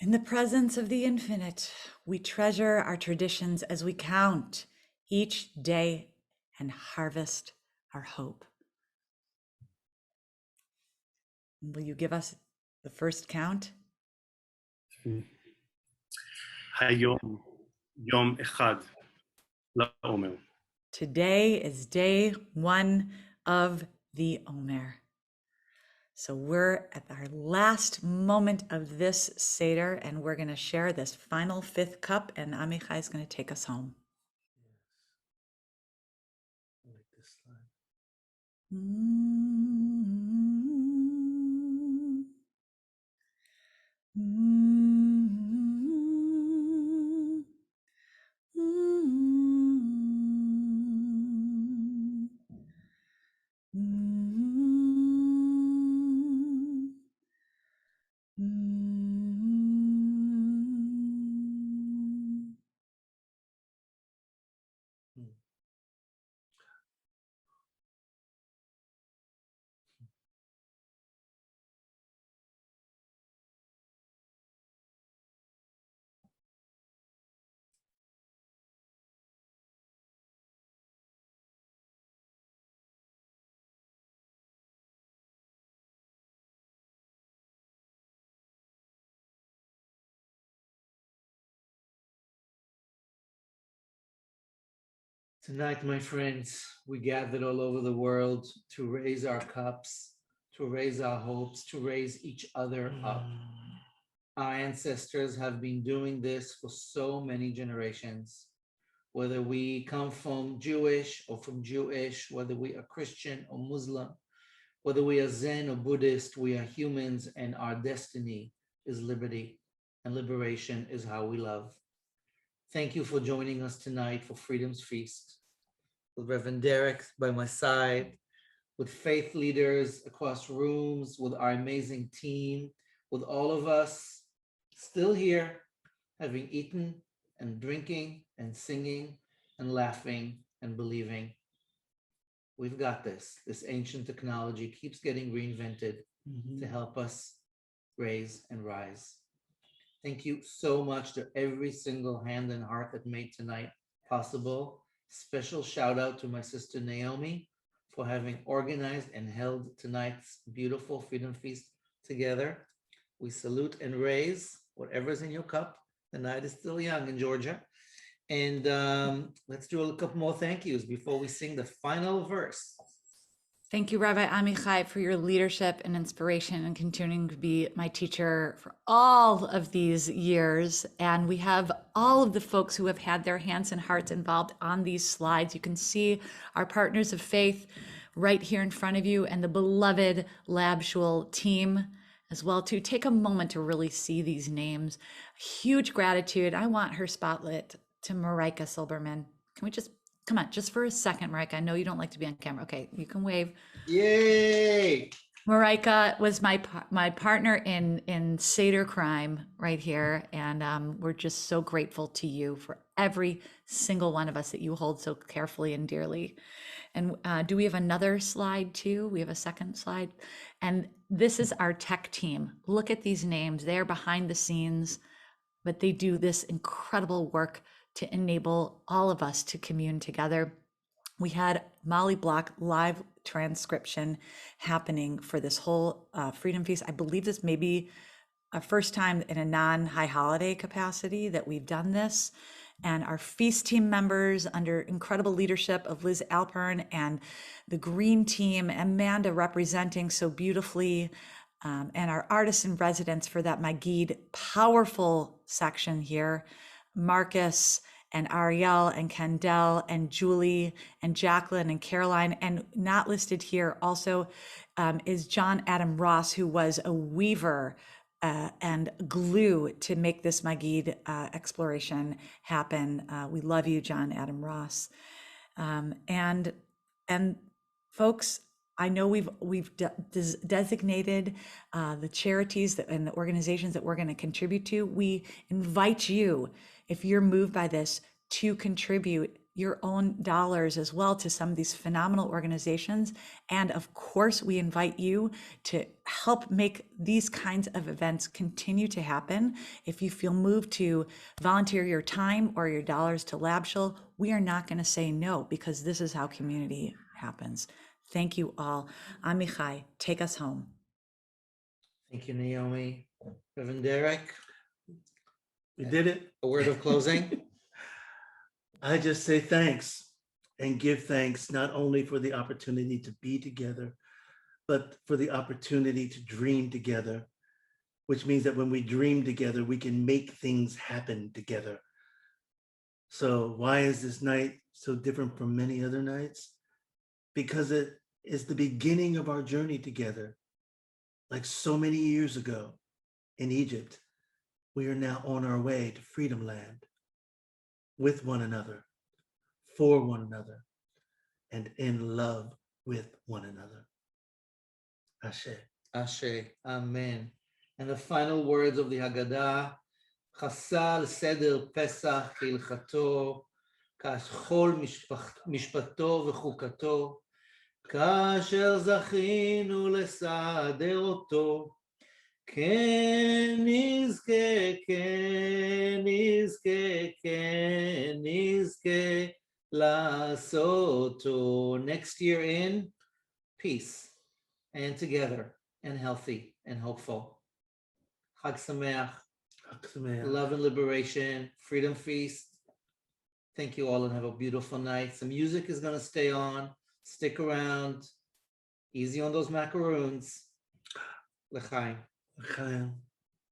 In the presence of the infinite, we treasure our traditions as we count each day and harvest our hope. Will you give us the first count? Hayom Yom Echad LaOmer. Today is day 1 of the Omer. So we're at our last moment of this Seder, and we're going to share this final 5th cup, and Amichai is going to take us home. I like this slide. Tonight, my friends, we gathered all over the world to raise our cups, to raise our hopes, to raise each other up. Our ancestors have been doing this for so many generations. Whether we come from Jewish or from Jewish, whether we are Christian or Muslim, whether we are Zen or Buddhist, we are humans and our destiny is liberty, and liberation is how we love. Thank you for joining us tonight for Freedom's Feast. With Reverend Derek by my side, with faith leaders across rooms, with our amazing team, with all of us still here, having eaten and drinking and singing and laughing and believing. We've got this. This ancient technology keeps getting reinvented to help us raise and rise. Thank you so much to every single hand and heart that made tonight possible. Special shout out to my sister Naomi for having organized and held tonight's beautiful Freedom Feast together. We salute and raise whatever's in your cup. The night is still young in Georgia. And let's do a couple more thank yous before we sing the final verse. Thank you, Rabbi Amichai, for your leadership and inspiration and continuing to be my teacher for all of these years. And we have all of the folks who have had their hands and hearts involved on these slides. You can see our partners of faith right here in front of you and the beloved Lab Shul team as well too. Take a moment to really see these names. Huge gratitude. I want her spotlit to Marika Silberman. Can we just come on, just for a second, Marika? I know you don't like to be on camera. Okay, you can wave. Yay! Marika was my partner in Seder crime right here, and we're just so grateful to you for every single one of us that you hold so carefully and dearly. And do we have another slide too? We have a second slide. And this is our tech team. Look at these names. They're behind the scenes, but they do this incredible work to enable all of us to commune together. We had Molly Block live transcription happening for this whole Freedom Feast. I believe this may be our first time in a non-high holiday capacity that we've done this. And our feast team members under incredible leadership of Liz Alpern and the Green team, Amanda representing so beautifully, and our artists in residence for that Magid powerful section here. Marcus and Ariel and Kendall and Julie and Jacqueline and Caroline, and not listed here also is John Adam Ross, who was a weaver and glue to make this Magid exploration happen. We love you, John Adam Ross. And folks, I know we've designated the charities and the organizations that we're going to contribute to. We invite you, if you're moved by this, to contribute your own dollars as well to some of these phenomenal organizations. And of course, we invite you to help make these kinds of events continue to happen. If you feel moved to volunteer your time or your dollars to Lab Shul, we are not going to say no, because this is how community happens. Thank you all. Amichai, take us home. Thank you, Naomi. Reverend Derek. We did it. A word of closing. I just say thanks and give thanks not only for the opportunity to be together, but for the opportunity to dream together, which means that when we dream together, we can make things happen together. So why is this night so different from many other nights? Because it is the beginning of our journey together. Like so many years ago in Egypt, we are now on our way to Freedom Land, with one another, for one another, and in love with one another. Ashe. Ashe. Amen. And the final words of the Haggadah, Chasal Seder Pesach Hilchato, Kachol Mishpato V'chukato, כאשר זכינו לסדר אותו, כן נזכה, כן נזכה, כן נזכה לעשותו. Next year in peace and together and healthy and hopeful. Chag Sameach. Love and liberation, Freedom Feast. Thank you all and have a beautiful night. Some music is going to stay on. Stick around. Easy on those macaroons. L'chaim. L'chaim.